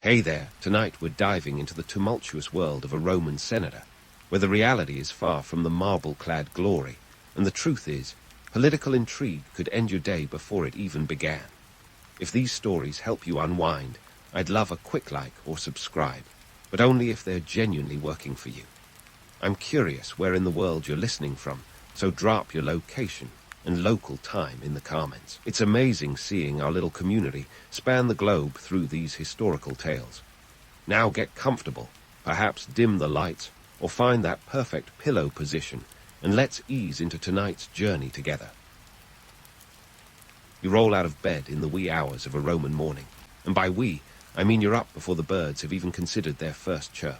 Hey there, tonight we're diving into the tumultuous world of a Roman senator, where the reality is far from the marble-clad glory, and the truth is, political intrigue could end your day before it even began. If these stories help you unwind, I'd love a quick like or subscribe, but only if they're genuinely working for you. I'm curious where in the world you're listening from, so drop your location and local time in the comments. It's amazing seeing our little community span the globe through these historical tales. Now get comfortable, perhaps dim the lights, or find that perfect pillow position, and let's ease into tonight's journey together. You roll out of bed in the wee hours of a Roman morning, and by we, I mean you're up before the birds have even considered their first chirp.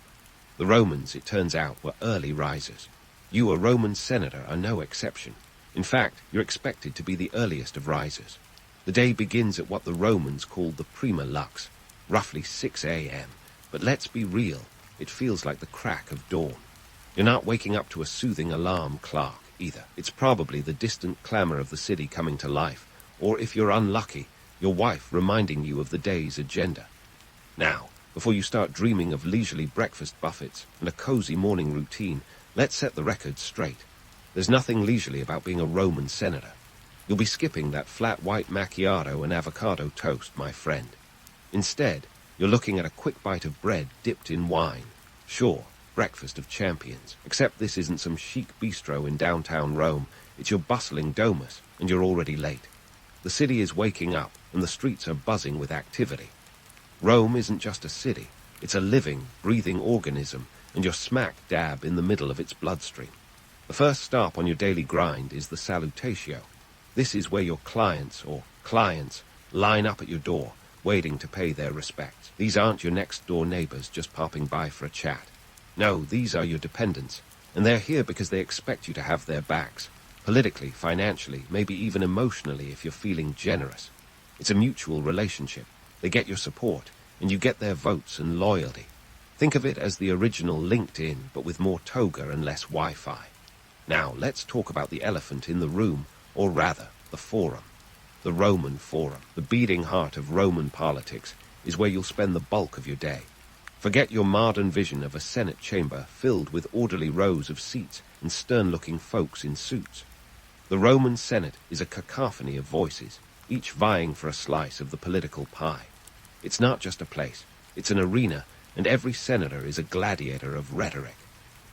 The Romans, it turns out, were early risers. You, a Roman senator, are no exception. In fact, you're expected to be the earliest of risers. The day begins at what the Romans called the prima lux, roughly 6 a.m. But let's be real, it feels like the crack of dawn. You're not waking up to a soothing alarm clock, either. It's probably the distant clamor of the city coming to life, or if you're unlucky, your wife reminding you of the day's agenda. Now, before you start dreaming of leisurely breakfast buffets and a cozy morning routine, let's set the record straight. There's nothing leisurely about being a Roman senator. You'll be skipping that flat white macchiato and avocado toast, my friend. Instead, you're looking at a quick bite of bread dipped in wine. Sure, breakfast of champions, except this isn't some chic bistro in downtown Rome. It's your bustling domus, and you're already late. The city is waking up, and the streets are buzzing with activity. Rome isn't just a city. It's a living, breathing organism, and you're smack dab in the middle of its bloodstream. The first stop on your daily grind is the salutatio. This is where your clients line up at your door, waiting to pay their respects. These aren't your next-door neighbors just popping by for a chat. No, these are your dependents, and they're here because they expect you to have their backs, politically, financially, maybe even emotionally if you're feeling generous. It's a mutual relationship. They get your support, and you get their votes and loyalty. Think of it as the original LinkedIn, but with more toga and less Wi-Fi. Now, let's talk about the elephant in the room, or rather, the forum. The Roman Forum, the beating heart of Roman politics, is where you'll spend the bulk of your day. Forget your modern vision of a Senate chamber filled with orderly rows of seats and stern-looking folks in suits. The Roman Senate is a cacophony of voices, each vying for a slice of the political pie. It's not just a place, it's an arena, and every senator is a gladiator of rhetoric.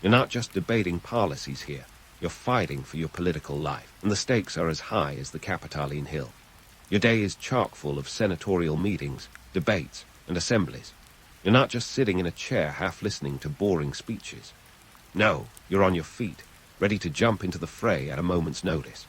You're not just debating policies here. You're fighting for your political life, and the stakes are as high as the Capitoline Hill. Your day is chock full of senatorial meetings, debates, and assemblies. You're not just sitting in a chair half listening to boring speeches. No, you're on your feet, ready to jump into the fray at a moment's notice.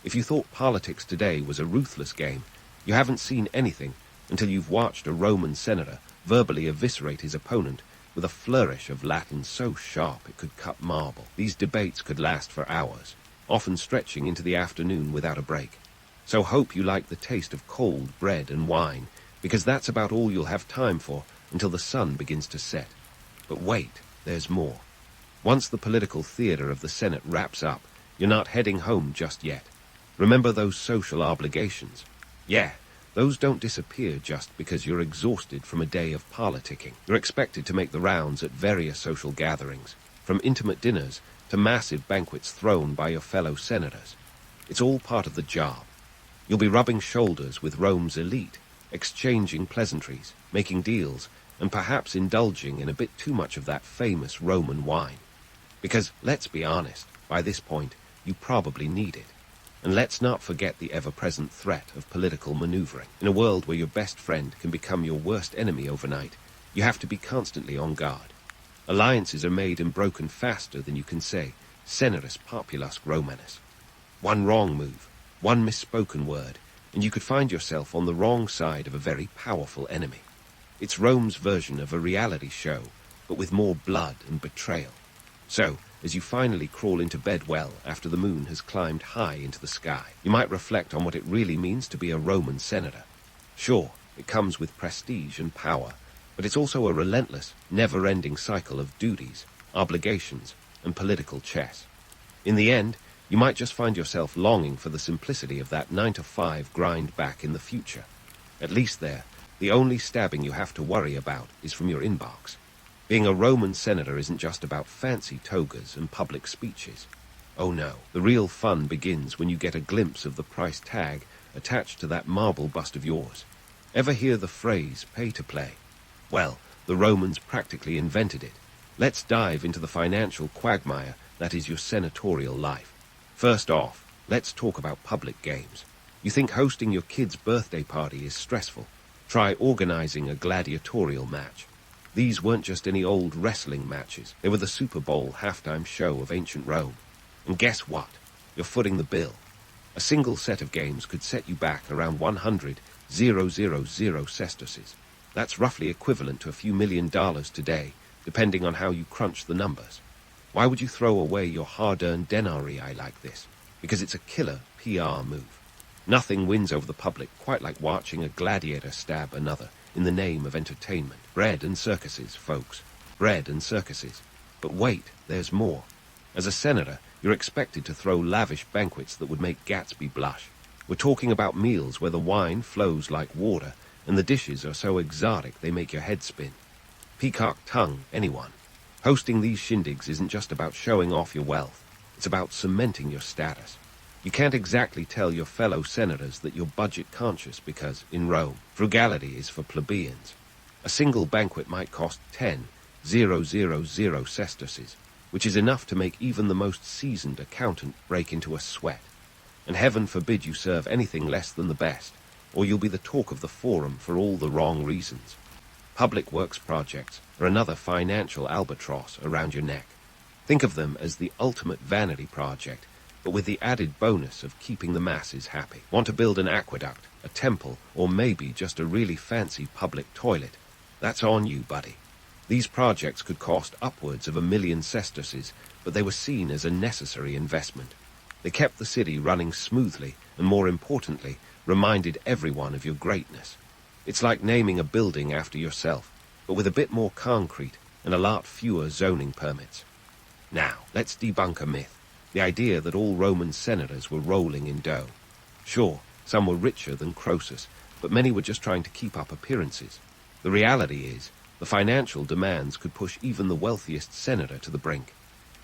If you thought politics today was a ruthless game, you haven't seen anything until you've watched a Roman senator verbally eviscerate his opponent with a flourish of Latin so sharp it could cut marble. These debates could last for hours, often stretching into the afternoon without a break. So hope you like the taste of cold bread and wine, because that's about all you'll have time for until the sun begins to set. But wait, there's more. Once the political theater of the Senate wraps up, you're not heading home just yet. Remember those social obligations? Yeah. Those don't disappear just because you're exhausted from a day of politicking. You're expected to make the rounds at various social gatherings, from intimate dinners to massive banquets thrown by your fellow senators. It's all part of the job. You'll be rubbing shoulders with Rome's elite, exchanging pleasantries, making deals, and perhaps indulging in a bit too much of that famous Roman wine. Because, let's be honest, by this point, you probably need it. And let's not forget the ever-present threat of political maneuvering. In a world where your best friend can become your worst enemy overnight, you have to be constantly on guard. Alliances are made and broken faster than you can say, Senatus populusque Romanus. One wrong move, one misspoken word, and you could find yourself on the wrong side of a very powerful enemy. It's Rome's version of a reality show, but with more blood and betrayal. So, as you finally crawl into bed well after the moon has climbed high into the sky, you might reflect on what it really means to be a Roman senator. Sure, it comes with prestige and power, but it's also a relentless, never-ending cycle of duties, obligations, and political chess. In the end, you might just find yourself longing for the simplicity of that 9-to-5 grind back in the future. At least there, The only stabbing you have to worry about is from your inbox. Being a Roman senator isn't just about fancy togas and public speeches. Oh no, the real fun begins when you get a glimpse of the price tag attached to that marble bust of yours. Ever hear the phrase, pay to play? Well, the Romans practically invented it. Let's dive into the financial quagmire that is your senatorial life. First off, let's talk about public games. You think hosting your kid's birthday party is stressful? Try organizing a gladiatorial match. These weren't just any old wrestling matches. They were the Super Bowl halftime show of ancient Rome. And guess what? You're footing the bill. A single set of games could set you back around 100,000 sesterces. That's roughly equivalent to a few $1,000,000 today, depending on how you crunch the numbers. Why would you throw away your hard-earned denarii like this? Because it's a killer PR move. Nothing wins over the public quite like watching a gladiator stab another in the name of entertainment. Bread and circuses, folks. Bread and circuses. But wait, there's more. As a senator, you're expected to throw lavish banquets that would make Gatsby blush. We're talking about meals where the wine flows like water and the dishes are so exotic they make your head spin. Peacock tongue, anyone. Hosting these shindigs isn't just about showing off your wealth. It's about cementing your status. You can't exactly tell your fellow senators that you're budget conscious because, in Rome, frugality is for plebeians. A single banquet might cost 10,000 sesterces, which is enough to make even the most seasoned accountant break into a sweat. And heaven forbid you serve anything less than the best, or you'll be the talk of the forum for all the wrong reasons. Public works projects are another financial albatross around your neck. Think of them as the ultimate vanity project, but with the added bonus of keeping the masses happy. Want to build an aqueduct, a temple, or maybe just a really fancy public toilet? That's on you, buddy. These projects could cost upwards of 1,000,000 sesterces, but they were seen as a necessary investment. They kept the city running smoothly, and more importantly, reminded everyone of your greatness. It's like naming a building after yourself, but with a bit more concrete and a lot fewer zoning permits. Now, let's debunk a myth. The idea that all Roman senators were rolling in dough. Sure, some were richer than Croesus, but many were just trying to keep up appearances. The reality is, the financial demands could push even the wealthiest senator to the brink.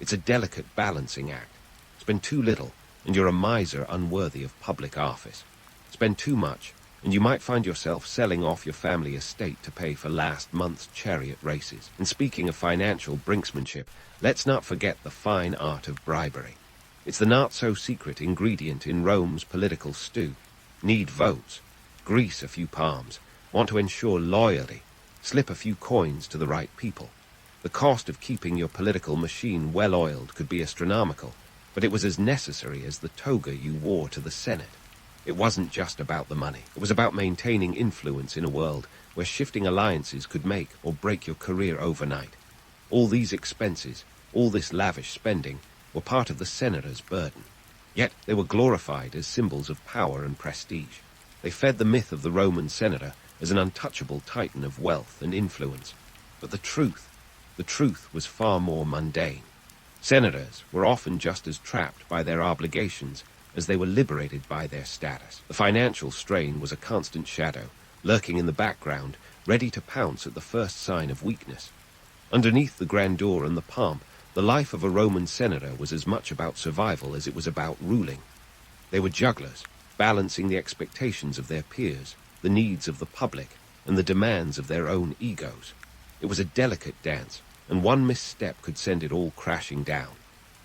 It's a delicate balancing act. Spend too little, and you're a miser unworthy of public office. Spend too much, and you might find yourself selling off your family estate to pay for last month's chariot races. And speaking of financial brinksmanship, let's not forget the fine art of bribery. It's the not-so-secret ingredient in Rome's political stew. Need votes, grease a few palms, want to ensure loyalty, slip a few coins to the right people. The cost of keeping your political machine well-oiled could be astronomical, but it was as necessary as the toga you wore to the Senate. It wasn't just about the money. It was about maintaining influence in a world where shifting alliances could make or break your career overnight. All these expenses, all this lavish spending, were part of the senator's burden. Yet they were glorified as symbols of power and prestige. They fed the myth of the Roman senator as an untouchable titan of wealth and influence. But the truth was far more mundane. Senators were often just as trapped by their obligations as they were liberated by their status. The financial strain was a constant shadow, lurking in the background, ready to pounce at the first sign of weakness. Underneath the grandeur and the pomp, the life of a Roman senator was as much about survival as it was about ruling. They were jugglers, balancing the expectations of their peers, the needs of the public, and the demands of their own egos. It was a delicate dance, and one misstep could send it all crashing down.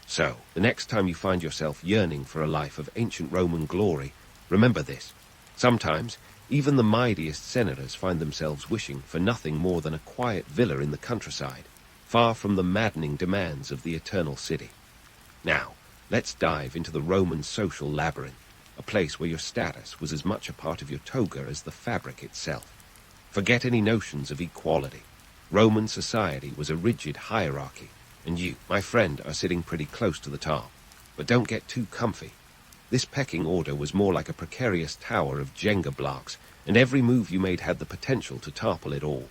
So, the next time you find yourself yearning for a life of ancient Roman glory, remember this. Sometimes, even the mightiest senators find themselves wishing for nothing more than a quiet villa in the countryside, far from the maddening demands of the eternal city. Now, let's dive into the Roman social labyrinth, a place where your status was as much a part of your toga as the fabric itself. Forget any notions of equality. Roman society was a rigid hierarchy, and you, my friend, are sitting pretty close to the top. But don't get too comfy. This pecking order was more like a precarious tower of Jenga blocks, and every move you made had the potential to topple it all.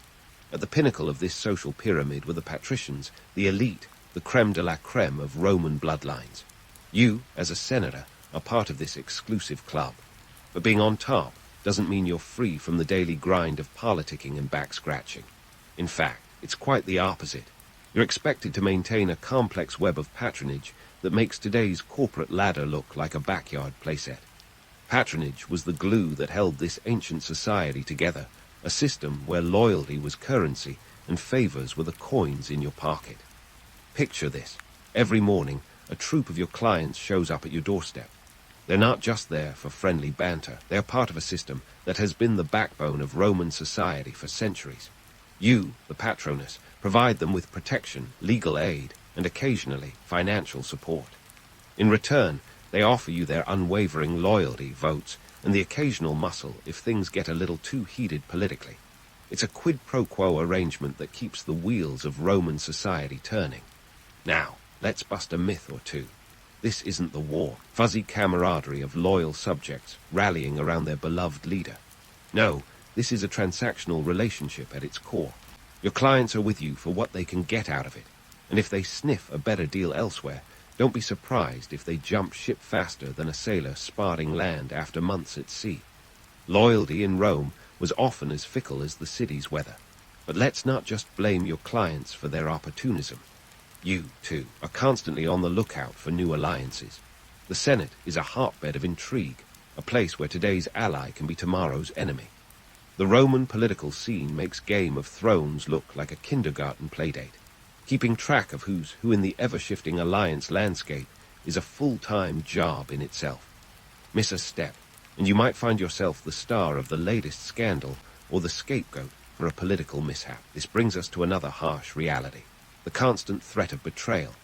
At the pinnacle of this social pyramid were the patricians, the elite, the creme de la creme of Roman bloodlines. You, as a senator, are part of this exclusive club. But being on top doesn't mean you're free from the daily grind of politicking and back-scratching. In fact, it's quite the opposite. You're expected to maintain a complex web of patronage that makes today's corporate ladder look like a backyard playset. Patronage was the glue that held this ancient society together, a system where loyalty was currency and favors were the coins in your pocket. Picture this. Every morning, a troop of your clients shows up at your doorstep. They're not just there for friendly banter. They're part of a system that has been the backbone of Roman society for centuries. You, the patroness, provide them with protection, legal aid, and occasionally financial support. In return, they offer you their unwavering loyalty, votes, and the occasional muscle if things get a little too heated politically. It's a quid pro quo arrangement that keeps the wheels of Roman society turning. Now, let's bust a myth or two. This isn't the war, fuzzy camaraderie of loyal subjects rallying around their beloved leader. No, this is a transactional relationship at its core. Your clients are with you for what they can get out of it, and if they sniff a better deal elsewhere, don't be surprised if they jump ship faster than a sailor spotting land after months at sea. Loyalty in Rome was often as fickle as the city's weather. But let's not just blame your clients for their opportunism. You, too, are constantly on the lookout for new alliances. The Senate is a hotbed of intrigue, a place where today's ally can be tomorrow's enemy. The Roman political scene makes Game of Thrones look like a kindergarten playdate. Keeping track of who's who in the ever-shifting alliance landscape is a full-time job in itself. Miss a step, and you might find yourself the star of the latest scandal or the scapegoat for a political mishap. This brings us to another harsh reality, the constant threat of betrayal.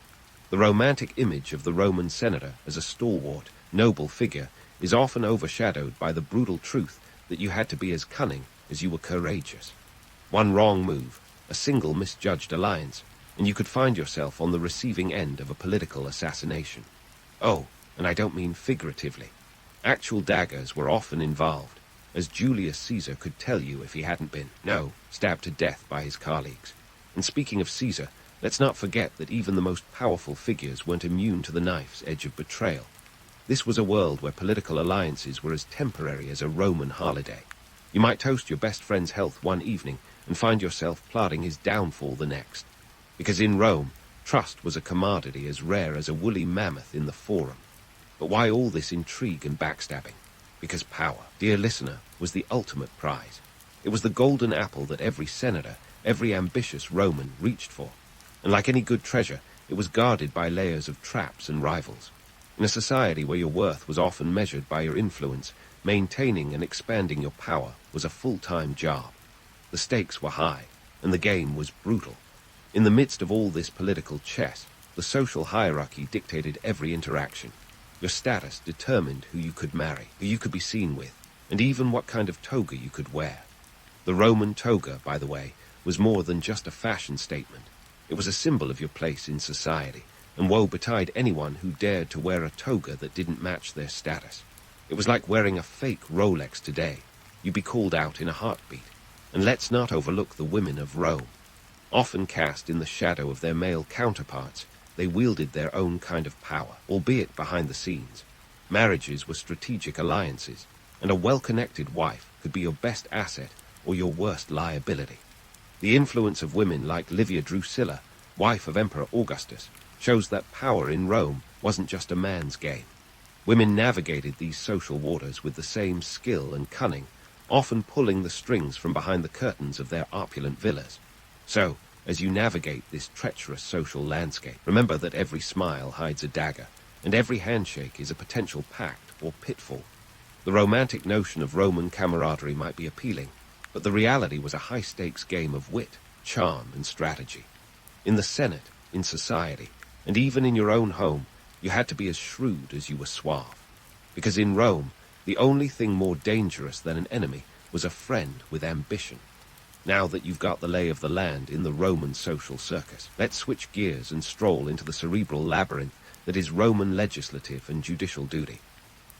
The romantic image of the Roman senator as a stalwart, noble figure is often overshadowed by the brutal truth that you had to be as cunning as you were courageous. One wrong move, a single misjudged alliance, and you could find yourself on the receiving end of a political assassination. Oh, and I don't mean figuratively. Actual daggers were often involved, as Julius Caesar could tell you if he hadn't been. No, stabbed to death by his colleagues. And speaking of Caesar, let's not forget that even the most powerful figures weren't immune to the knife's edge of betrayal. This was a world where political alliances were as temporary as a Roman holiday. You might toast your best friend's health one evening and find yourself plotting his downfall the next. Because in Rome, trust was a commodity as rare as a woolly mammoth in the forum. But why all this intrigue and backstabbing? Because power, dear listener, was the ultimate prize. It was the golden apple that every senator, every ambitious Roman reached for. And like any good treasure, it was guarded by layers of traps and rivals. In a society where your worth was often measured by your influence, maintaining and expanding your power was a full-time job. The stakes were high, and the game was brutal. In the midst of all this political chess, the social hierarchy dictated every interaction. Your status determined who you could marry, who you could be seen with, and even what kind of toga you could wear. The Roman toga, by the way, was more than just a fashion statement. It was a symbol of your place in society, and woe betide anyone who dared to wear a toga that didn't match their status. It was like wearing a fake Rolex today. You'd be called out in a heartbeat. And let's not overlook the women of Rome. Often cast in the shadow of their male counterparts, they wielded their own kind of power, albeit behind the scenes. Marriages were strategic alliances, and a well-connected wife could be your best asset or your worst liability. The influence of women like Livia Drusilla, wife of Emperor Augustus, shows that power in Rome wasn't just a man's game. Women navigated these social waters with the same skill and cunning, often pulling the strings from behind the curtains of their opulent villas. So, as you navigate this treacherous social landscape, remember that every smile hides a dagger, and every handshake is a potential pact or pitfall. The romantic notion of Roman camaraderie might be appealing, but the reality was a high-stakes game of wit, charm, and strategy. In the Senate, in society, and even in your own home, you had to be as shrewd as you were suave. Because in Rome, the only thing more dangerous than an enemy was a friend with ambition. Now that you've got the lay of the land in the Roman social circus, let's switch gears and stroll into the cerebral labyrinth that is Roman legislative and judicial duty.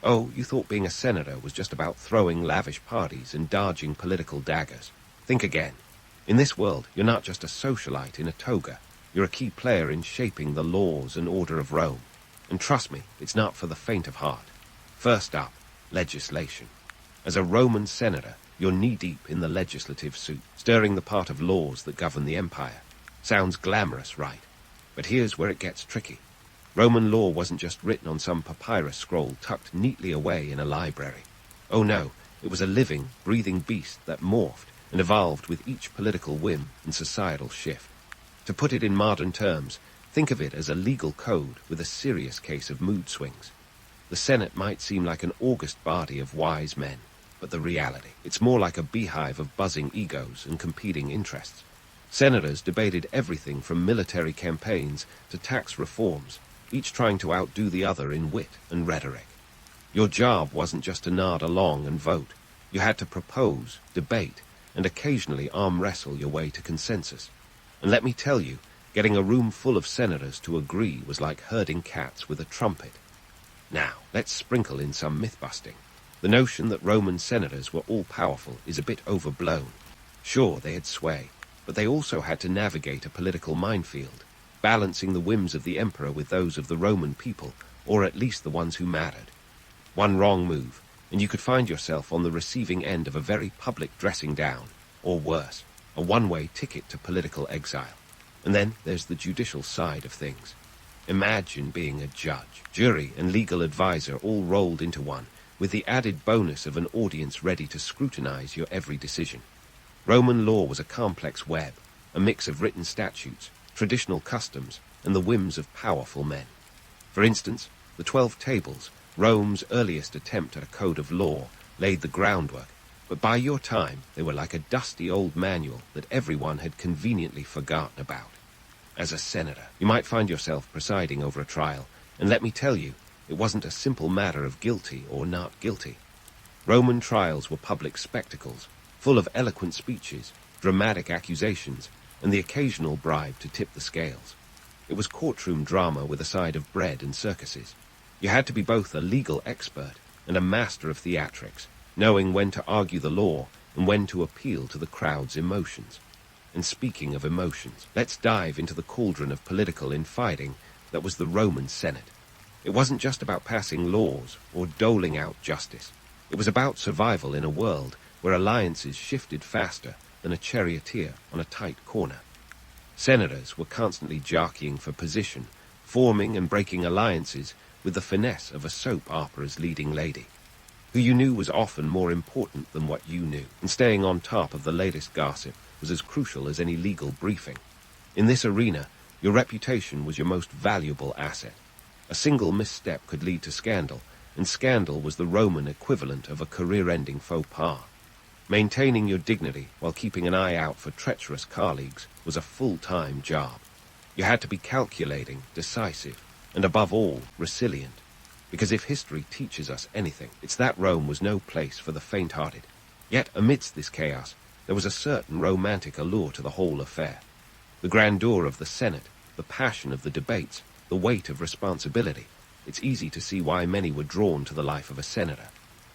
Oh, you thought being a senator was just about throwing lavish parties and dodging political daggers. Think again. In this world, you're not just a socialite in a toga. You're a key player in shaping the laws and order of Rome. And trust me, it's not for the faint of heart. First up, legislation. As a Roman senator, you're knee-deep in the legislative suit, stirring the pot of laws that govern the empire. Sounds glamorous, right? But here's where it gets tricky. Roman law wasn't just written on some papyrus scroll tucked neatly away in a library. Oh no, it was a living, breathing beast that morphed and evolved with each political whim and societal shift. To put it in modern terms, think of it as a legal code with a serious case of mood swings. The Senate might seem like an august body of wise men, but the reality, it's more like a beehive of buzzing egos and competing interests. Senators debated everything from military campaigns to tax reforms, each trying to outdo the other in wit and rhetoric. Your job wasn't just to nod along and vote. You had to propose, debate, and occasionally arm wrestle your way to consensus. And let me tell you, getting a room full of senators to agree was like herding cats with a trumpet. Now, let's sprinkle in some myth-busting. The notion that Roman senators were all-powerful is a bit overblown. Sure, they had sway, but they also had to navigate a political minefield, balancing the whims of the emperor with those of the Roman people, or at least the ones who mattered. One wrong move, and you could find yourself on the receiving end of a very public dressing down, or worse, a one-way ticket to political exile. And then there's the judicial side of things. Imagine being a judge, jury, and legal advisor all rolled into one, with the added bonus of an audience ready to scrutinize your every decision. Roman law was a complex web, a mix of written statutes, traditional customs, and the whims of powerful men. For instance, the 12 Tables, Rome's earliest attempt at a code of law, laid the groundwork, but by your time they were like a dusty old manual that everyone had conveniently forgotten about. As a senator, you might find yourself presiding over a trial, and let me tell you, it wasn't a simple matter of guilty or not guilty. Roman trials were public spectacles, full of eloquent speeches, dramatic accusations, and the occasional bribe to tip the scales. It was courtroom drama with a side of bread and circuses. You had to be both a legal expert and a master of theatrics, knowing when to argue the law and when to appeal to the crowd's emotions. And speaking of emotions, let's dive into the cauldron of political infighting that was the Roman Senate. It wasn't just about passing laws or doling out justice. It was about survival in a world where alliances shifted faster than a charioteer on a tight corner. Senators were constantly jockeying for position, forming and breaking alliances with the finesse of a soap opera's leading lady. Who you knew was often more important than what you knew, and staying on top of the latest gossip was as crucial as any legal briefing. In this arena, your reputation was your most valuable asset. A single misstep could lead to scandal, and scandal was the Roman equivalent of a career-ending faux pas. Maintaining your dignity while keeping an eye out for treacherous colleagues was a full-time job. You had to be calculating, decisive, and above all, resilient. Because if history teaches us anything, it's that Rome was no place for the faint-hearted. Yet amidst this chaos, there was a certain romantic allure to the whole affair. The grandeur of the Senate, the passion of the debates, the weight of responsibility. It's easy to see why many were drawn to the life of a senator.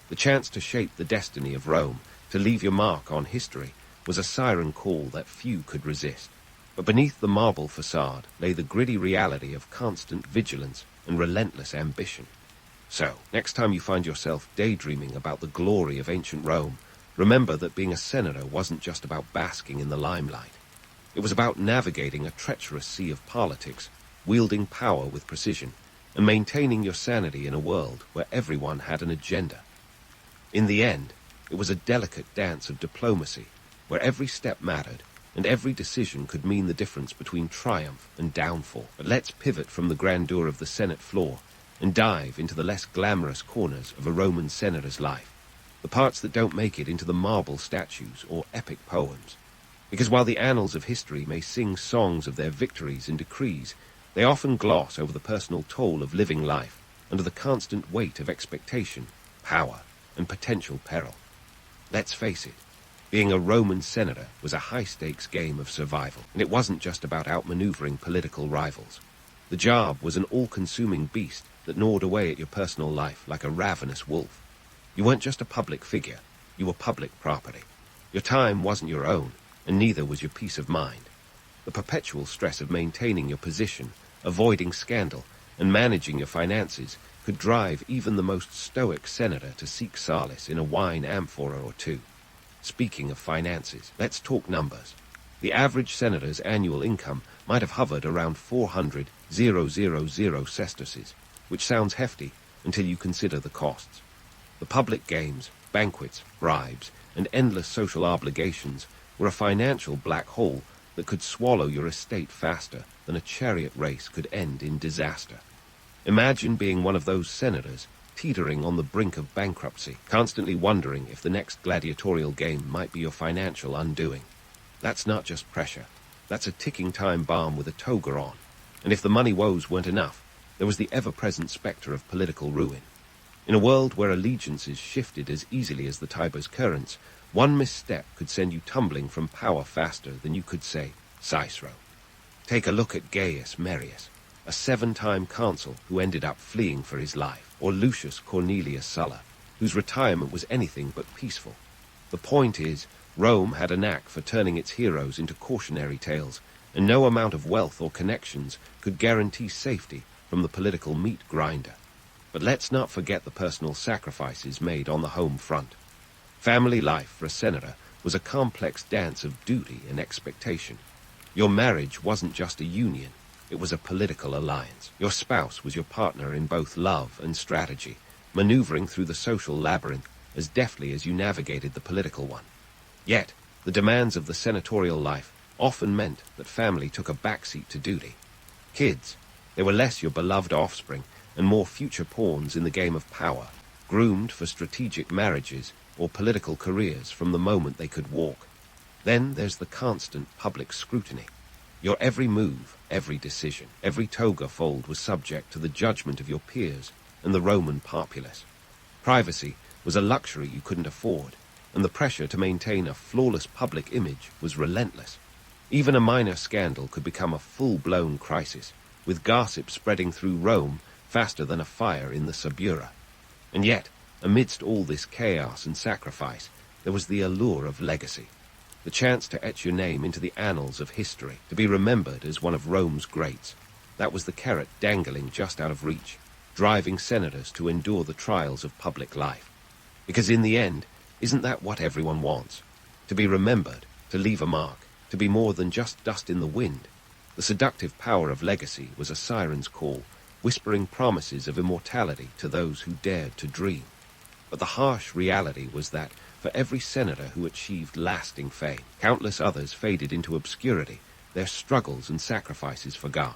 The chance to shape the destiny of Rome, to leave your mark on history, was a siren call that few could resist. But beneath the marble facade lay the gritty reality of constant vigilance and relentless ambition. So, next time you find yourself daydreaming about the glory of ancient Rome, remember that being a senator wasn't just about basking in the limelight. It was about navigating a treacherous sea of politics, wielding power with precision, and maintaining your sanity in a world where everyone had an agenda. In the end, it was a delicate dance of diplomacy, where every step mattered, and every decision could mean the difference between triumph and downfall. But let's pivot from the grandeur of the Senate floor and dive into the less glamorous corners of a Roman senator's life, the parts that don't make it into the marble statues or epic poems. Because while the annals of history may sing songs of their victories and decrees, they often gloss over the personal toll of living life under the constant weight of expectation, power, and potential peril. Let's face it, being a Roman senator was a high-stakes game of survival, and it wasn't just about outmaneuvering political rivals. The job was an all-consuming beast that gnawed away at your personal life like a ravenous wolf. You weren't just a public figure, you were public property. Your time wasn't your own, and neither was your peace of mind. The perpetual stress of maintaining your position, avoiding scandal, and managing your finances could drive even the most stoic senator to seek solace in a wine amphora or two. Speaking of finances, let's talk numbers. The average senator's annual income might have hovered around 400,000 sesterces, which sounds hefty until you consider the costs. The public games, banquets, bribes, and endless social obligations were a financial black hole that could swallow your estate faster than a chariot race could end in disaster. Imagine being one of those senators teetering on the brink of bankruptcy, constantly wondering if the next gladiatorial game might be your financial undoing. That's not just pressure. That's a ticking time bomb with a toga on. And if the money woes weren't enough, there was the ever-present specter of political ruin. In a world where allegiances shifted as easily as the Tiber's currents, one misstep could send you tumbling from power faster than you could say, Cicero. Take a look at Gaius Marius, a 7-time consul who ended up fleeing for his life, or Lucius Cornelius Sulla, whose retirement was anything but peaceful. The point is, Rome had a knack for turning its heroes into cautionary tales, and no amount of wealth or connections could guarantee safety from the political meat grinder. But let's not forget the personal sacrifices made on the home front. Family life for a senator was a complex dance of duty and expectation. Your marriage wasn't just a union, it was a political alliance. Your spouse was your partner in both love and strategy, maneuvering through the social labyrinth as deftly as you navigated the political one. Yet, the demands of the senatorial life often meant that family took a backseat to duty. Kids, they were less your beloved offspring and more future pawns in the game of power, groomed for strategic marriages or political careers from the moment they could walk. Then there's the constant public scrutiny. Your every move, every decision, every toga fold was subject to the judgment of your peers and the Roman populace. Privacy was a luxury you couldn't afford, and the pressure to maintain a flawless public image was relentless. Even a minor scandal could become a full-blown crisis, with gossip spreading through Rome faster than a fire in the Subura. And yet, amidst all this chaos and sacrifice, there was the allure of legacy, the chance to etch your name into the annals of history, to be remembered as one of Rome's greats. That was the carrot dangling just out of reach, driving senators to endure the trials of public life. Because in the end, isn't that what everyone wants? To be remembered, to leave a mark, to be more than just dust in the wind. The seductive power of legacy was a siren's call, whispering promises of immortality to those who dared to dream. But the harsh reality was that for every senator who achieved lasting fame, countless others faded into obscurity, their struggles and sacrifices forgotten.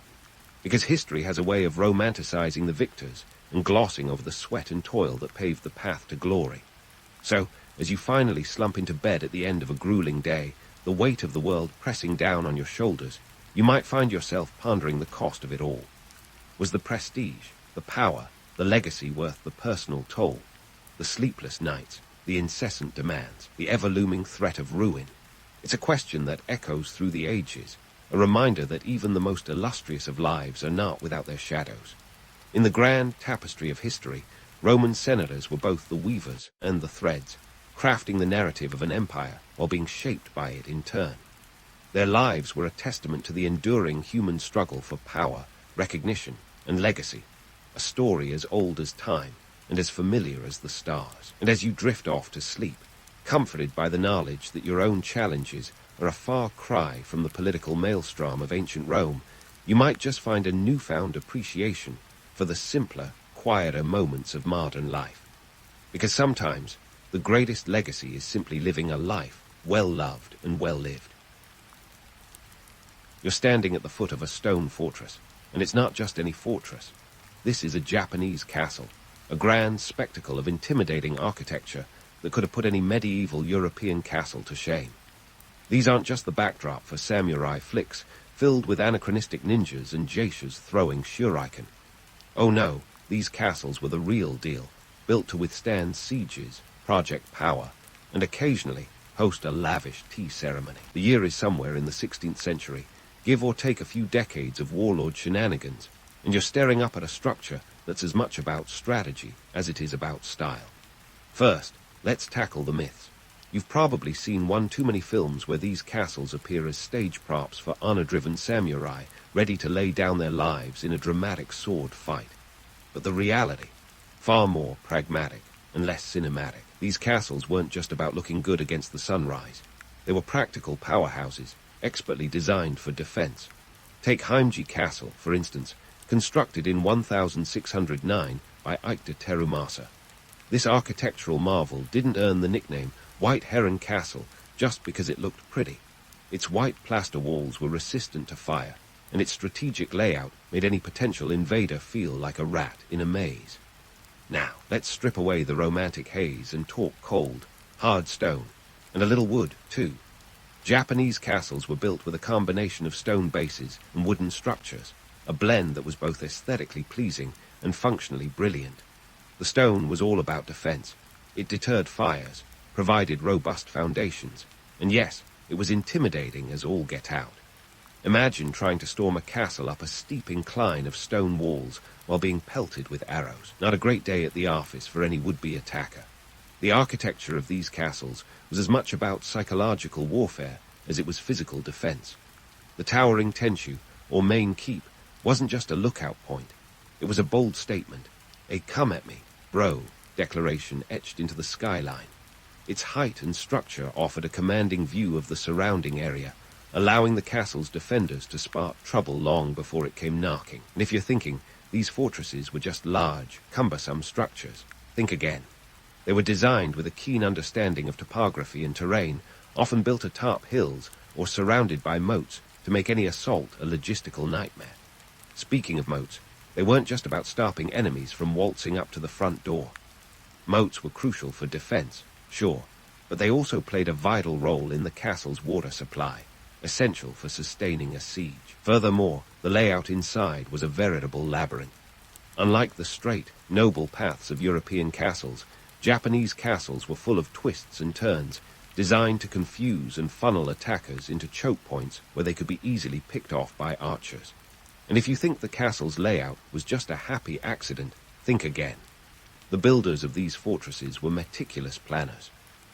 Because history has a way of romanticizing the victors and glossing over the sweat and toil that paved the path to glory. So, as you finally slump into bed at the end of a grueling day, the weight of the world pressing down on your shoulders, you might find yourself pondering the cost of it all. Was the prestige, the power, the legacy worth the personal toll? The sleepless nights, the incessant demands, the ever-looming threat of ruin? It's a question that echoes through the ages, a reminder that even the most illustrious of lives are not without their shadows. In the grand tapestry of history, Roman senators were both the weavers and the threads, crafting the narrative of an empire while being shaped by it in turn. Their lives were a testament to the enduring human struggle for power, recognition, and legacy, a story as old as time and as familiar as the stars. And as you drift off to sleep, comforted by the knowledge that your own challenges are a far cry from the political maelstrom of ancient Rome, you might just find a newfound appreciation for the simpler, quieter moments of modern life. Because sometimes, the greatest legacy is simply living a life well-loved and well-lived. You're standing at the foot of a stone fortress, and it's not just any fortress. This is a Japanese castle, a grand spectacle of intimidating architecture that could have put any medieval European castle to shame. These aren't just the backdrop for samurai flicks filled with anachronistic ninjas and geishas throwing shuriken. Oh no, these castles were the real deal, built to withstand sieges, project power, and occasionally host a lavish tea ceremony. The year is somewhere in the 16th century, give or take a few decades of warlord shenanigans, and you're staring up at a structure that's as much about strategy as it is about style. First, let's tackle the myths. You've probably seen one too many films where these castles appear as stage props for honor-driven samurai ready to lay down their lives in a dramatic sword fight. But the reality, far more pragmatic and less cinematic. These castles weren't just about looking good against the sunrise. They were practical powerhouses, expertly designed for defense. Take Heimji Castle, for instance, constructed in 1609 by Eike de Terumasa. This architectural marvel didn't earn the nickname White Heron Castle just because it looked pretty. Its white plaster walls were resistant to fire, and its strategic layout made any potential invader feel like a rat in a maze. Now, let's strip away the romantic haze and talk cold, hard stone, and a little wood, too. Japanese castles were built with a combination of stone bases and wooden structures, a blend that was both aesthetically pleasing and functionally brilliant. The stone was all about defense. It deterred fires, provided robust foundations, and yes, it was intimidating as all get out. Imagine trying to storm a castle up a steep incline of stone walls while being pelted with arrows. Not a great day at the office for any would-be attacker. The architecture of these castles was as much about psychological warfare as it was physical defense. The towering Tenshu, or main keep, wasn't just a lookout point. It was a bold statement, a come-at-me, bro declaration etched into the skyline. Its height and structure offered a commanding view of the surrounding area, allowing the castle's defenders to spark trouble long before it came knocking. And if you're thinking these fortresses were just large, cumbersome structures, think again. They were designed with a keen understanding of topography and terrain, often built atop hills or surrounded by moats to make any assault a logistical nightmare. Speaking of moats, they weren't just about stopping enemies from waltzing up to the front door. Moats were crucial for defense, sure, but they also played a vital role in the castle's water supply, essential for sustaining a siege. Furthermore, the layout inside was a veritable labyrinth. Unlike the straight, noble paths of European castles, Japanese castles were full of twists and turns, designed to confuse and funnel attackers into choke points where they could be easily picked off by archers. And if you think the castle's layout was just a happy accident, think again. The builders of these fortresses were meticulous planners.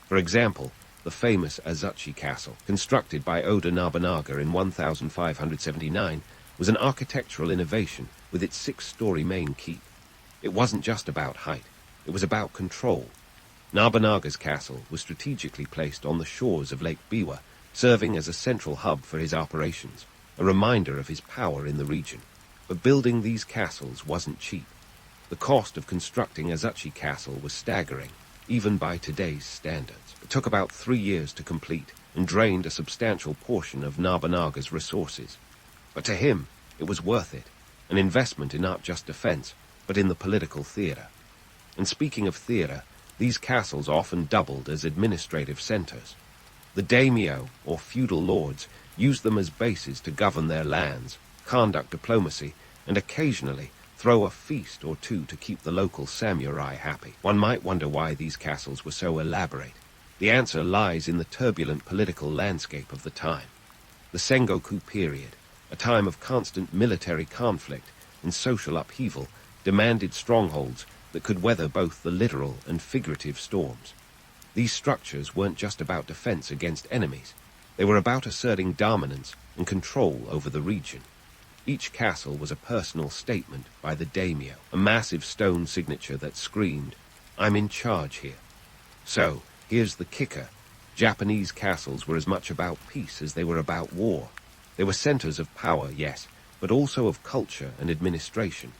For example, the famous Azuchi Castle, constructed by Oda Nobunaga in 1579, was an architectural innovation with its 6-story main keep. It wasn't just about height, it was about control. Nobunaga's castle was strategically placed on the shores of Lake Biwa, serving as a central hub for his operations, a reminder of his power in the region. But building these castles wasn't cheap. The cost of constructing Azuchi Castle was staggering, even by today's standards. It took about 3 years to complete and drained a substantial portion of Nobunaga's resources. But to him, it was worth it, an investment in not just defense, but in the political theater. And speaking of theater, these castles often doubled as administrative centers. The daimyo, or feudal lords, used them as bases to govern their lands, conduct diplomacy, and occasionally throw a feast or two to keep the local samurai happy. One might wonder why these castles were so elaborate. The answer lies in the turbulent political landscape of the time. The Sengoku period, a time of constant military conflict and social upheaval, demanded strongholds that could weather both the literal and figurative storms. These structures weren't just about defense against enemies. They were about asserting dominance and control over the region. Each castle was a personal statement by the daimyo, a massive stone signature that screamed, "I'm in charge here." So, here's the kicker. Japanese castles were as much about peace as they were about war. They were centers of power, yes, but also of culture and administration.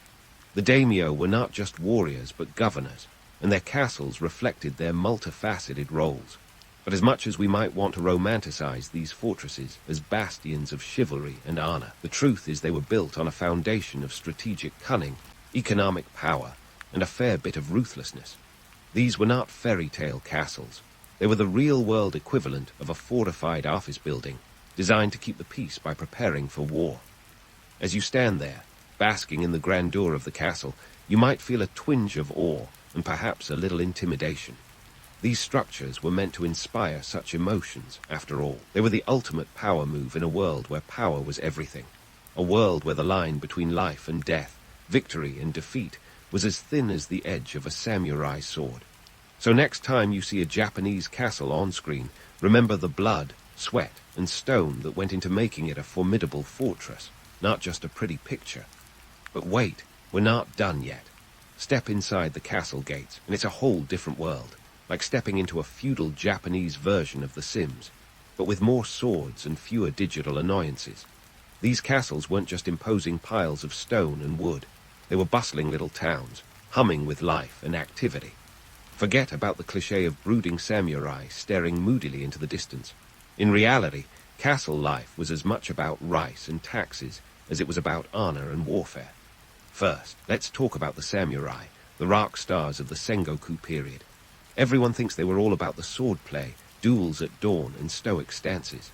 The daimyo were not just warriors but governors, and their castles reflected their multifaceted roles. But as much as we might want to romanticize these fortresses as bastions of chivalry and honor, the truth is they were built on a foundation of strategic cunning, economic power, and a fair bit of ruthlessness. These were not fairy tale castles. They were the real-world equivalent of a fortified office building, designed to keep the peace by preparing for war. As you stand there, basking in the grandeur of the castle, you might feel a twinge of awe and perhaps a little intimidation. These structures were meant to inspire such emotions, after all. They were the ultimate power move in a world where power was everything. A world where the line between life and death, victory and defeat, was as thin as the edge of a samurai sword. So next time you see a Japanese castle on screen, remember the blood, sweat, and stone that went into making it a formidable fortress, not just a pretty picture. But wait, we're not done yet. Step inside the castle gates, and it's a whole different world, like stepping into a feudal Japanese version of The Sims, but with more swords and fewer digital annoyances. These castles weren't just imposing piles of stone and wood. They were bustling little towns, humming with life and activity. Forget about the cliché of brooding samurai staring moodily into the distance. In reality, castle life was as much about rice and taxes as it was about honor and warfare. First, let's talk about the samurai, the rock stars of the Sengoku period. Everyone thinks they were all about the swordplay, duels at dawn, and stoic stances.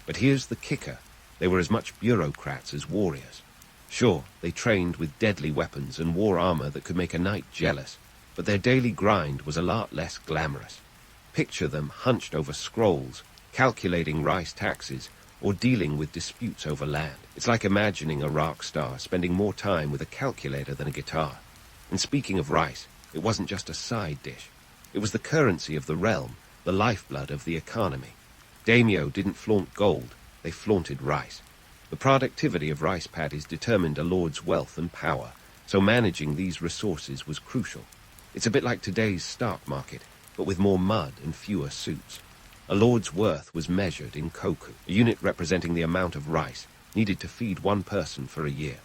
But here's the kicker. They were as much bureaucrats as warriors. Sure, they trained with deadly weapons and wore armor that could make a knight jealous, but their daily grind was a lot less glamorous. Picture them hunched over scrolls, calculating rice taxes, or dealing with disputes over land. It's like imagining a rock star spending more time with a calculator than a guitar. And speaking of rice, it wasn't just a side dish. It was the currency of the realm, the lifeblood of the economy. Daimyo didn't flaunt gold, they flaunted rice. The productivity of rice paddies determined a lord's wealth and power, so managing these resources was crucial. It's a bit like today's stock market, but with more mud and fewer suits. A lord's worth was measured in koku, a unit representing the amount of rice needed to feed one person for a year.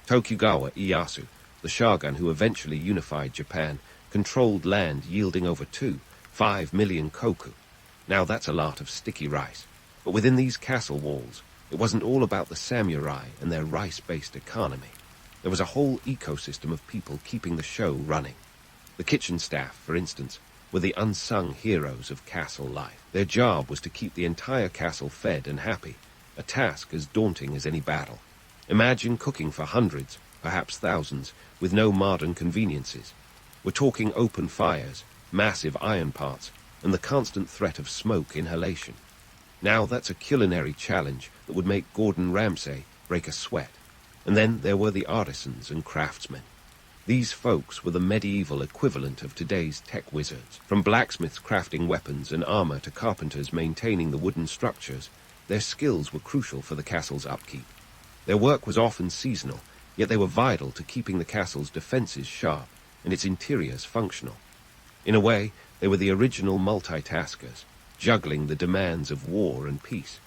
Tokugawa Ieyasu, the shogun who eventually unified Japan, controlled land yielding over 5 million koku. Now that's a lot of sticky rice. But within these castle walls, it wasn't all about the samurai and their rice-based economy. There was a whole ecosystem of people keeping the show running. The kitchen staff, for instance, were the unsung heroes of castle life. Their job was to keep the entire castle fed and happy, a task as daunting as any battle. Imagine cooking for hundreds, perhaps thousands, with no modern conveniences. We're talking open fires, massive iron pots, and the constant threat of smoke inhalation. Now that's a culinary challenge that would make Gordon Ramsay break a sweat. And then there were the artisans and craftsmen. These folks were the medieval equivalent of today's tech wizards. From blacksmiths crafting weapons and armor to carpenters maintaining the wooden structures, their skills were crucial for the castle's upkeep. Their work was often seasonal, yet they were vital to keeping the castle's defenses sharp and its interiors functional. In a way, they were the original multitaskers, juggling the demands of war and peace.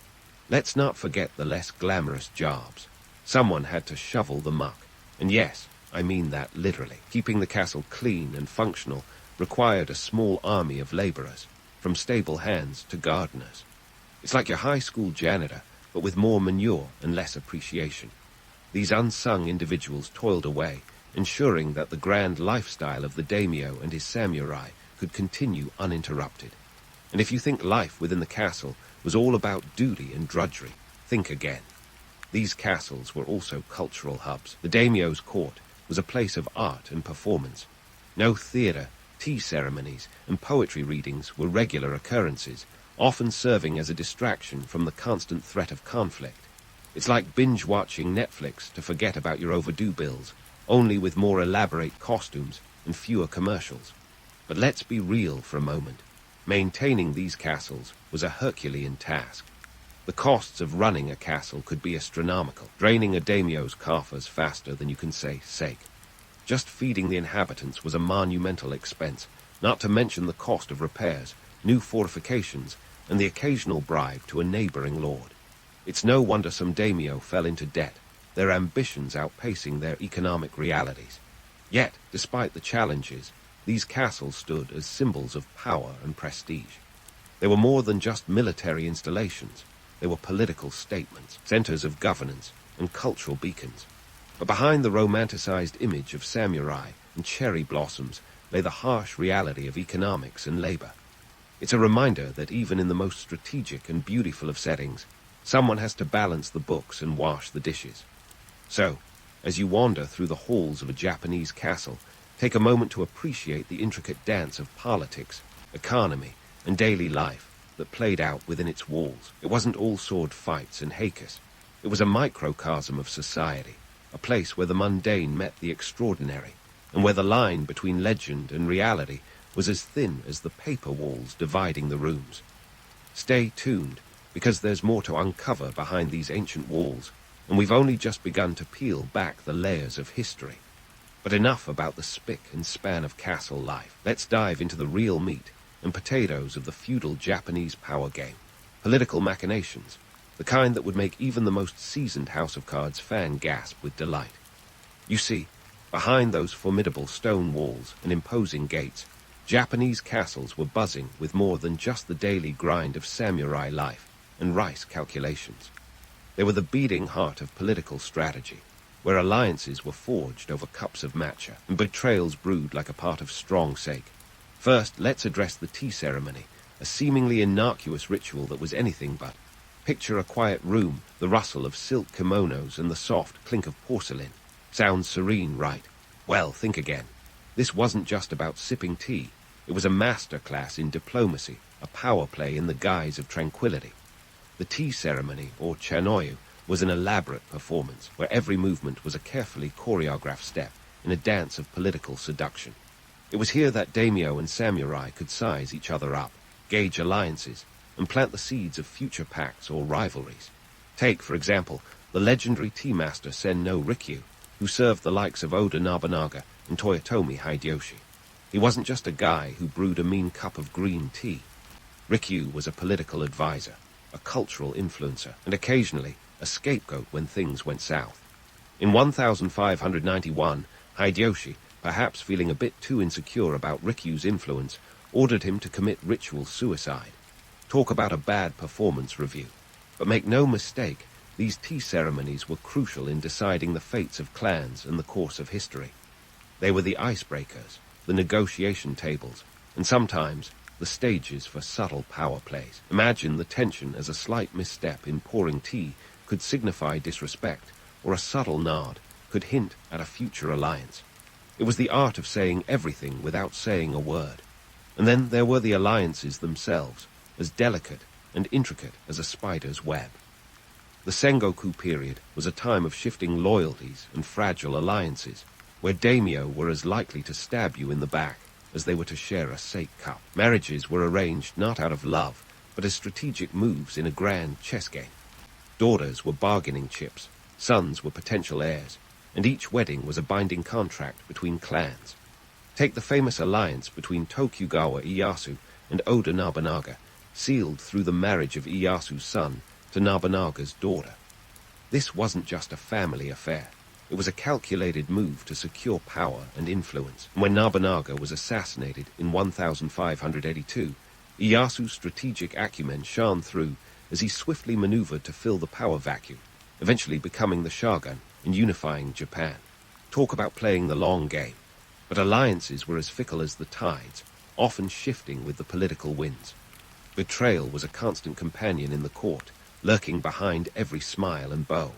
Let's not forget the less glamorous jobs. Someone had to shovel the muck, and yes, I mean that literally. Keeping the castle clean and functional required a small army of laborers, from stable hands to gardeners. It's like your high school janitor, but with more manure and less appreciation. These unsung individuals toiled away, ensuring that the grand lifestyle of the daimyo and his samurai could continue uninterrupted. And if you think life within the castle was all about duty and drudgery, think again. These castles were also cultural hubs. The daimyo's court was a place of art and performance. No theatre, tea ceremonies, and poetry readings were regular occurrences, often serving as a distraction from the constant threat of conflict. It's like binge-watching Netflix to forget about your overdue bills, only with more elaborate costumes and fewer commercials. But let's be real for a moment. Maintaining these castles was a Herculean task. The costs of running a castle could be astronomical, draining a daimyo's coffers faster than you can say sake. Just feeding the inhabitants was a monumental expense, not to mention the cost of repairs, new fortifications, and the occasional bribe to a neighboring lord. It's no wonder some daimyo fell into debt, their ambitions outpacing their economic realities. Yet, despite the challenges, these castles stood as symbols of power and prestige. They were more than just military installations. They were political statements, centers of governance, and cultural beacons. But behind the romanticized image of samurai and cherry blossoms lay the harsh reality of economics and labor. It's a reminder that even in the most strategic and beautiful of settings, someone has to balance the books and wash the dishes. So, as you wander through the halls of a Japanese castle, take a moment to appreciate the intricate dance of politics, economy, and daily life that played out within its walls. It wasn't all sword fights and hakus. It was a microcosm of society, a place where the mundane met the extraordinary, and where the line between legend and reality was as thin as the paper walls dividing the rooms. Stay tuned, because there's more to uncover behind these ancient walls, and we've only just begun to peel back the layers of history. But enough about the spick and span of castle life. Let's dive into the real meat and potatoes of the feudal Japanese power game. Political machinations, the kind that would make even the most seasoned House of Cards fan gasp with delight. You see, behind those formidable stone walls and imposing gates, Japanese castles were buzzing with more than just the daily grind of samurai life and rice calculations. They were the beating heart of political strategy, where alliances were forged over cups of matcha and betrayals brewed like a part of strong sake. First, let's address the tea ceremony, a seemingly innocuous ritual that was anything but. Picture a quiet room, the rustle of silk kimonos and the soft clink of porcelain. Sounds serene, right? Well, think again. This wasn't just about sipping tea. It was a masterclass in diplomacy, a power play in the guise of tranquility. The tea ceremony, or chanoyu, was an elaborate performance where every movement was a carefully choreographed step in a dance of political seduction. It was here that daimyo and samurai could size each other up, gauge alliances, and plant the seeds of future pacts or rivalries. Take, for example, the legendary tea master Sen-no Rikyu, who served the likes of Oda Nobunaga and Toyotomi Hideyoshi. He wasn't just a guy who brewed a mean cup of green tea. Rikyu was a political advisor, a cultural influencer, and occasionally a scapegoat when things went south. In 1591, Hideyoshi, perhaps feeling a bit too insecure about Rikyu's influence, ordered him to commit ritual suicide. Talk about a bad performance review. But make no mistake, these tea ceremonies were crucial in deciding the fates of clans and the course of history. They were the icebreakers, the negotiation tables, and sometimes the stages for subtle power plays. Imagine the tension as a slight misstep in pouring tea could signify disrespect, or a subtle nod could hint at a future alliance. It was the art of saying everything without saying a word. And then there were the alliances themselves, as delicate and intricate as a spider's web. The Sengoku period was a time of shifting loyalties and fragile alliances, where daimyo were as likely to stab you in the back as they were to share a sake cup. Marriages were arranged not out of love, but as strategic moves in a grand chess game. Daughters were bargaining chips, sons were potential heirs, and each wedding was a binding contract between clans. Take the famous alliance between Tokugawa Ieyasu and Oda Nobunaga, sealed through the marriage of Ieyasu's son to Nobunaga's daughter. This wasn't just a family affair. It was a calculated move to secure power and influence. When Nobunaga was assassinated in 1582, Ieyasu's strategic acumen shone through as he swiftly maneuvered to fill the power vacuum, eventually becoming the shogun and unifying Japan. Talk about playing the long game. But alliances were as fickle as the tides, often shifting with the political winds. Betrayal was a constant companion in the court, lurking behind every smile and bow.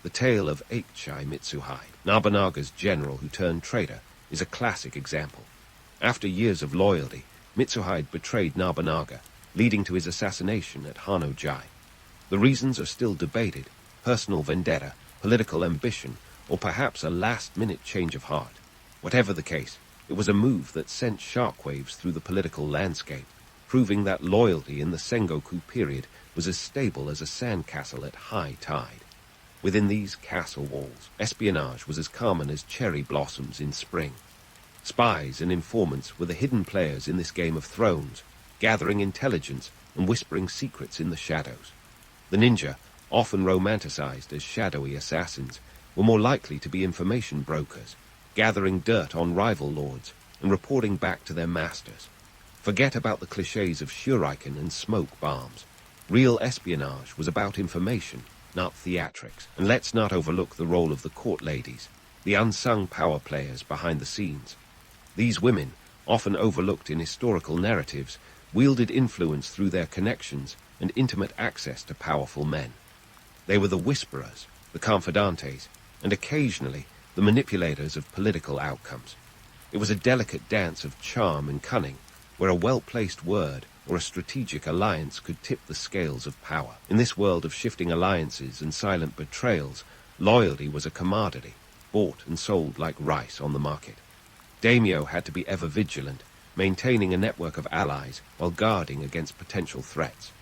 The tale of Eichai Mitsuhide, Nobunaga's general who turned traitor, is a classic example. After years of loyalty, Mitsuhide betrayed Nobunaga, leading to his assassination at Hanojai. The reasons are still debated: personal vendetta, political ambition, or perhaps a last-minute change of heart. Whatever the case, it was a move that sent shockwaves through the political landscape, proving that loyalty in the Sengoku period was as stable as a sandcastle at high tide. Within these castle walls, espionage was as common as cherry blossoms in spring. Spies and informants were the hidden players in this game of thrones, gathering intelligence and whispering secrets in the shadows. The ninja, often romanticized as shadowy assassins, were more likely to be information brokers, gathering dirt on rival lords and reporting back to their masters. Forget about the cliches of shuriken and smoke bombs. Real espionage was about information, not theatrics. And let's not overlook the role of the court ladies, the unsung power players behind the scenes. These women, often overlooked in historical narratives, wielded influence through their connections and intimate access to powerful men. They were the whisperers, the confidantes, and occasionally the manipulators of political outcomes. It was a delicate dance of charm and cunning, where a well-placed word or a strategic alliance could tip the scales of power. In this world of shifting alliances and silent betrayals, loyalty was a commodity, bought and sold like rice on the market. Daimyo had to be ever vigilant, maintaining a network of allies while guarding against potential threats.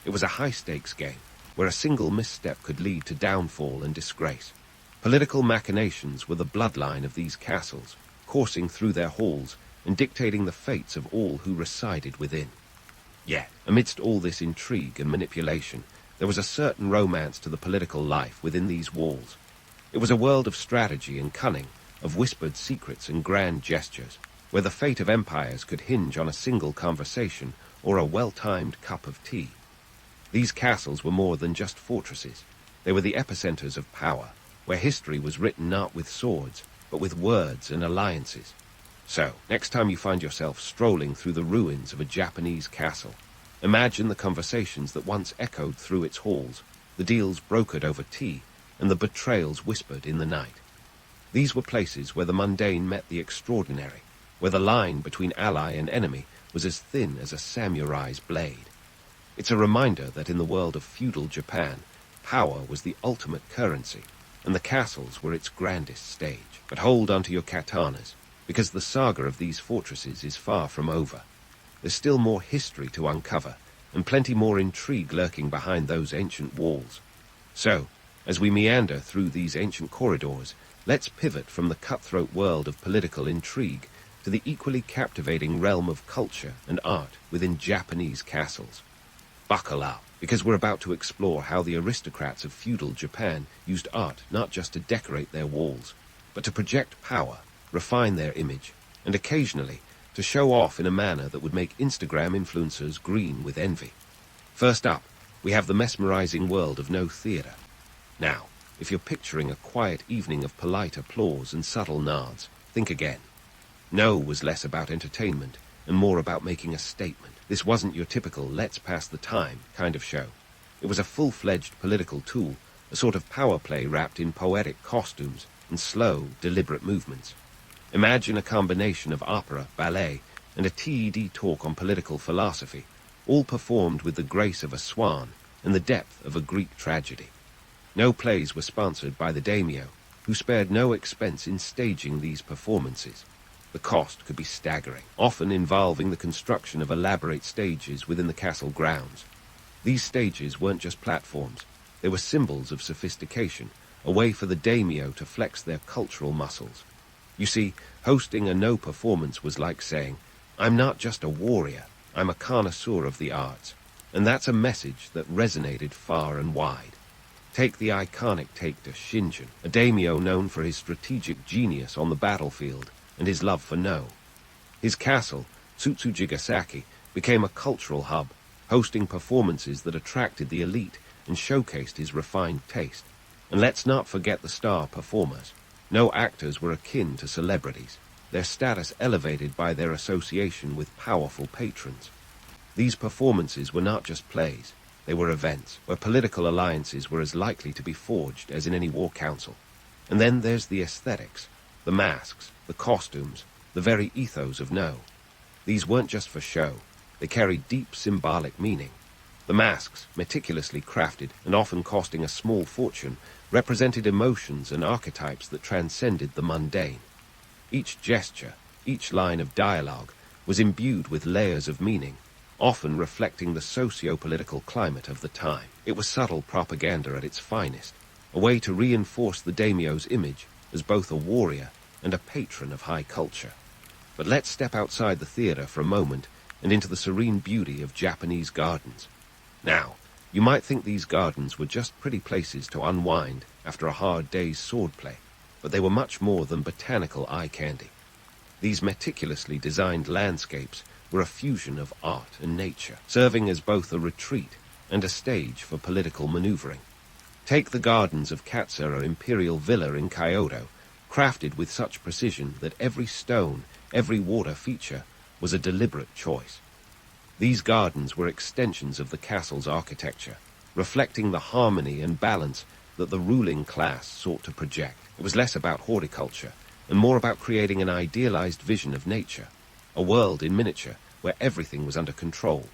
It was a high-stakes game, where a single misstep could lead to downfall and disgrace. Political machinations were the bloodline of these castles, coursing through their halls and dictating the fates of all who resided within. Yet, amidst all this intrigue and manipulation, there was a certain romance to the political life within these walls. It was a world of strategy and cunning, of whispered secrets and grand gestures, where the fate of empires could hinge on a single conversation or a well-timed cup of tea. These castles were more than just fortresses. They were the epicenters of power, where history was written not with swords, but with words and alliances. So, next time you find yourself strolling through the ruins of a Japanese castle, imagine the conversations that once echoed through its halls, the deals brokered over tea, and the betrayals whispered in the night. These were places where the mundane met the extraordinary, where the line between ally and enemy was as thin as a samurai's blade. It's a reminder that in the world of feudal Japan, power was the ultimate currency, and the castles were its grandest stage. But hold onto your katanas, because the saga of these fortresses is far from over. There's still more history to uncover, and plenty more intrigue lurking behind those ancient walls. So, as we meander through these ancient corridors, let's pivot from the cutthroat world of political intrigue to the equally captivating realm of culture and art within Japanese castles. Buckle up, because we're about to explore how the aristocrats of feudal Japan used art not just to decorate their walls, but to project power, refine their image, and occasionally to show off in a manner that would make Instagram influencers green with envy. First up, we have the mesmerizing world of No theatre. Now, if you're picturing a quiet evening of polite applause and subtle nods, think again. No was less about entertainment and more about making a statement. This wasn't your typical let's pass the time kind of show. It was a full-fledged political tool, a sort of power play wrapped in poetic costumes and slow, deliberate movements. Imagine a combination of opera, ballet, and a TED talk on political philosophy, all performed with the grace of a swan and the depth of a Greek tragedy. No plays were sponsored by the daimyo, who spared no expense in staging these performances. The cost could be staggering, often involving the construction of elaborate stages within the castle grounds. These stages weren't just platforms, they were symbols of sophistication, a way for the daimyo to flex their cultural muscles. You see, hosting a No performance was like saying, I'm not just a warrior, I'm a connoisseur of the arts. And that's a message that resonated far and wide. Take the iconic take to Shinjin, a daimyo known for his strategic genius on the battlefield and his love for No. His castle, Tsutsujigasaki, became a cultural hub, hosting performances that attracted the elite and showcased his refined taste. And let's not forget the star performers. No actors were akin to celebrities, their status elevated by their association with powerful patrons. These performances were not just plays, they were events where political alliances were as likely to be forged as in any war council. And then there's the aesthetics, the masks, the costumes, the very ethos of No. These weren't just for show, they carried deep symbolic meaning. The masks, meticulously crafted and often costing a small fortune, represented emotions and archetypes that transcended the mundane. Each gesture, each line of dialogue, was imbued with layers of meaning, often reflecting the socio-political climate of the time. It was subtle propaganda at its finest, a way to reinforce the daimyo's image as both a warrior and a patron of high culture. But let's step outside the theater for a moment and into the serene beauty of Japanese gardens. Now, you might think these gardens were just pretty places to unwind after a hard day's swordplay, but they were much more than botanical eye candy. These meticulously designed landscapes were a fusion of art and nature, serving as both a retreat and a stage for political maneuvering. Take the gardens of Katsura Imperial Villa in Kyoto, crafted with such precision that every stone, every water feature was a deliberate choice. These gardens were extensions of the castle's architecture, reflecting the harmony and balance that the ruling class sought to project. It was less about horticulture and more about creating an idealized vision of nature, a world in miniature where everything was under control.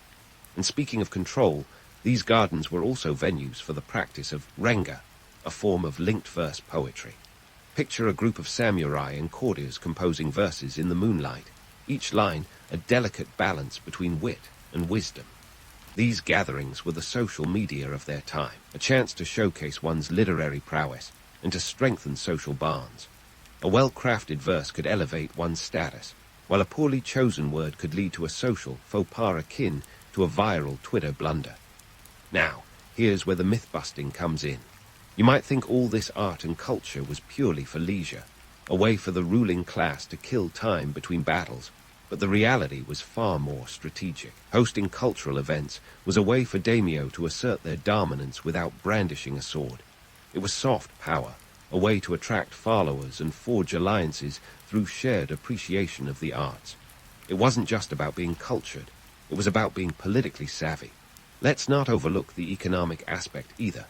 And speaking of control, these gardens were also venues for the practice of renga, a form of linked verse poetry. Picture a group of samurai and courtiers composing verses in the moonlight, each line a delicate balance between wit and wisdom. These gatherings were the social media of their time, a chance to showcase one's literary prowess and to strengthen social bonds. A well-crafted verse could elevate one's status, while a poorly chosen word could lead to a social faux pas akin to a viral Twitter blunder. Now, here's where the myth-busting comes in. You might think all this art and culture was purely for leisure, a way for the ruling class to kill time between battles, but the reality was far more strategic. Hosting cultural events was a way for daimyo to assert their dominance without brandishing a sword. It was soft power, a way to attract followers and forge alliances through shared appreciation of the arts. It wasn't just about being cultured, it was about being politically savvy. Let's not overlook the economic aspect either.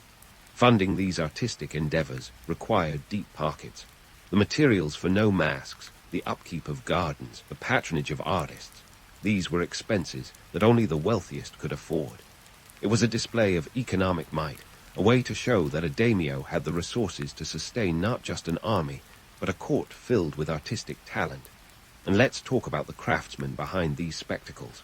Funding these artistic endeavors required deep pockets. The materials for no masks, the upkeep of gardens, the patronage of artists, these were expenses that only the wealthiest could afford. It was a display of economic might, a way to show that a daimyo had the resources to sustain not just an army, but a court filled with artistic talent. And let's talk about the craftsmen behind these spectacles.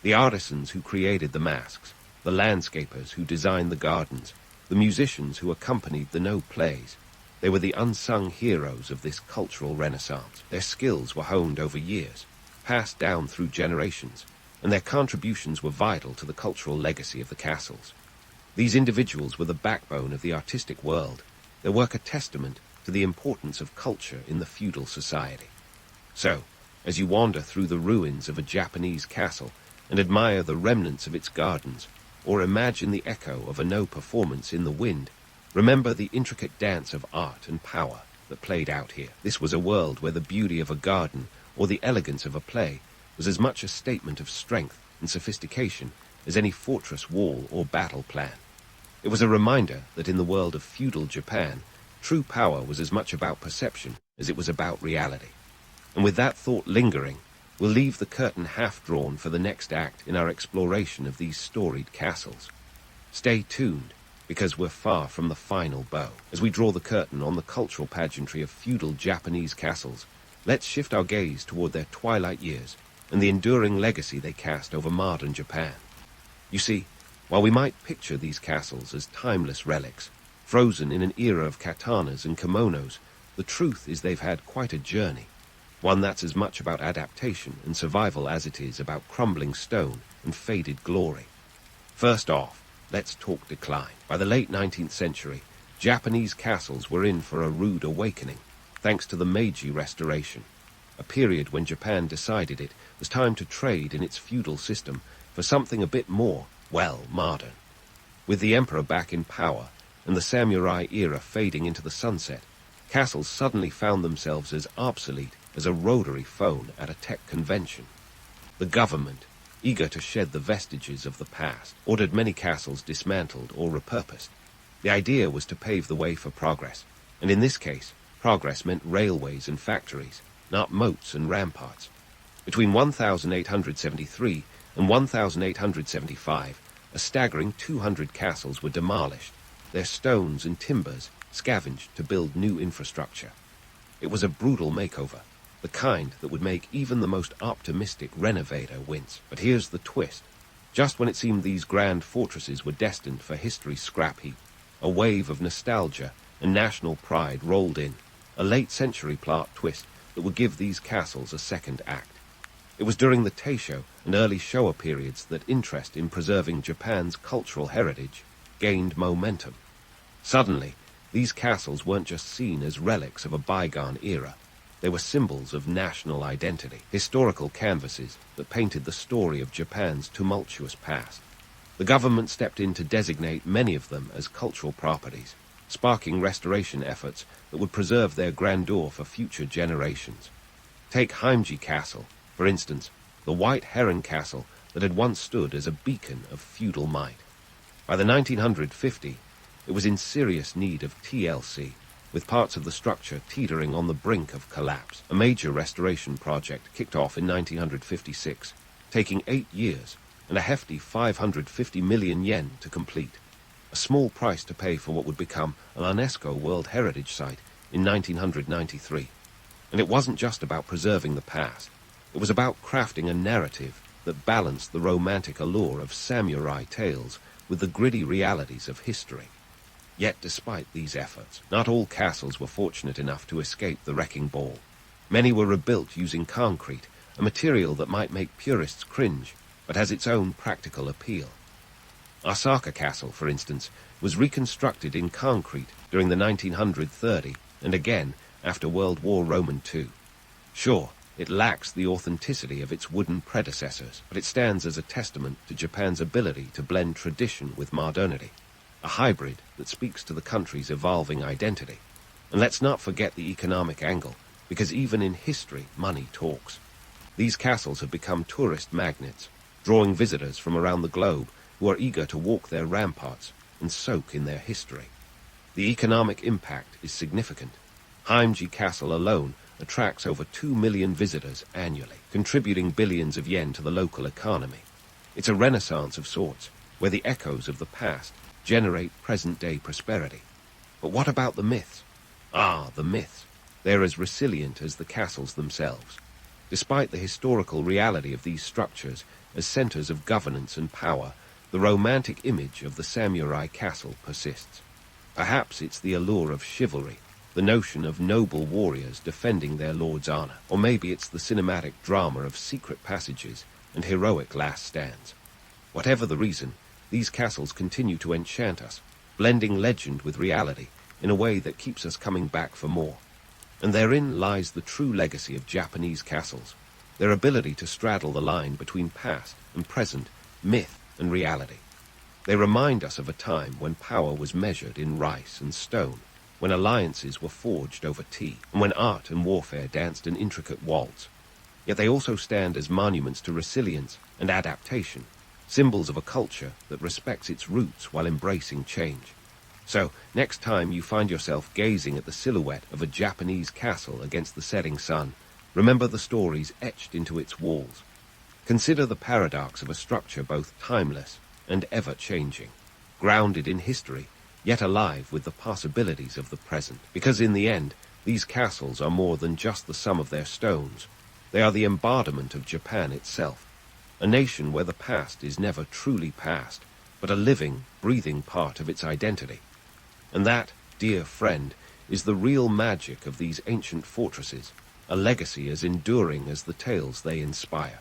The artisans who created the masks, the landscapers who designed the gardens, the musicians who accompanied the no plays. They were the unsung heroes of this cultural renaissance. Their skills were honed over years, passed down through generations, and their contributions were vital to the cultural legacy of the castles. These individuals were the backbone of the artistic world, their work a testament to the importance of culture in the feudal society. So, as you wander through the ruins of a Japanese castle and admire the remnants of its gardens, or imagine the echo of a no performance in the wind, remember the intricate dance of art and power that played out here. This was a world where the beauty of a garden or the elegance of a play was as much a statement of strength and sophistication as any fortress wall or battle plan. It was a reminder that in the world of feudal Japan, true power was as much about perception as it was about reality. And with that thought lingering, we'll leave the curtain half drawn for the next act in our exploration of these storied castles. Stay tuned, because we're far from the final bow. As we draw the curtain on the cultural pageantry of feudal Japanese castles, let's shift our gaze toward their twilight years and the enduring legacy they cast over modern Japan. You see, while we might picture these castles as timeless relics, frozen in an era of katanas and kimonos, the truth is they've had quite a journey, one that's as much about adaptation and survival as it is about crumbling stone and faded glory. First off, let's talk decline. By the late 19th century, Japanese castles were in for a rude awakening, thanks to the Meiji Restoration, a period when Japan decided it was time to trade in its feudal system for something a bit more, well, modern. With the emperor back in power and the samurai era fading into the sunset, castles suddenly found themselves as obsolete as a rotary phone at a tech convention. The government, eager to shed the vestiges of the past, ordered many castles dismantled or repurposed. The idea was to pave the way for progress, and in this case, progress meant railways and factories, not moats and ramparts. Between 1873 and 1875, a staggering 200 castles were demolished, their stones and timbers scavenged to build new infrastructure. It was a brutal makeover, the kind that would make even the most optimistic renovator wince. But here's the twist. Just when it seemed these grand fortresses were destined for history's scrap heap, a wave of nostalgia and national pride rolled in, a late-century plot twist that would give these castles a second act. It was during the Taisho and early Showa periods that interest in preserving Japan's cultural heritage gained momentum. Suddenly, these castles weren't just seen as relics of a bygone era. They were symbols of national identity, historical canvases that painted the story of Japan's tumultuous past. The government stepped in to designate many of them as cultural properties, sparking restoration efforts that would preserve their grandeur for future generations. Take Heimji Castle, for instance, the White Heron Castle that had once stood as a beacon of feudal might. By the 1950, it was in serious need of TLC, with parts of the structure teetering on the brink of collapse. A major restoration project kicked off in 1956, taking 8 years and a hefty 550 million yen to complete, a small price to pay for what would become an UNESCO World Heritage Site in 1993. And it wasn't just about preserving the past. It was about crafting a narrative that balanced the romantic allure of samurai tales with the gritty realities of history. Yet despite these efforts, not all castles were fortunate enough to escape the wrecking ball. Many were rebuilt using concrete, a material that might make purists cringe, but has its own practical appeal. Osaka Castle, for instance, was reconstructed in concrete during the 1930 and again after World War II. Sure, it lacks the authenticity of its wooden predecessors, but it stands as a testament to Japan's ability to blend tradition with modernity, a hybrid that speaks to the country's evolving identity. And let's not forget the economic angle, because even in history, money talks. These castles have become tourist magnets, drawing visitors from around the globe who are eager to walk their ramparts and soak in their history. The economic impact is significant. Heimji Castle alone attracts over 2 million visitors annually, contributing billions of yen to the local economy. It's a renaissance of sorts, where the echoes of the past generate present-day prosperity. But what about the myths? The myths. They're as resilient as the castles themselves. Despite the historical reality of these structures as centers of governance and power, the romantic image of the samurai castle persists. Perhaps it's the allure of chivalry, the notion of noble warriors defending their lord's honor, or maybe it's the cinematic drama of secret passages and heroic last stands. Whatever the reason, these castles continue to enchant us, blending legend with reality in a way that keeps us coming back for more. And therein lies the true legacy of Japanese castles, their ability to straddle the line between past and present, myth and reality. They remind us of a time when power was measured in rice and stone, when alliances were forged over tea, and when art and warfare danced an intricate waltz. Yet they also stand as monuments to resilience and adaptation, symbols of a culture that respects its roots while embracing change. So, next time you find yourself gazing at the silhouette of a Japanese castle against the setting sun, remember the stories etched into its walls. Consider the paradox of a structure both timeless and ever-changing, grounded in history, yet alive with the possibilities of the present. Because in the end, these castles are more than just the sum of their stones. They are the embodiment of Japan itself, a nation where the past is never truly past, but a living, breathing part of its identity. And that, dear friend, is the real magic of these ancient fortresses, a legacy as enduring as the tales they inspire.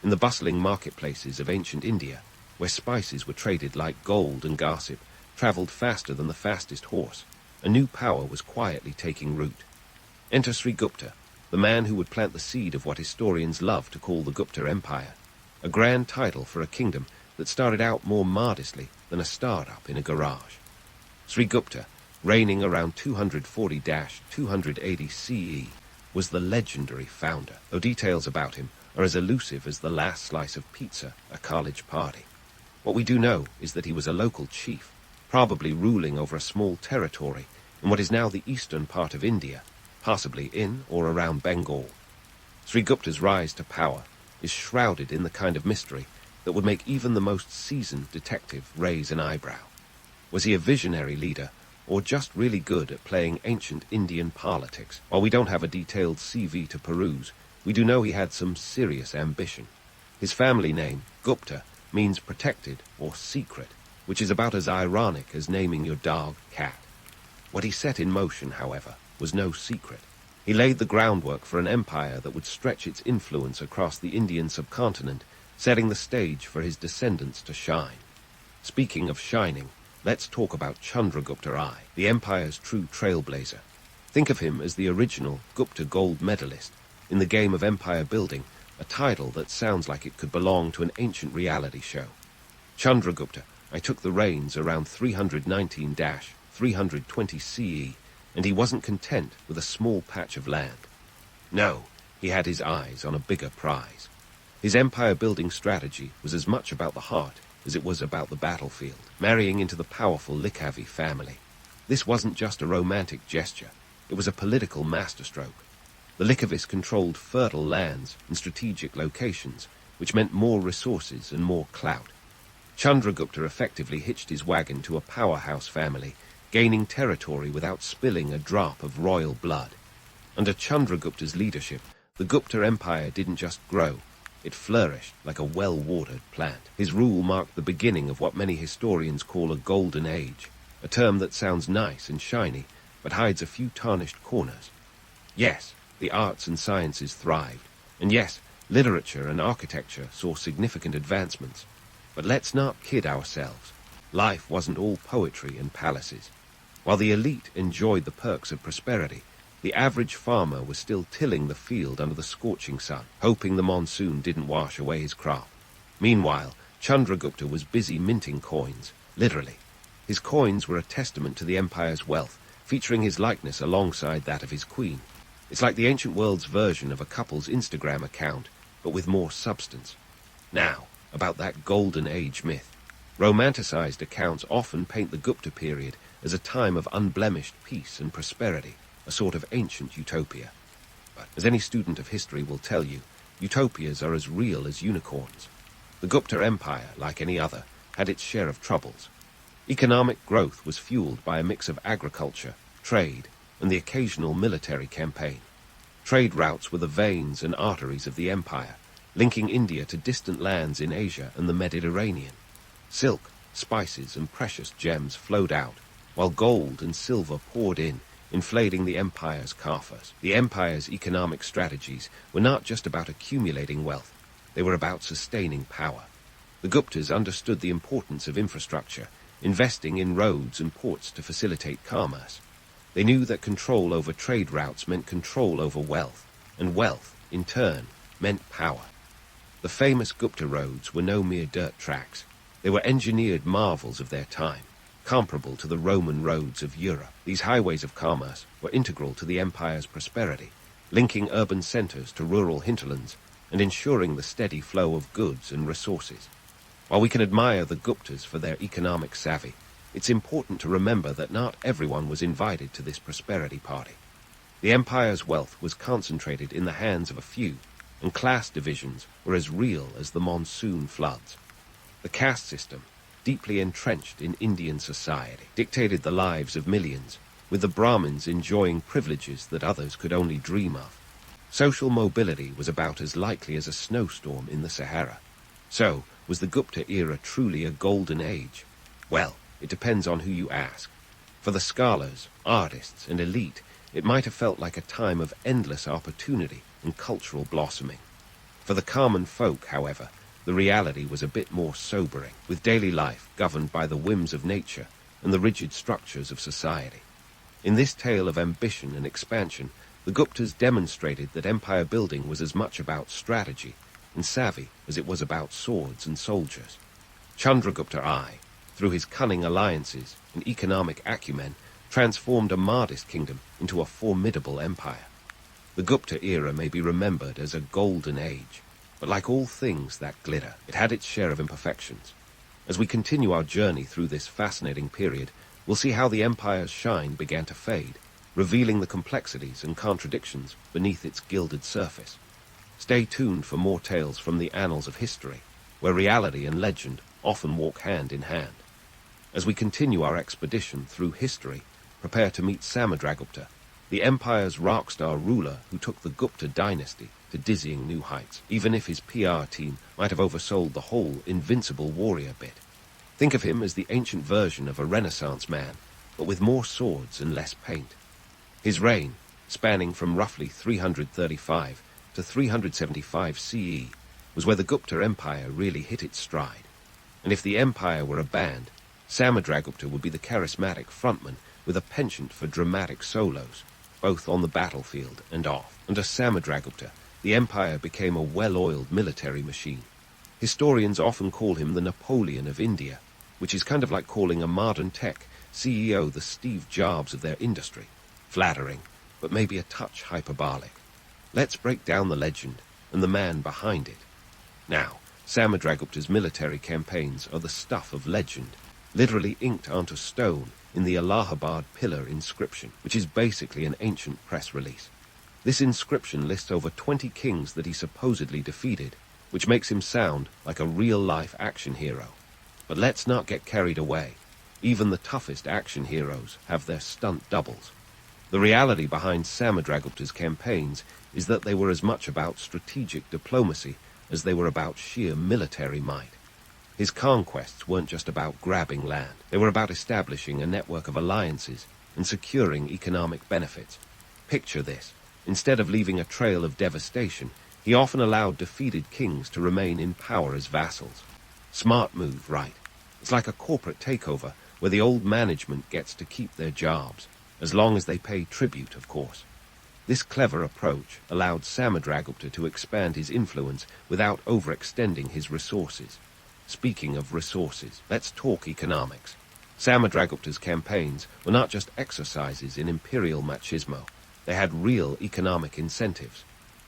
In the bustling marketplaces of ancient India, where spices were traded like gold and gossip travelled faster than the fastest horse, a new power was quietly taking root. Enter Sri Gupta, the man who would plant the seed of what historians love to call the Gupta Empire, a grand title for a kingdom that started out more modestly than a start-up in a garage. Sri Gupta, reigning around 240-280 CE, was the legendary founder, though details about him are as elusive as the last slice of pizza at a college party. What we do know is that he was a local chief, probably ruling over a small territory in what is now the eastern part of India, possibly in or around Bengal. Sri Gupta's rise to power is shrouded in the kind of mystery that would make even the most seasoned detective raise an eyebrow. Was he a visionary leader, or just really good at playing ancient Indian politics? While we don't have a detailed CV to peruse, we do know he had some serious ambition. His family name, Gupta, means protected or secret, which is about as ironic as naming your dog Cat. What he set in motion, however, was no secret. He laid the groundwork for an empire that would stretch its influence across the Indian subcontinent, setting the stage for his descendants to shine. Speaking of shining, let's talk about Chandragupta I, the empire's true trailblazer. Think of him as the original Gupta gold medalist in the game of empire building, a title that sounds like it could belong to an ancient reality show. Chandragupta, I took the reins around 319-320 CE, and he wasn't content with a small patch of land. No, he had his eyes on a bigger prize. His empire-building strategy was as much about the heart as it was about the battlefield, marrying into the powerful Likhavi family. This wasn't just a romantic gesture, it was a political masterstroke. The Likhavis controlled fertile lands and strategic locations, which meant more resources and more clout. Chandragupta effectively hitched his wagon to a powerhouse family, gaining territory without spilling a drop of royal blood. Under Chandragupta's leadership, the Gupta Empire didn't just grow, it flourished like a well-watered plant. His rule marked the beginning of what many historians call a golden age, a term that sounds nice and shiny, but hides a few tarnished corners. Yes, the arts and sciences thrived, and yes, literature and architecture saw significant advancements. But let's not kid ourselves. Life wasn't all poetry and palaces. While the elite enjoyed the perks of prosperity, the average farmer was still tilling the field under the scorching sun, hoping the monsoon didn't wash away his crop. Meanwhile, Chandragupta was busy minting coins, literally. His coins were a testament to the empire's wealth, featuring his likeness alongside that of his queen. It's like the ancient world's version of a couple's Instagram account, but with more substance. Now, about that golden age myth. Romanticized accounts often paint the Gupta period as a time of unblemished peace and prosperity, a sort of ancient utopia. But as any student of history will tell you, utopias are as real as unicorns. The Gupta Empire, like any other, had its share of troubles. Economic growth was fueled by a mix of agriculture, trade, and the occasional military campaign. Trade routes were the veins and arteries of the empire, linking India to distant lands in Asia and the Mediterranean. Silk, spices, and precious gems flowed out, while gold and silver poured in, inflating the empire's coffers. The empire's economic strategies were not just about accumulating wealth, they were about sustaining power. The Guptas understood the importance of infrastructure, investing in roads and ports to facilitate commerce. They knew that control over trade routes meant control over wealth, and wealth, in turn, meant power. The famous Gupta roads were no mere dirt tracks. They were engineered marvels of their time, comparable to the Roman roads of Europe. These highways of commerce were integral to the empire's prosperity, linking urban centers to rural hinterlands and ensuring the steady flow of goods and resources. While we can admire the Guptas for their economic savvy, it's important to remember that not everyone was invited to this prosperity party. The empire's wealth was concentrated in the hands of a few, and class divisions were as real as the monsoon floods. The caste system, deeply entrenched in Indian society, dictated the lives of millions, with the Brahmins enjoying privileges that others could only dream of. Social mobility was about as likely as a snowstorm in the Sahara. So, was the Gupta era truly a golden age? Well, it depends on who you ask. For the scholars, artists, and elite, it might have felt like a time of endless opportunity and cultural blossoming. For the common folk, however, the reality was a bit more sobering, with daily life governed by the whims of nature and the rigid structures of society. In this tale of ambition and expansion, the Guptas demonstrated that empire building was as much about strategy and savvy as it was about swords and soldiers. Chandragupta I, through his cunning alliances and economic acumen, transformed a modest kingdom into a formidable empire. The Gupta era may be remembered as a golden age, but like all things that glitter, it had its share of imperfections. As we continue our journey through this fascinating period, we'll see how the empire's shine began to fade, revealing the complexities and contradictions beneath its gilded surface. Stay tuned for more tales from the annals of history, where reality and legend often walk hand in hand. As we continue our expedition through history, prepare to meet Samudragupta, the empire's rock star ruler who took the Gupta dynasty to dizzying new heights, even if his PR team might have oversold the whole invincible warrior bit. Think of him as the ancient version of a Renaissance man, but with more swords and less paint. His reign, spanning from roughly 335 to 375 CE, was where the Gupta Empire really hit its stride. And if the empire were a band, Samudragupta would be the charismatic frontman with a penchant for dramatic solos, both on the battlefield and off. Under Samudragupta, the empire became a well-oiled military machine. Historians often call him the Napoleon of India, which is kind of like calling a modern tech CEO the Steve Jobs of their industry. Flattering, but maybe a touch hyperbolic. Let's break down the legend and the man behind it. Now, Samudragupta's military campaigns are the stuff of legend, literally inked onto stone in the Allahabad pillar inscription, which is basically an ancient press release. This inscription lists over 20 kings that he supposedly defeated, which makes him sound like a real-life action hero. But let's not get carried away. Even the toughest action heroes have their stunt doubles. The reality behind Samudragupta's campaigns is that they were as much about strategic diplomacy as they were about sheer military might. His conquests weren't just about grabbing land. They were about establishing a network of alliances and securing economic benefits. Picture this. Instead of leaving a trail of devastation, he often allowed defeated kings to remain in power as vassals. Smart move, right? It's like a corporate takeover where the old management gets to keep their jobs, as long as they pay tribute, of course. This clever approach allowed Samudragupta to expand his influence without overextending his resources. Speaking of resources, let's talk economics. Samudragupta's campaigns were not just exercises in imperial machismo. They had real economic incentives.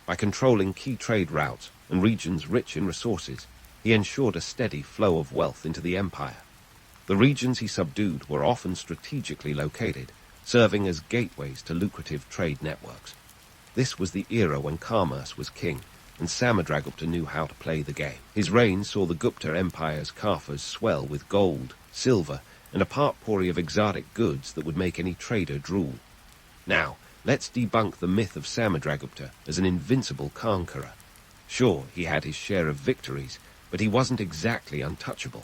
By controlling key trade routes and regions rich in resources, he ensured a steady flow of wealth into the empire. The regions he subdued were often strategically located, serving as gateways to lucrative trade networks. This was the era when commerce was king, and Samudragupta knew how to play the game. His reign saw the Gupta Empire's coffers swell with gold, silver, and a potpourri of exotic goods that would make any trader drool. Now, let's debunk the myth of Samudragupta as an invincible conqueror. Sure, he had his share of victories, but he wasn't exactly untouchable.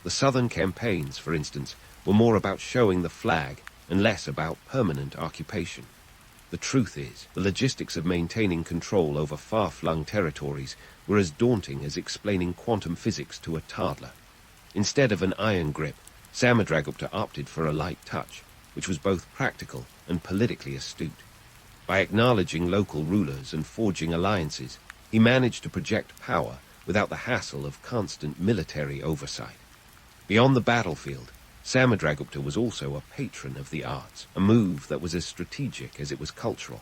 The southern campaigns, for instance, were more about showing the flag and less about permanent occupation. The truth is, the logistics of maintaining control over far-flung territories were as daunting as explaining quantum physics to a toddler. Instead of an iron grip, Samudragupta opted for a light touch, which was both practical and politically astute. By acknowledging local rulers and forging alliances, he managed to project power without the hassle of constant military oversight. Beyond the battlefield, Samudragupta was also a patron of the arts, a move that was as strategic as it was cultural.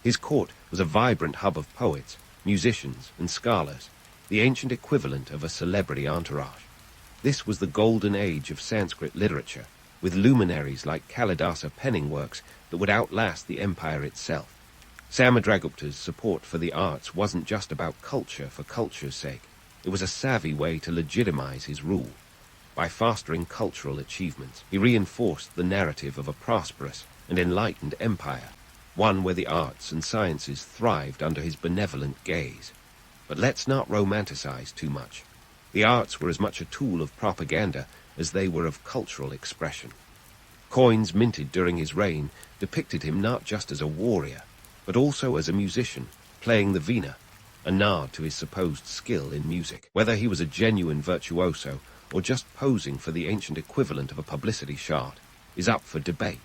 His court was a vibrant hub of poets, musicians, and scholars, the ancient equivalent of a celebrity entourage. This was the golden age of Sanskrit literature, with luminaries like Kalidasa penning works that would outlast the empire itself. Samudragupta's support for the arts wasn't just about culture for culture's sake. It was a savvy way to legitimize his rule. By fostering cultural achievements, he reinforced the narrative of a prosperous and enlightened empire, one where the arts and sciences thrived under his benevolent gaze. But let's not romanticize too much. The arts were as much a tool of propaganda as they were of cultural expression. Coins minted during his reign depicted him not just as a warrior, but also as a musician, playing the veena, a nod to his supposed skill in music. Whether he was a genuine virtuoso or just posing for the ancient equivalent of a publicity shot is up for debate.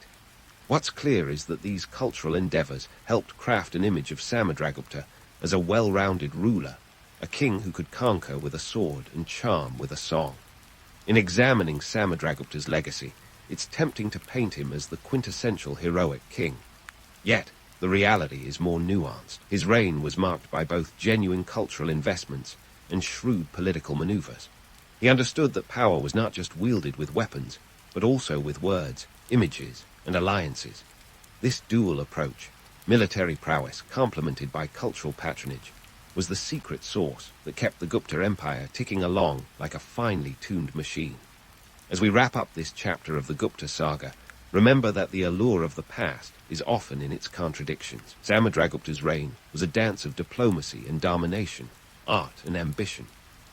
What's clear is that these cultural endeavors helped craft an image of Samudragupta as a well-rounded ruler, a king who could conquer with a sword and charm with a song. In examining Samudragupta's legacy, it's tempting to paint him as the quintessential heroic king. Yet, the reality is more nuanced. His reign was marked by both genuine cultural investments and shrewd political maneuvers. He understood that power was not just wielded with weapons, but also with words, images, and alliances. This dual approach, military prowess complemented by cultural patronage, was the secret sauce that kept the Gupta Empire ticking along like a finely tuned machine. As we wrap up this chapter of the Gupta saga, remember that the allure of the past is often in its contradictions. Samudragupta's reign was a dance of diplomacy and domination, art and ambition.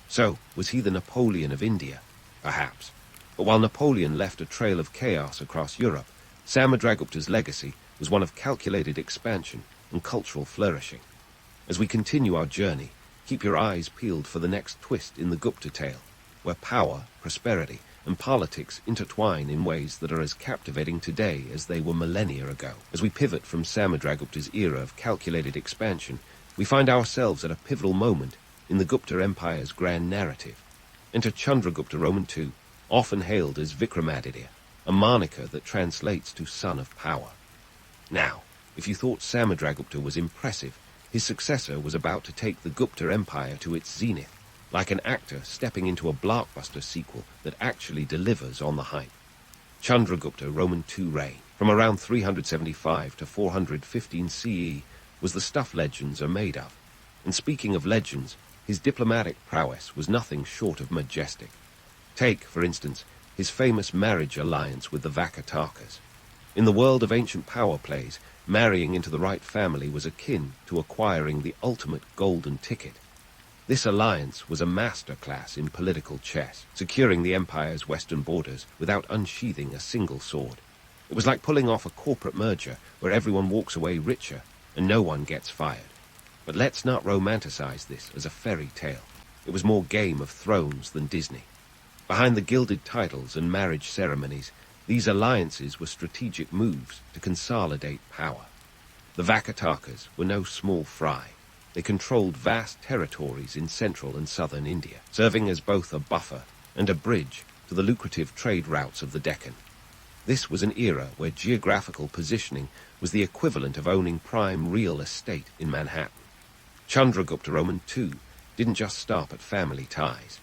So, was he the Napoleon of India? Perhaps. But while Napoleon left a trail of chaos across Europe, Samudragupta's legacy was one of calculated expansion and cultural flourishing. As we continue our journey, keep your eyes peeled for the next twist in the Gupta tale, where power, prosperity, and politics intertwine in ways that are as captivating today as they were millennia ago. As we pivot from Samudragupta's era of calculated expansion, we find ourselves at a pivotal moment in the Gupta Empire's grand narrative. Enter Chandragupta Roman II, often hailed as Vikramaditya, a moniker that translates to son of power. Now, if you thought Samudragupta was impressive, his successor was about to take the Gupta Empire to its zenith, like an actor stepping into a blockbuster sequel that actually delivers on the hype. Chandragupta Roman II reign, from around 375 to 415 CE, was the stuff legends are made of. And speaking of legends, his diplomatic prowess was nothing short of majestic. Take, for instance, his famous marriage alliance with the Vakatakas. In the world of ancient power plays, marrying into the right family was akin to acquiring the ultimate golden ticket. This alliance was a masterclass in political chess, securing the empire's western borders without unsheathing a single sword. It was like pulling off a corporate merger where everyone walks away richer and no one gets fired. But let's not romanticize this as a fairy tale. It was more Game of Thrones than Disney. Behind the gilded titles and marriage ceremonies, these alliances were strategic moves to consolidate power. The Vakatakas were no small fry. They controlled vast territories in central and southern India, serving as both a buffer and a bridge to the lucrative trade routes of the Deccan. This was an era where geographical positioning was the equivalent of owning prime real estate in Manhattan. Chandragupta II didn't just stop at family ties.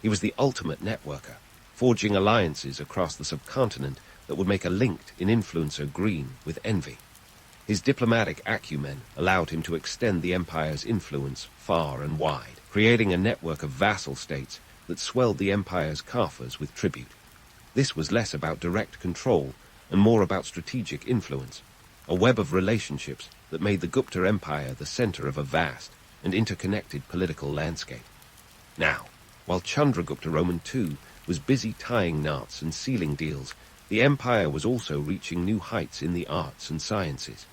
He was the ultimate networker, forging alliances across the subcontinent that would make a LinkedIn influencer green with envy. His diplomatic acumen allowed him to extend the empire's influence far and wide, creating a network of vassal states that swelled the empire's coffers with tribute. This was less about direct control and more about strategic influence, a web of relationships that made the Gupta Empire the center of a vast and interconnected political landscape. Now, while Chandragupta II was busy tying knots and sealing deals, the empire was also reaching new heights in the arts and sciences.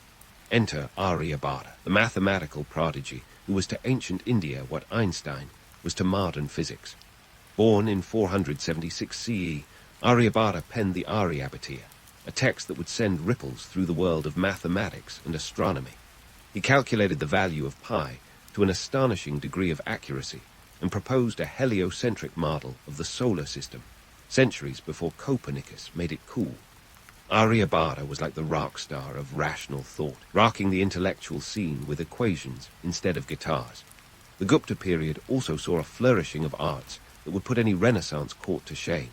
Enter Aryabhata, the mathematical prodigy who was to ancient India what Einstein was to modern physics. Born in 476 CE, Aryabhata penned the Aryabhatiya, a text that would send ripples through the world of mathematics and astronomy. He calculated the value of pi to an astonishing degree of accuracy and proposed a heliocentric model of the solar system, centuries before Copernicus made it cool. Aryabhata was like the rock star of rational thought, rocking the intellectual scene with equations instead of guitars. The Gupta period also saw a flourishing of arts that would put any Renaissance court to shame.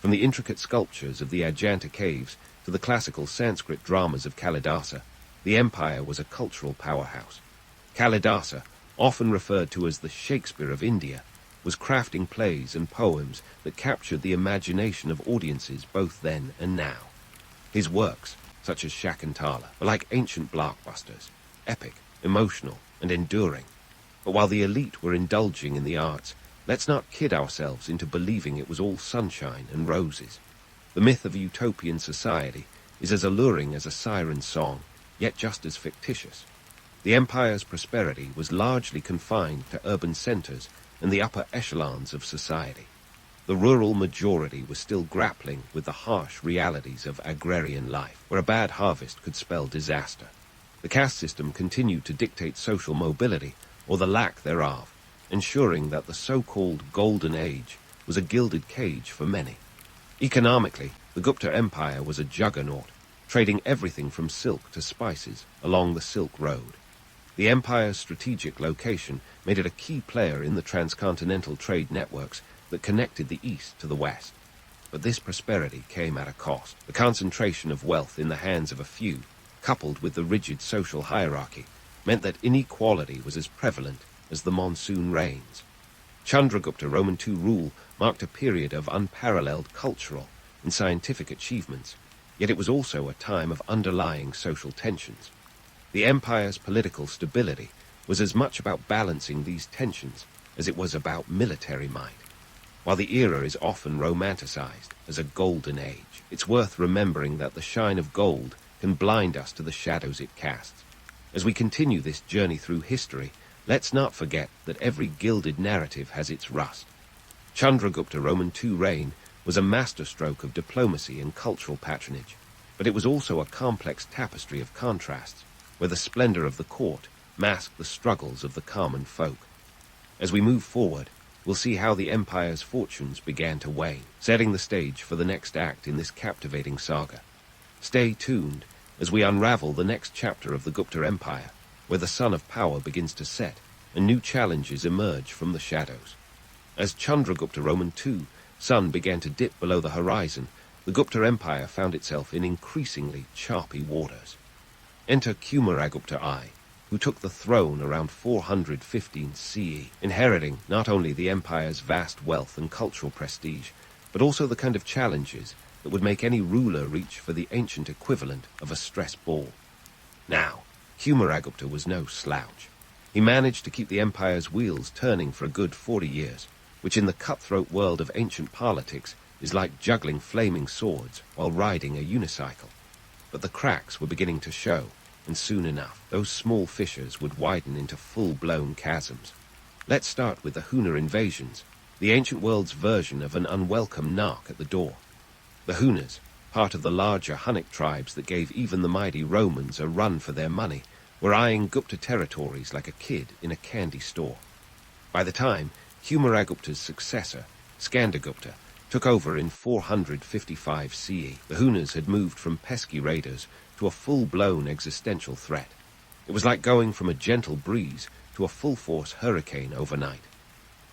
From the intricate sculptures of the Ajanta caves to the classical Sanskrit dramas of Kalidasa, the empire was a cultural powerhouse. Kalidasa, often referred to as the Shakespeare of India, was crafting plays and poems that captured the imagination of audiences both then and now. His works, such as Shakuntala, were like ancient blockbusters, epic, emotional, and enduring. But while the elite were indulging in the arts, let's not kid ourselves into believing it was all sunshine and roses. The myth of a utopian society is as alluring as a siren song, yet just as fictitious. The empire's prosperity was largely confined to urban centers and the upper echelons of society. The rural majority was still grappling with the harsh realities of agrarian life, where a bad harvest could spell disaster. The caste system continued to dictate social mobility, or the lack thereof, ensuring that the so-called Golden Age was a gilded cage for many. Economically, the Gupta Empire was a juggernaut, trading everything from silk to spices along the Silk Road. The empire's strategic location made it a key player in the transcontinental trade networks that connected the East to the West. But this prosperity came at a cost. The concentration of wealth in the hands of a few, coupled with the rigid social hierarchy, meant that inequality was as prevalent as the monsoon rains. Chandragupta II rule marked a period of unparalleled cultural and scientific achievements, yet it was also a time of underlying social tensions. The empire's political stability was as much about balancing these tensions as it was about military might. While the era is often romanticized as a golden age, it's worth remembering that the shine of gold can blind us to the shadows it casts. As we continue this journey through history, let's not forget that every gilded narrative has its rust. Chandragupta II's reign was a masterstroke of diplomacy and cultural patronage, but it was also a complex tapestry of contrasts, where the splendor of the court masked the struggles of the common folk. As we move forward, we'll see how the empire's fortunes began to wane, setting the stage for the next act in this captivating saga. Stay tuned as we unravel the next chapter of the Gupta Empire, where the sun of power begins to set and new challenges emerge from the shadows. As Chandragupta II's sun began to dip below the horizon, the Gupta Empire found itself in increasingly choppy waters. Enter Kumaragupta I, who took the throne around 415 CE, inheriting not only the empire's vast wealth and cultural prestige, but also the kind of challenges that would make any ruler reach for the ancient equivalent of a stress ball. Now, Kumaragupta was no slouch. He managed to keep the empire's wheels turning for a good 40 years, which in the cutthroat world of ancient politics is like juggling flaming swords while riding a unicycle. But the cracks were beginning to show, and soon enough, those small fissures would widen into full-blown chasms. Let's start with the Hunna invasions, the ancient world's version of an unwelcome knock at the door. The Hunnas, part of the larger Hunnic tribes that gave even the mighty Romans a run for their money, were eyeing Gupta territories like a kid in a candy store. By the time Humayagupta's successor, Skandagupta, took over in 455 CE, the Hunnas had moved from pesky raiders to a full-blown existential threat. It was like going from a gentle breeze to a full-force hurricane overnight.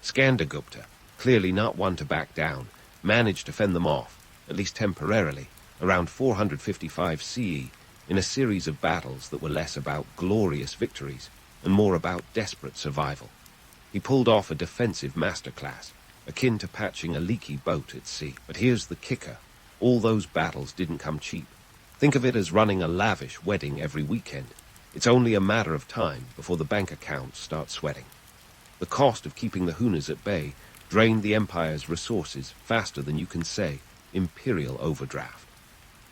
Skandagupta, clearly not one to back down, managed to fend them off, at least temporarily, around 455 CE, in a series of battles that were less about glorious victories and more about desperate survival. He pulled off a defensive masterclass, akin to patching a leaky boat at sea. But here's the kicker. All those battles didn't come cheap. Think of it as running a lavish wedding every weekend. It's only a matter of time before the bank accounts start sweating. The cost of keeping the Hunnas at bay drained the empire's resources faster than you can say imperial overdraft.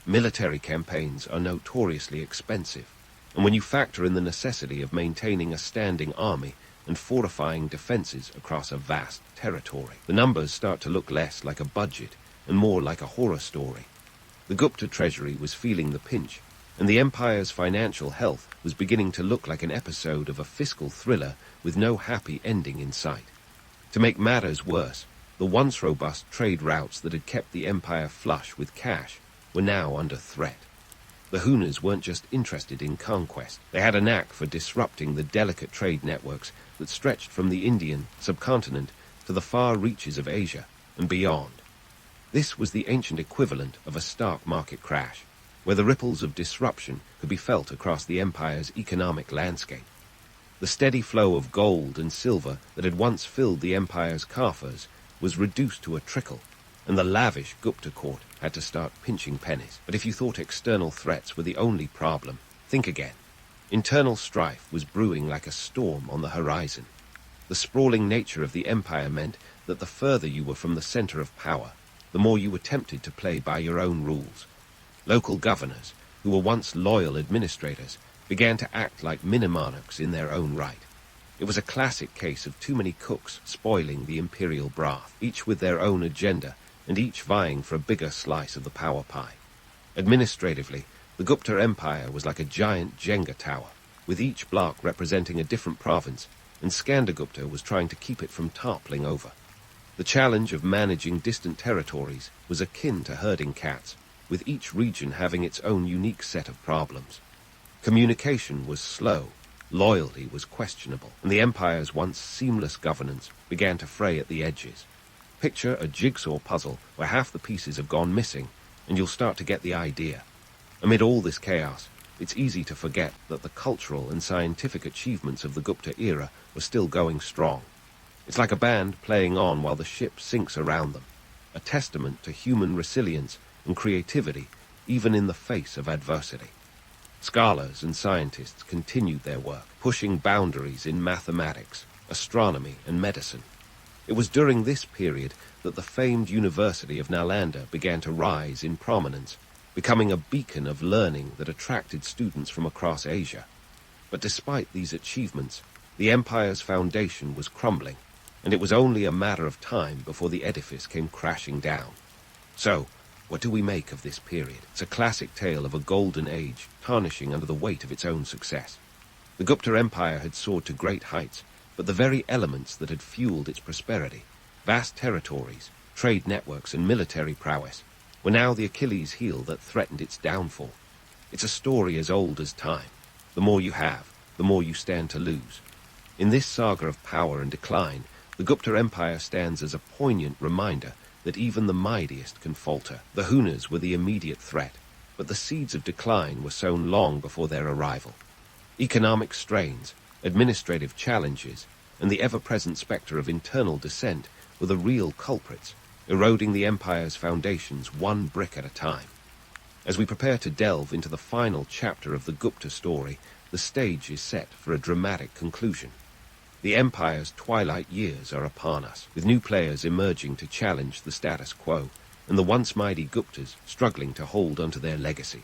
Military campaigns are notoriously expensive, and when you factor in the necessity of maintaining a standing army and fortifying defenses across a vast territory, the numbers start to look less like a budget and more like a horror story. The Gupta treasury was feeling the pinch, and the empire's financial health was beginning to look like an episode of a fiscal thriller with no happy ending in sight. To make matters worse, the once robust trade routes that had kept the empire flush with cash were now under threat. The Hunnas weren't just interested in conquest. They had a knack for disrupting the delicate trade networks that stretched from the Indian subcontinent to the far reaches of Asia and beyond. This was the ancient equivalent of a stock market crash, where the ripples of disruption could be felt across the empire's economic landscape. The steady flow of gold and silver that had once filled the empire's coffers was reduced to a trickle, and the lavish Gupta court had to start pinching pennies. But if you thought external threats were the only problem, think again. Internal strife was brewing like a storm on the horizon. The sprawling nature of the empire meant that the further you were from the center of power, the more you were tempted to play by your own rules. Local governors, who were once loyal administrators, began to act like mini-monarchs in their own right. It was a classic case of too many cooks spoiling the imperial broth, each with their own agenda and each vying for a bigger slice of the power pie. Administratively, the Gupta Empire was like a giant Jenga tower, with each block representing a different province, and Skandagupta was trying to keep it from toppling over. The challenge of managing distant territories was akin to herding cats, with each region having its own unique set of problems. Communication was slow, loyalty was questionable, and the empire's once seamless governance began to fray at the edges. Picture a jigsaw puzzle where half the pieces have gone missing, and you'll start to get the idea. Amid all this chaos, it's easy to forget that the cultural and scientific achievements of the Gupta era were still going strong. It's like a band playing on while the ship sinks around them, a testament to human resilience and creativity even in the face of adversity. Scholars and scientists continued their work, pushing boundaries in mathematics, astronomy, and medicine. It was during this period that the famed University of Nalanda began to rise in prominence, becoming a beacon of learning that attracted students from across Asia. But despite these achievements, the empire's foundation was crumbling, and it was only a matter of time before the edifice came crashing down. So, what do we make of this period? It's a classic tale of a golden age tarnishing under the weight of its own success. The Gupta Empire had soared to great heights, but the very elements that had fueled its prosperity, vast territories, trade networks, and military prowess, were now the Achilles heel that threatened its downfall. It's a story as old as time. The more you have, the more you stand to lose. In this saga of power and decline, the Gupta Empire stands as a poignant reminder that even the mightiest can falter. The Hunnas were the immediate threat, but the seeds of decline were sown long before their arrival. Economic strains, administrative challenges, and the ever-present spectre of internal dissent were the real culprits, eroding the empire's foundations one brick at a time. As we prepare to delve into the final chapter of the Gupta story, the stage is set for a dramatic conclusion. The Empire's twilight years are upon us, with new players emerging to challenge the status quo, and the once mighty Guptas struggling to hold onto their legacy.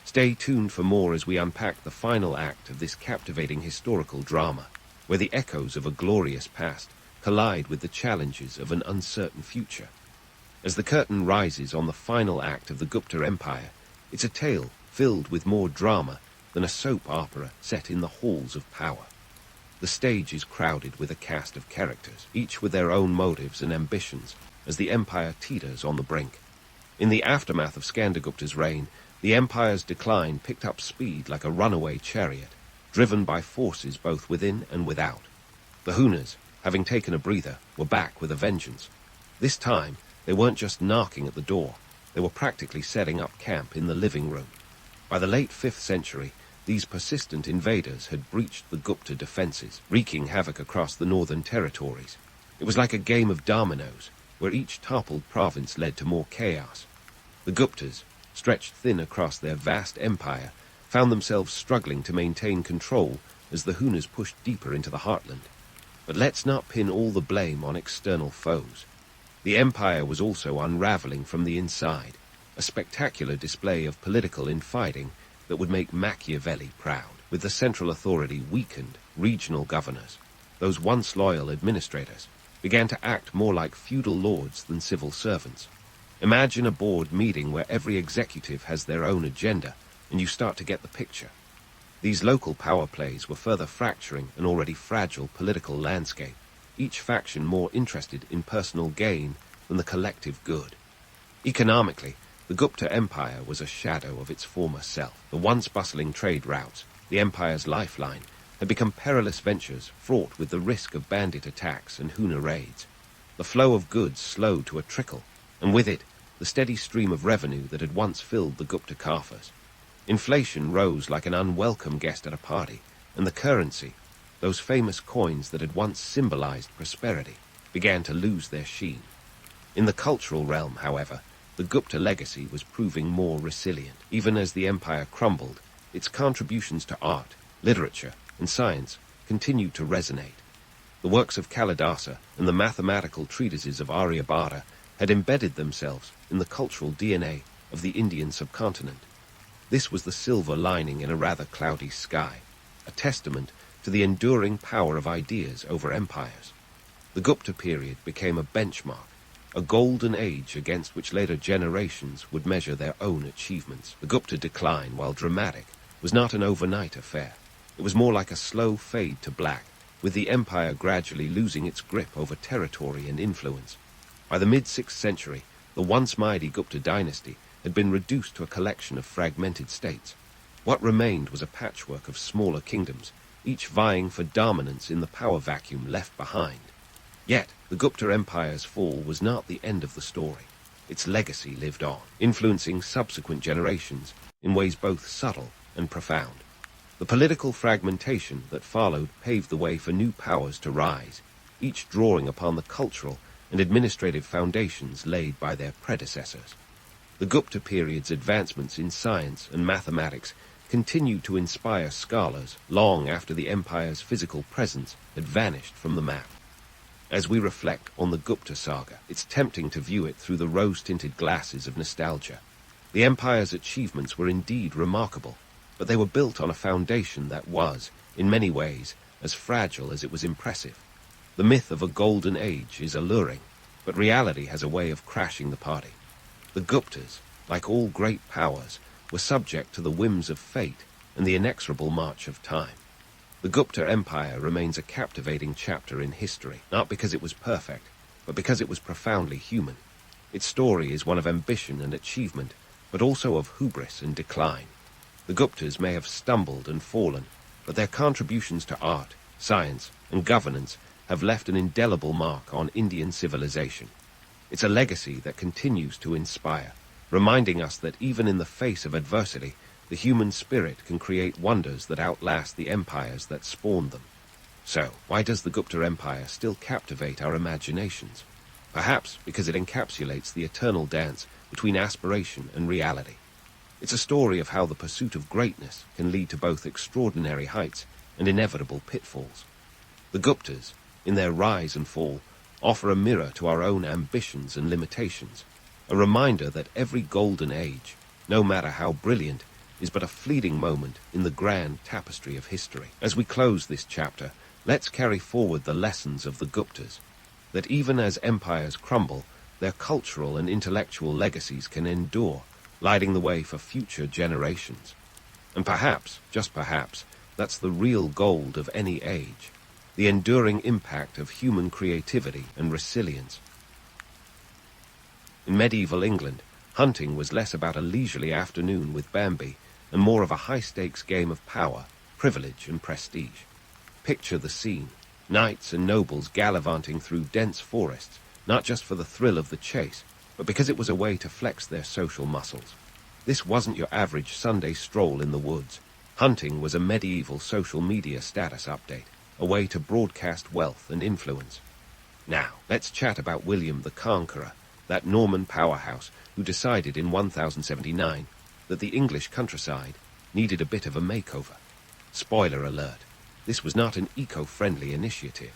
Stay tuned for more as we unpack the final act of this captivating historical drama, where the echoes of a glorious past collide with the challenges of an uncertain future. As the curtain rises on the final act of the Gupta Empire, it's a tale filled with more drama than a soap opera set in the halls of power. The stage is crowded with a cast of characters, each with their own motives and ambitions, as the empire teeters on the brink. In the aftermath of Skandagupta's reign, the empire's decline picked up speed like a runaway chariot, driven by forces both within and without. The Hunas, having taken a breather, were back with a vengeance. This time, they weren't just knocking at the door, they were practically setting up camp in the living room. By the late 5th century, these persistent invaders had breached the Gupta defenses, wreaking havoc across the northern territories. It was like a game of dominoes, where each toppled province led to more chaos. The Guptas, stretched thin across their vast empire, found themselves struggling to maintain control as the Hunas pushed deeper into the heartland. But let's not pin all the blame on external foes. The empire was also unraveling from the inside, a spectacular display of political infighting that would make Machiavelli proud. With the central authority weakened, regional governors, those once loyal administrators, began to act more like feudal lords than civil servants. Imagine a board meeting where every executive has their own agenda, and you start to get the picture. These local power plays were further fracturing an already fragile political landscape, each faction more interested in personal gain than the collective good. Economically, the Gupta Empire was a shadow of its former self. The once bustling trade routes, the empire's lifeline, had become perilous ventures fraught with the risk of bandit attacks and Huna raids. The flow of goods slowed to a trickle, and with it, the steady stream of revenue that had once filled the Gupta coffers. Inflation rose like an unwelcome guest at a party, and the currency, those famous coins that had once symbolized prosperity, began to lose their sheen. In the cultural realm, however, the Gupta legacy was proving more resilient. Even as the empire crumbled, its contributions to art, literature, and science continued to resonate. The works of Kalidasa and the mathematical treatises of Aryabhata had embedded themselves in the cultural DNA of the Indian subcontinent. This was the silver lining in a rather cloudy sky, a testament to the enduring power of ideas over empires. The Gupta period became a benchmark, a golden age against which later generations would measure their own achievements. The Gupta decline, while dramatic, was not an overnight affair. It was more like a slow fade to black, with the empire gradually losing its grip over territory and influence. By the mid-6th century, the once mighty Gupta dynasty had been reduced to a collection of fragmented states. What remained was a patchwork of smaller kingdoms, each vying for dominance in the power vacuum left behind. Yet, the Gupta Empire's fall was not the end of the story. Its legacy lived on, influencing subsequent generations in ways both subtle and profound. The political fragmentation that followed paved the way for new powers to rise, each drawing upon the cultural and administrative foundations laid by their predecessors. The Gupta period's advancements in science and mathematics continued to inspire scholars long after the empire's physical presence had vanished from the map. As we reflect on the Gupta saga, it's tempting to view it through the rose-tinted glasses of nostalgia. The empire's achievements were indeed remarkable, but they were built on a foundation that was, in many ways, as fragile as it was impressive. The myth of a golden age is alluring, but reality has a way of crashing the party. The Guptas, like all great powers, were subject to the whims of fate and the inexorable march of time. The Gupta Empire remains a captivating chapter in history, not because it was perfect, but because it was profoundly human. Its story is one of ambition and achievement, but also of hubris and decline. The Guptas may have stumbled and fallen, but their contributions to art, science, and governance have left an indelible mark on Indian civilization. It's a legacy that continues to inspire, reminding us that even in the face of adversity, the human spirit can create wonders that outlast the empires that spawned them. So, why does the Gupta Empire still captivate our imaginations? Perhaps because it encapsulates the eternal dance between aspiration and reality. It's a story of how the pursuit of greatness can lead to both extraordinary heights and inevitable pitfalls. The Guptas, in their rise and fall, offer a mirror to our own ambitions and limitations, a reminder that every golden age, no matter how brilliant, is but a fleeting moment in the grand tapestry of history. As we close this chapter, let's carry forward the lessons of the Guptas, that even as empires crumble, their cultural and intellectual legacies can endure, lighting the way for future generations. And perhaps, just perhaps, that's the real gold of any age, the enduring impact of human creativity and resilience. In medieval England, hunting was less about a leisurely afternoon with Bambi and more of a high-stakes game of power, privilege, and prestige. Picture the scene: knights and nobles gallivanting through dense forests, not just for the thrill of the chase, but because it was a way to flex their social muscles. This wasn't your average Sunday stroll in the woods. Hunting was a medieval social media status update, a way to broadcast wealth and influence. Now, let's chat about William the Conqueror, that Norman powerhouse who decided in 1079 that the English countryside needed a bit of a makeover. Spoiler alert, this was not an eco-friendly initiative.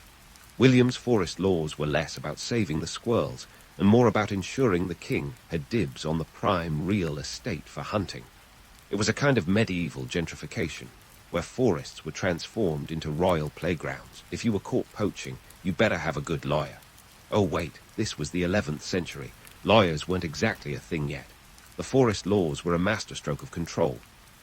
William's forest laws were less about saving the squirrels and more about ensuring the king had dibs on the prime real estate for hunting. It was a kind of medieval gentrification, where forests were transformed into royal playgrounds. If you were caught poaching, you better have a good lawyer. Oh wait, this was the 11th century. Lawyers weren't exactly a thing yet. The forest laws were a masterstroke of control.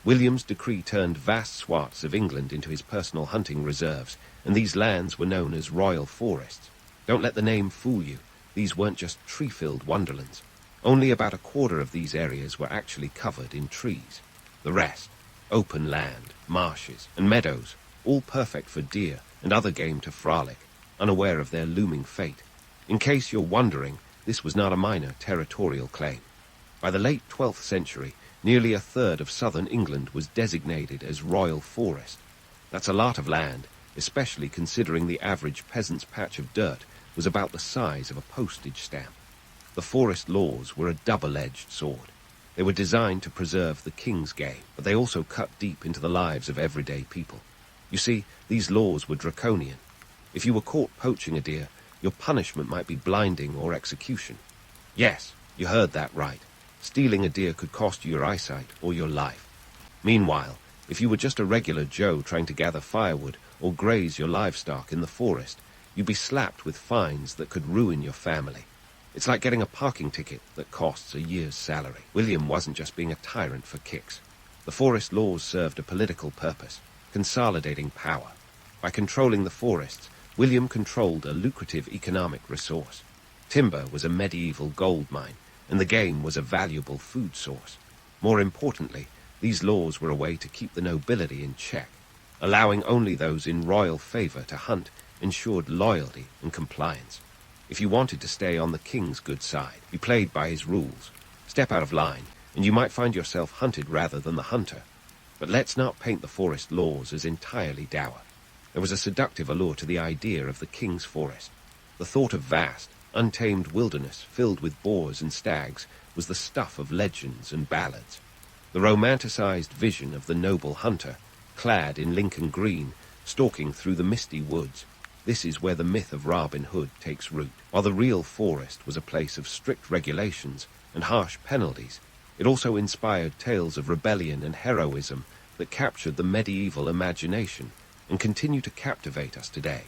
William's decree turned vast swaths of England into his personal hunting reserves, and these lands were known as royal forests. Don't let the name fool you. These weren't just tree-filled wonderlands. Only about a quarter of these areas were actually covered in trees. The rest, open land, marshes, and meadows, all perfect for deer and other game to frolic, unaware of their looming fate. In case you're wondering, this was not a minor territorial claim. By the late 12th century, nearly a third of southern England was designated as royal forest. That's a lot of land, especially considering the average peasant's patch of dirt was about the size of a postage stamp. The forest laws were a double-edged sword. They were designed to preserve the king's game, but they also cut deep into the lives of everyday people. You see, these laws were draconian. If you were caught poaching a deer, your punishment might be blinding or execution. Yes, you heard that right. Stealing a deer could cost you your eyesight or your life. Meanwhile, if you were just a regular Joe trying to gather firewood or graze your livestock in the forest, you'd be slapped with fines that could ruin your family. It's like getting a parking ticket that costs a year's salary. William wasn't just being a tyrant for kicks. The forest laws served a political purpose, consolidating power. By controlling the forests, William controlled a lucrative economic resource. Timber was a medieval gold mine, and the game was a valuable food source. More importantly, these laws were a way to keep the nobility in check. Allowing only those in royal favor to hunt ensured loyalty and compliance. If you wanted to stay on the king's good side, you played by his rules. Step out of line, and you might find yourself hunted rather than the hunter. But let's not paint the forest laws as entirely dour. There was a seductive allure to the idea of the king's forest. The thought of vast, untamed wilderness filled with boars and stags was the stuff of legends and ballads. The romanticized vision of the noble hunter, clad in Lincoln green, stalking through the misty woods. This is where the myth of Robin Hood takes root. While the real forest was a place of strict regulations and harsh penalties, it also inspired tales of rebellion and heroism that captured the medieval imagination and continue to captivate us today.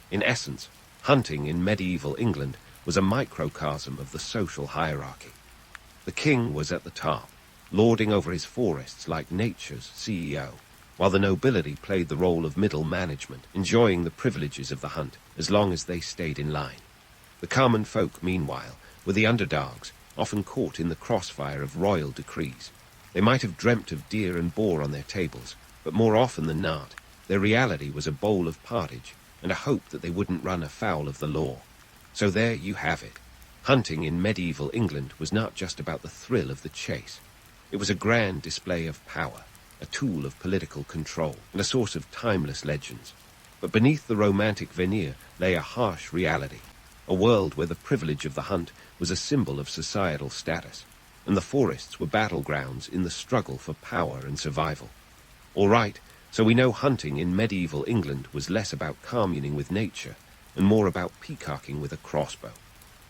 In essence, hunting in medieval England was a microcosm of the social hierarchy. The king was at the top, lording over his forests like nature's CEO, while the nobility played the role of middle management, enjoying the privileges of the hunt as long as they stayed in line. The common folk, meanwhile, were the underdogs, often caught in the crossfire of royal decrees. They might have dreamt of deer and boar on their tables, but more often than not, their reality was a bowl of pottage and a hope that they wouldn't run afoul of the law. So there you have it. Hunting in medieval England was not just about the thrill of the chase. It was a grand display of power, a tool of political control, and a source of timeless legends. But beneath the romantic veneer lay a harsh reality, a world where the privilege of the hunt was a symbol of societal status. and the forests were battlegrounds in the struggle for power and survival. All right, so we know hunting in medieval England was less about communing with nature and more about peacocking with a crossbow.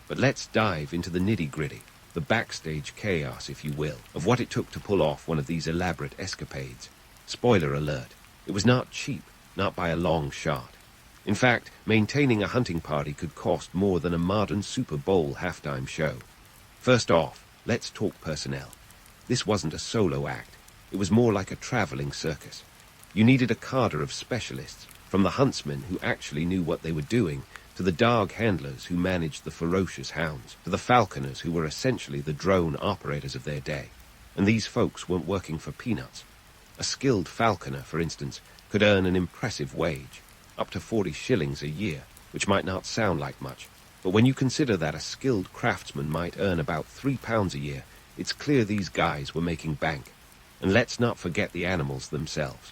But let's dive into the nitty-gritty, the backstage chaos, if you will, of what it took to pull off one of these elaborate escapades. Spoiler alert, it was not cheap, not by a long shot. In fact, maintaining a hunting party could cost more than a modern Super Bowl halftime show. First off, let's talk personnel. This wasn't a solo act. It was more like a traveling circus. You needed a cadre of specialists, from the huntsmen who actually knew what they were doing, to the dog handlers who managed the ferocious hounds, to the falconers who were essentially the drone operators of their day. And these folks weren't working for peanuts. A skilled falconer, for instance, could earn an impressive wage, up to 40 shillings a year, which might not sound like much. But when you consider that a skilled craftsman might earn about £3 a year, it's clear these guys were making bank. And let's not forget the animals themselves.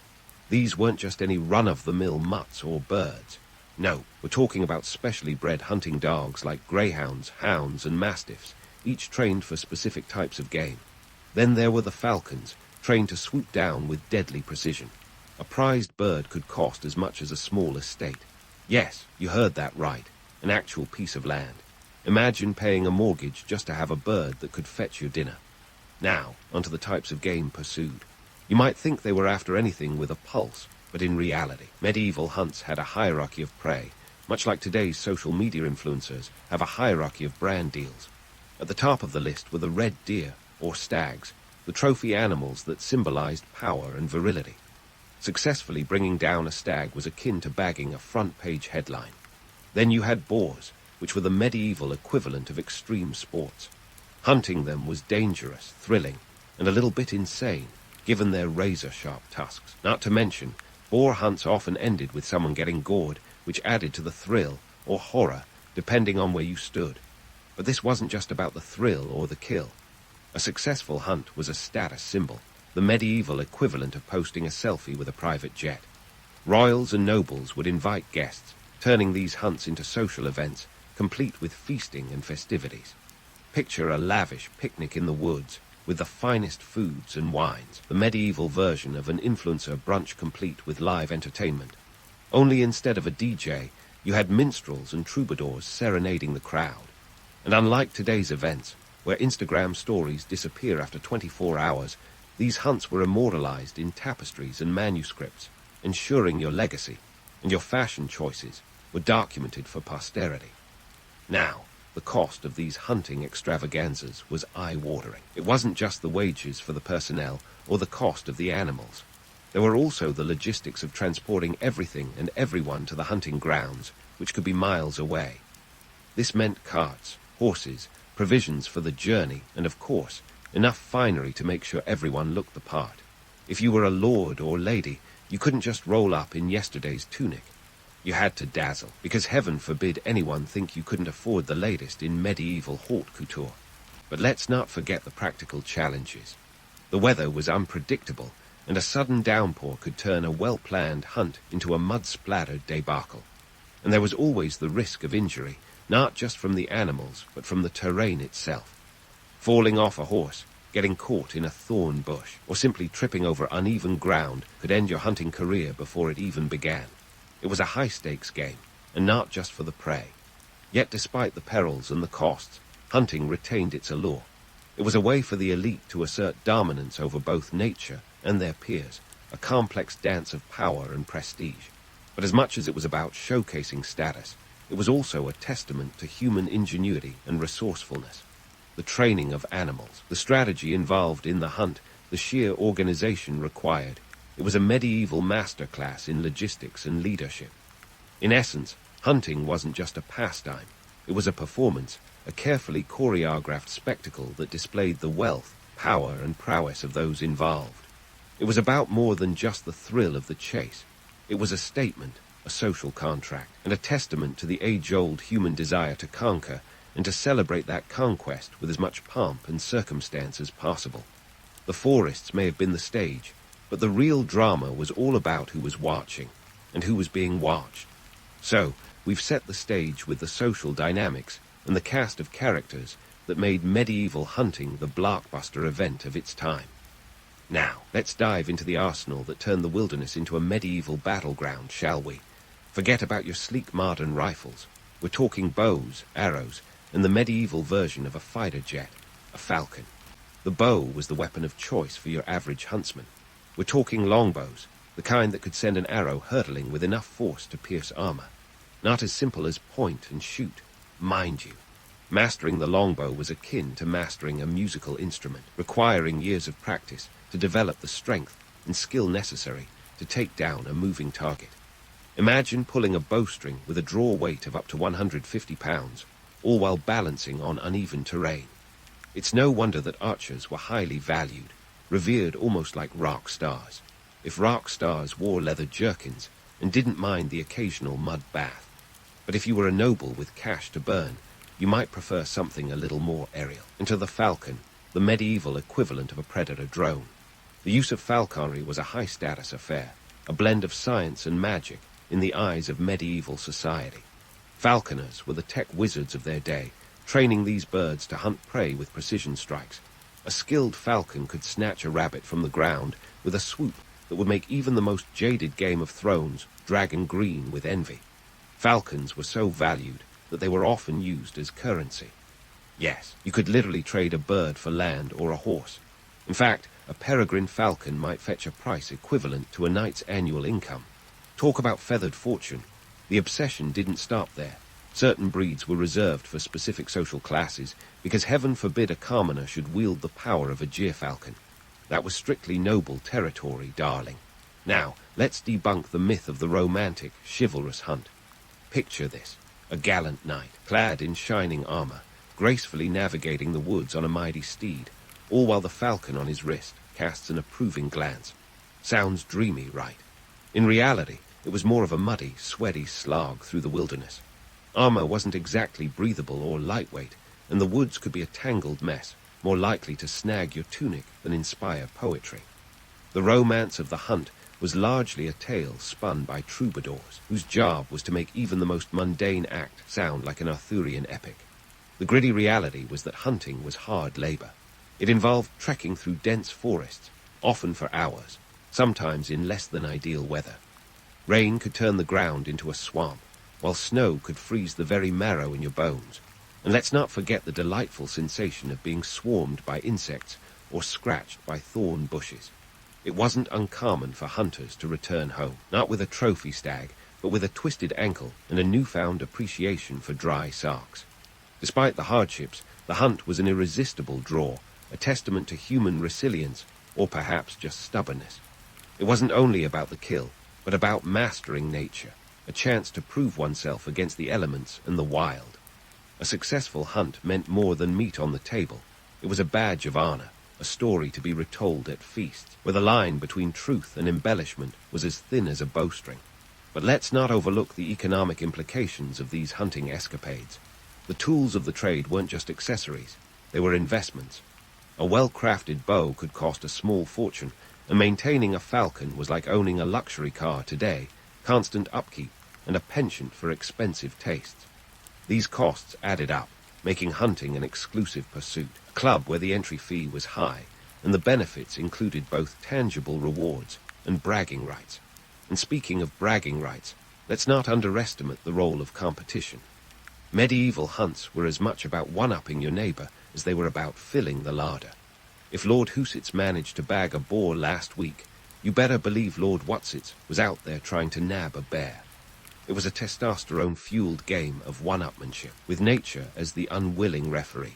These weren't just any run-of-the-mill mutts or birds. No, we're talking about specially bred hunting dogs like greyhounds, hounds, and mastiffs, each trained for specific types of game. Then there were the falcons, trained to swoop down with deadly precision. A prized bird could cost as much as a small estate. Yes, you heard that right, an actual piece of land. Imagine paying a mortgage just to have a bird that could fetch your dinner. Now, onto the types of game pursued. You might think they were after anything with a pulse, but in reality, medieval hunts had a hierarchy of prey, much like today's social media influencers have a hierarchy of brand deals. At the top of the list were the red deer, or stags, the trophy animals that symbolized power and virility. Successfully bringing down a stag was akin to bagging a front-page headline. Then you had boars, which were the medieval equivalent of extreme sports. Hunting them was dangerous, thrilling, and a little bit insane, given their razor-sharp tusks. Not to mention, boar hunts often ended with someone getting gored, which added to the thrill, or horror, depending on where you stood. But this wasn't just about the thrill or the kill. A successful hunt was a status symbol, the medieval equivalent of posting a selfie with a private jet. Royals and nobles would invite guests, turning these hunts into social events, complete with feasting and festivities. Picture a lavish picnic in the woods, with the finest foods and wines, the medieval version of an influencer brunch complete with live entertainment. Only instead of a DJ, you had minstrels and troubadours serenading the crowd. And unlike today's events, where Instagram stories disappear after 24 hours, these hunts were immortalized in tapestries and manuscripts, ensuring your legacy and your fashion choices were documented for posterity. Now, the cost of these hunting extravaganzas was eye-watering. It wasn't just the wages for the personnel or the cost of the animals. There were also the logistics of transporting everything and everyone to the hunting grounds, which could be miles away. This meant carts, horses, provisions for the journey, and of course, enough finery to make sure everyone looked the part. If you were a lord or lady, you couldn't just roll up in yesterday's tunic. You had to dazzle, because heaven forbid anyone think you couldn't afford the latest in medieval haute couture. But let's not forget the practical challenges. The weather was unpredictable, and a sudden downpour could turn a well-planned hunt into a mud-splattered debacle. And there was always the risk of injury, not just from the animals, but from the terrain itself. Falling off a horse, getting caught in a thorn bush, or simply tripping over uneven ground could end your hunting career before it even began. It was a high-stakes game, and not just for the prey. Yet despite the perils and the costs, hunting retained its allure. It was a way for the elite to assert dominance over both nature and their peers, a complex dance of power and prestige. But as much as it was about showcasing status, it was also a testament to human ingenuity and resourcefulness. The training of animals, the strategy involved in the hunt, the sheer organization required. It was a medieval masterclass in logistics and leadership. In essence, hunting wasn't just a pastime. It was a performance, a carefully choreographed spectacle that displayed the wealth, power, and prowess of those involved. It was about more than just the thrill of the chase. It was a statement, a social contract, and a testament to the age-old human desire to conquer and to celebrate that conquest with as much pomp and circumstance as possible. The forests may have been the stage, but the real drama was all about who was watching and who was being watched. So, we've set the stage with the social dynamics and the cast of characters that made medieval hunting the blockbuster event of its time. Now, let's dive into the arsenal that turned the wilderness into a medieval battleground, shall we? Forget about your sleek modern rifles. We're talking bows, arrows, and the medieval version of a fighter jet, a falcon. The bow was the weapon of choice for your average huntsman. We're talking longbows, the kind that could send an arrow hurtling with enough force to pierce armor. Not as simple as point and shoot, mind you. Mastering the longbow was akin to mastering a musical instrument, requiring years of practice to develop the strength and skill necessary to take down a moving target. Imagine pulling a bowstring with a draw weight of up to 150 pounds, all while balancing on uneven terrain. It's no wonder that archers were highly valued, revered almost like rock stars. If rock stars wore leather jerkins and didn't mind the occasional mud bath. But if you were a noble with cash to burn, you might prefer something a little more aerial. And to the falcon, the medieval equivalent of a predator drone. The use of falconry was a high-status affair, a blend of science and magic in the eyes of medieval society. Falconers were the tech wizards of their day, training these birds to hunt prey with precision strikes. A skilled falcon could snatch a rabbit from the ground with a swoop that would make even the most jaded Game of Thrones dragon green with envy. Falcons were so valued that they were often used as currency. Yes, you could literally trade a bird for land or a horse. In fact, a peregrine falcon might fetch a price equivalent to a knight's annual income. Talk about feathered fortune. The obsession didn't stop there. Certain breeds were reserved for specific social classes because heaven forbid a commoner should wield the power of a gyrfalcon. That was strictly noble territory, darling. Now, let's debunk the myth of the romantic, chivalrous hunt. Picture this, a gallant knight, clad in shining armor, gracefully navigating the woods on a mighty steed, all while the falcon on his wrist casts an approving glance. Sounds dreamy, right? In reality, it was more of a muddy, sweaty slog through the wilderness. Armor wasn't exactly breathable or lightweight, and the woods could be a tangled mess, more likely to snag your tunic than inspire poetry. The romance of the hunt was largely a tale spun by troubadours, whose job was to make even the most mundane act sound like an Arthurian epic. The gritty reality was that hunting was hard labor. It involved trekking through dense forests, often for hours, sometimes in less than ideal weather. Rain could turn the ground into a swamp, while snow could freeze the very marrow in your bones. And let's not forget the delightful sensation of being swarmed by insects or scratched by thorn bushes. It wasn't uncommon for hunters to return home, not with a trophy stag, but with a twisted ankle and a newfound appreciation for dry socks. Despite the hardships, the hunt was an irresistible draw, a testament to human resilience, or perhaps just stubbornness. It wasn't only about the kill, but about mastering nature, a chance to prove oneself against the elements and the wild. A successful hunt meant more than meat on the table. It was a badge of honor, a story to be retold at feasts, where the line between truth and embellishment was as thin as a bowstring. But let's not overlook the economic implications of these hunting escapades. The tools of the trade weren't just accessories, they were investments. A well-crafted bow could cost a small fortune, and maintaining a falcon was like owning a luxury car today, constant upkeep, and a penchant for expensive tastes. These costs added up, making hunting an exclusive pursuit, a club where the entry fee was high, and the benefits included both tangible rewards and bragging rights. And speaking of bragging rights, let's not underestimate the role of competition. Medieval hunts were as much about one-upping your neighbor as they were about filling the larder. If Lord Whosits managed to bag a boar last week, you better believe Lord Whatsits was out there trying to nab a bear. It was a testosterone-fueled game of one-upmanship, with nature as the unwilling referee.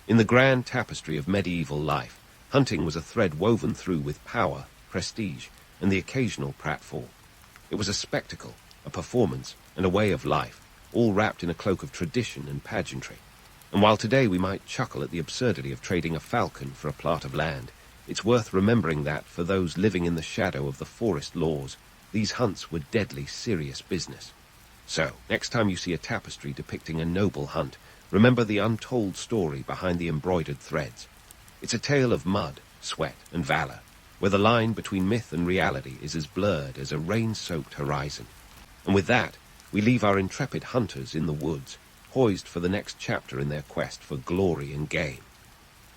In the grand tapestry of medieval life, hunting was a thread woven through with power, prestige, and the occasional pratfall. It was a spectacle, a performance, and a way of life, all wrapped in a cloak of tradition and pageantry. And while today we might chuckle at the absurdity of trading a falcon for a plot of land, it's worth remembering that, for those living in the shadow of the forest laws, these hunts were deadly serious business. So, next time you see a tapestry depicting a noble hunt, remember the untold story behind the embroidered threads. It's a tale of mud, sweat, and valor, where the line between myth and reality is as blurred as a rain-soaked horizon. And with that, we leave our intrepid hunters in the woods, poised for the next chapter in their quest for glory and gain.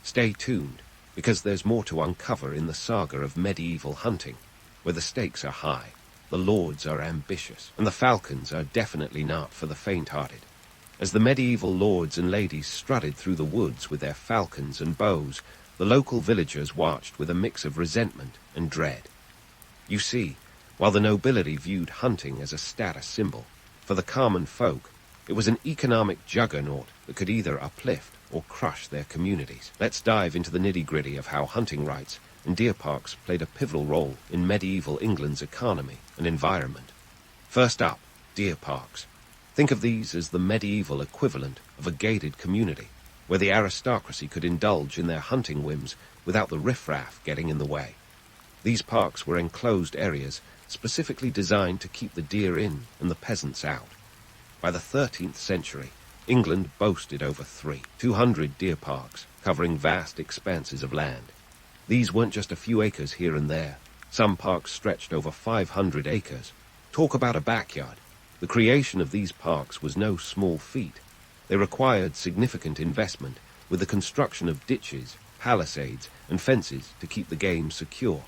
Stay tuned, because there's more to uncover in the saga of medieval hunting, where the stakes are high, the lords are ambitious, and the falcons are definitely not for the faint-hearted. As the medieval lords and ladies strutted through the woods with their falcons and bows, the local villagers watched with a mix of resentment and dread. You see, while the nobility viewed hunting as a status symbol, for the common folk, it was an economic juggernaut that could either uplift or crush their communities. Let's dive into the nitty-gritty of how hunting rights and deer parks played a pivotal role in medieval England's economy and environment. First up, deer parks. Think of these as the medieval equivalent of a gated community, where the aristocracy could indulge in their hunting whims without the riffraff getting in the way. These parks were enclosed areas specifically designed to keep the deer in and the peasants out. By the 13th century, England boasted over 200 deer parks, covering vast expanses of land. These weren't just a few acres here and there. Some parks stretched over 500 acres. Talk about a backyard. The creation of these parks was no small feat. They required significant investment, with the construction of ditches, palisades, and fences to keep the game secure.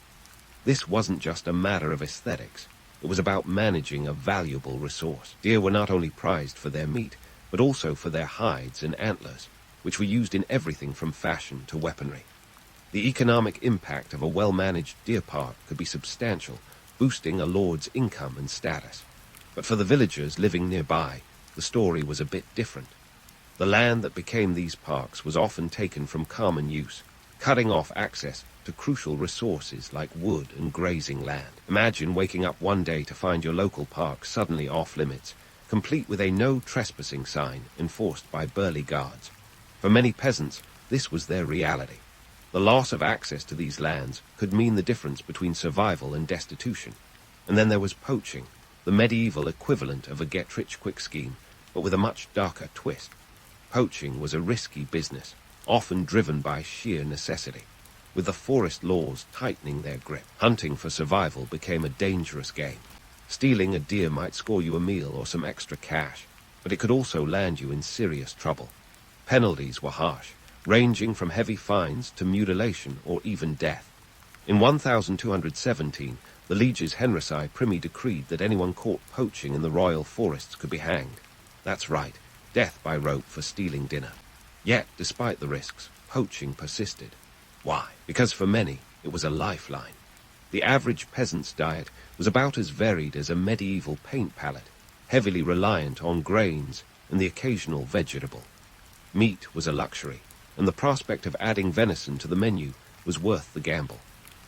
This wasn't just a matter of aesthetics. It was about managing a valuable resource. Deer were not only prized for their meat, but also for their hides and antlers, which were used in everything from fashion to weaponry. The economic impact of a well-managed deer park could be substantial, boosting a lord's income and status. But for the villagers living nearby, the story was a bit different. The land that became these parks was often taken from common use, cutting off access to crucial resources like wood and grazing land. Imagine waking up one day to find your local park suddenly off-limits, complete with a no trespassing sign enforced by burly guards. For many peasants, this was their reality. The loss of access to these lands could mean the difference between survival and destitution. And then there was poaching, the medieval equivalent of a get-rich-quick scheme, but with a much darker twist. Poaching was a risky business, often driven by sheer necessity, with the forest laws tightening their grip. Hunting for survival became a dangerous game. Stealing a deer might score you a meal or some extra cash, but it could also land you in serious trouble. Penalties were harsh, ranging from heavy fines to mutilation or even death. In 1217, the lieges Henrici Primy decreed that anyone caught poaching in the royal forests could be hanged. That's right, death by rope for stealing dinner. Yet, despite the risks, poaching persisted. Why? Because for many, it was a lifeline. The average peasant's diet was about as varied as a medieval paint palette, heavily reliant on grains and the occasional vegetable. Meat was a luxury, and the prospect of adding venison to the menu was worth the gamble.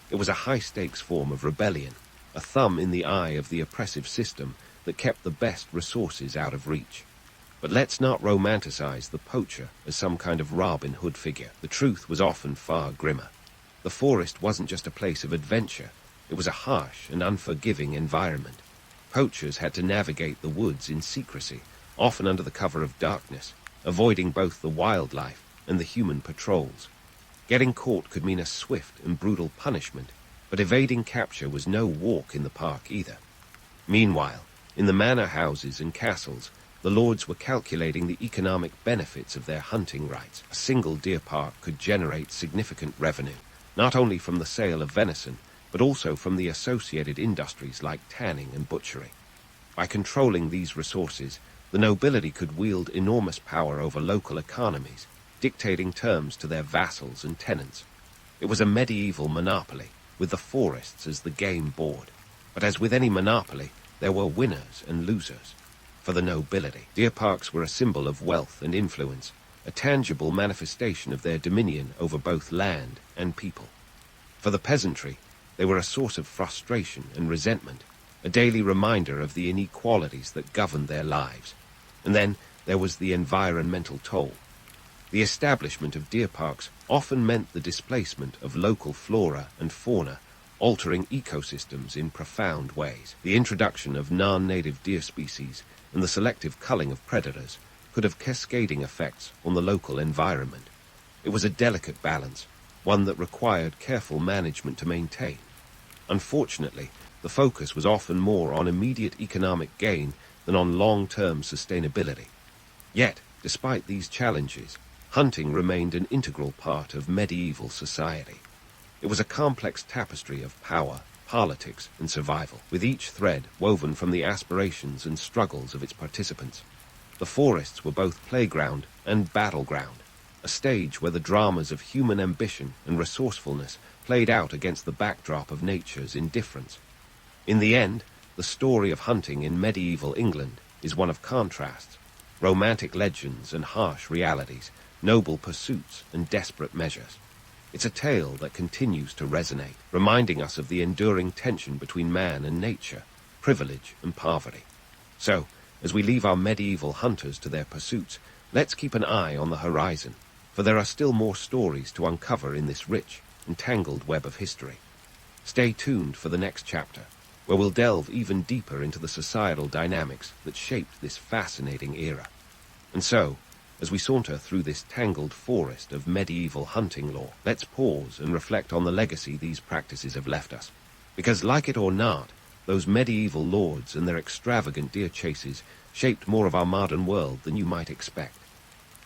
It was a high-stakes form of rebellion, a thumb in the eye of the oppressive system that kept the best resources out of reach. But let's not romanticize the poacher as some kind of Robin Hood figure. The truth was often far grimmer. The forest wasn't just a place of adventure. It was a harsh and unforgiving environment. Poachers had to navigate the woods in secrecy, often under the cover of darkness, avoiding both the wildlife and the human patrols. Getting caught could mean a swift and brutal punishment, but evading capture was no walk in the park either. Meanwhile, in the manor houses and castles, the lords were calculating the economic benefits of their hunting rights. A single deer park could generate significant revenue, not only from the sale of venison, but also from the associated industries like tanning and butchery. By controlling these resources, the nobility could wield enormous power over local economies, dictating terms to their vassals and tenants. It was a medieval monopoly, with the forests as the game board. But as with any monopoly, there were winners and losers. For the nobility, deer parks were a symbol of wealth and influence, a tangible manifestation of their dominion over both land and people. For the peasantry, they were a source of frustration and resentment, a daily reminder of the inequalities that governed their lives. And then there was the environmental toll. The establishment of deer parks often meant the displacement of local flora and fauna, altering ecosystems in profound ways. The introduction of non-native deer species and the selective culling of predators could have cascading effects on the local environment. It was a delicate balance, one that required careful management to maintain. Unfortunately, the focus was often more on immediate economic gain than on long-term sustainability. Yet, Despite these challenges, hunting remained an integral part of medieval society. It was a complex tapestry of power, politics, and survival, with each thread woven from the aspirations and struggles of its participants. The forests were both playground and battleground, a stage where the dramas of human ambition and resourcefulness played out against the backdrop of nature's indifference. In the end, the story of hunting in medieval England is one of contrasts, romantic legends and harsh realities, noble pursuits and desperate measures. It's a tale that continues to resonate, reminding us of the enduring tension between man and nature, privilege and poverty. So, as we leave our medieval hunters to their pursuits, let's keep an eye on the horizon, for there are still more stories to uncover in this rich and tangled web of history. Stay tuned for the next chapter, where we'll delve even deeper into the societal dynamics that shaped this fascinating era. And so, as we saunter through this tangled forest of medieval hunting lore, let's pause and reflect on the legacy these practices have left us. Because, like it or not, those medieval lords and their extravagant deer chases shaped more of our modern world than you might expect.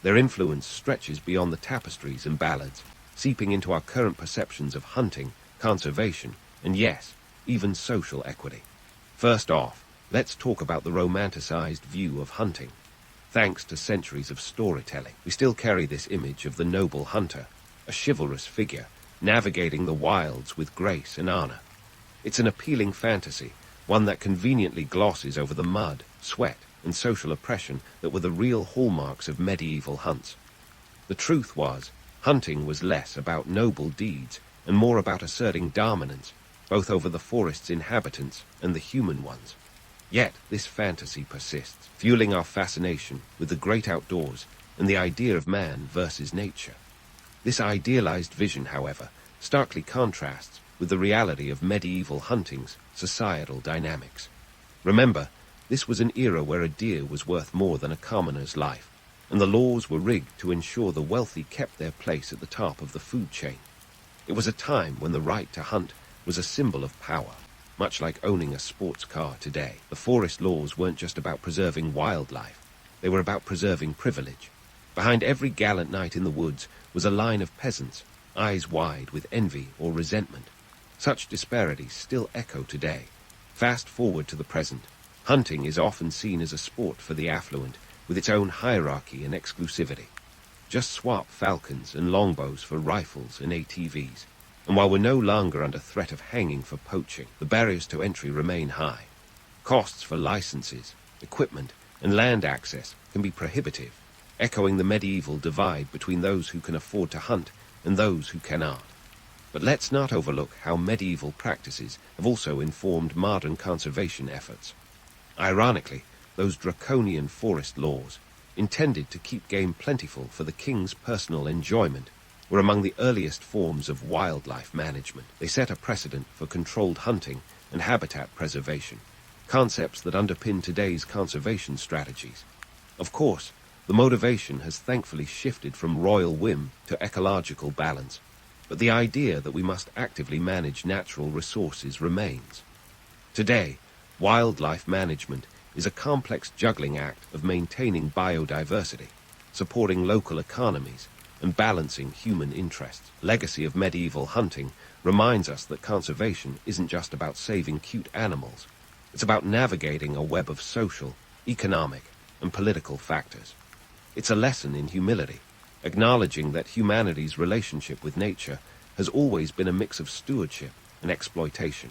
Their influence stretches beyond the tapestries and ballads, seeping into our current perceptions of hunting, conservation, and yes, even social equity. First off, let's talk about the romanticized view of hunting. Thanks to centuries of storytelling, we still carry this image of the noble hunter, a chivalrous figure, navigating the wilds with grace and honor. It's an appealing fantasy, one that conveniently glosses over the mud, sweat, and social oppression that were the real hallmarks of medieval hunts. The truth was, hunting was less about noble deeds and more about asserting dominance, both over the forest's inhabitants and the human ones. Yet this fantasy persists, fueling our fascination with the great outdoors and the idea of man versus nature. This idealized vision, however, starkly contrasts with the reality of medieval hunting's societal dynamics. Remember, this was an era where a deer was worth more than a commoner's life, and the laws were rigged to ensure the wealthy kept their place at the top of the food chain. It was a time when the right to hunt was a symbol of power, much like owning a sports car today. The forest laws weren't just about preserving wildlife, they were about preserving privilege. Behind every gallant knight in the woods was a line of peasants, eyes wide with envy or resentment. Such disparities still echo today. Fast forward to the present. Hunting is often seen as a sport for the affluent, with its own hierarchy and exclusivity. Just swap falcons and longbows for rifles and ATVs. And while we're no longer under threat of hanging for poaching, the barriers to entry remain high. Costs for licenses, equipment, and land access can be prohibitive, echoing the medieval divide between those who can afford to hunt and those who cannot. But let's not overlook how medieval practices have also informed modern conservation efforts. Ironically, those draconian forest laws, intended to keep game plentiful for the king's personal enjoyment, were among the earliest forms of wildlife management. They set a precedent for controlled hunting and habitat preservation, concepts that underpin today's conservation strategies. Of course, the motivation has thankfully shifted from royal whim to ecological balance, but the idea that we must actively manage natural resources remains. Today, wildlife management is a complex juggling act of maintaining biodiversity, supporting local economies, and balancing human interests. Legacy of medieval hunting reminds us that conservation isn't just about saving cute animals. It's about navigating a web of social, economic, and political factors. It's a lesson in humility, acknowledging that humanity's relationship with nature has always been a mix of stewardship and exploitation.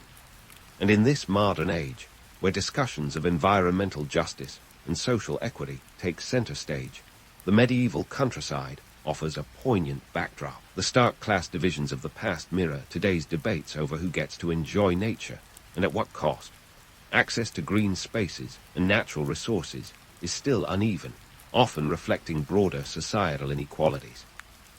And in this modern age, where discussions of environmental justice and social equity take center stage, the medieval countryside offers a poignant backdrop. The stark class divisions of the past mirror today's debates over who gets to enjoy nature and at what cost. Access to green spaces and natural resources is still uneven, often reflecting broader societal inequalities.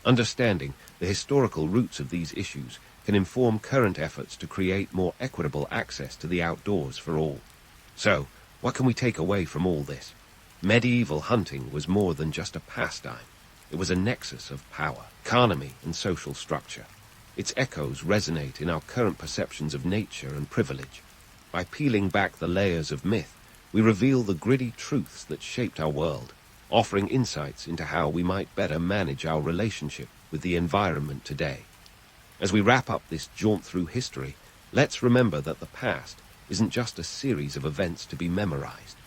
Understanding the historical roots of these issues can inform current efforts to create more equitable access to the outdoors for all. So, what can we take away from all this? Medieval hunting was more than just a pastime. It was a nexus of power, economy, and social structure. Its echoes resonate in our current perceptions of nature and privilege. By peeling back the layers of myth, we reveal the gritty truths that shaped our world, offering insights into how we might better manage our relationship with the environment today. As we wrap up this jaunt through history, let's remember that the past isn't just a series of events to be memorized.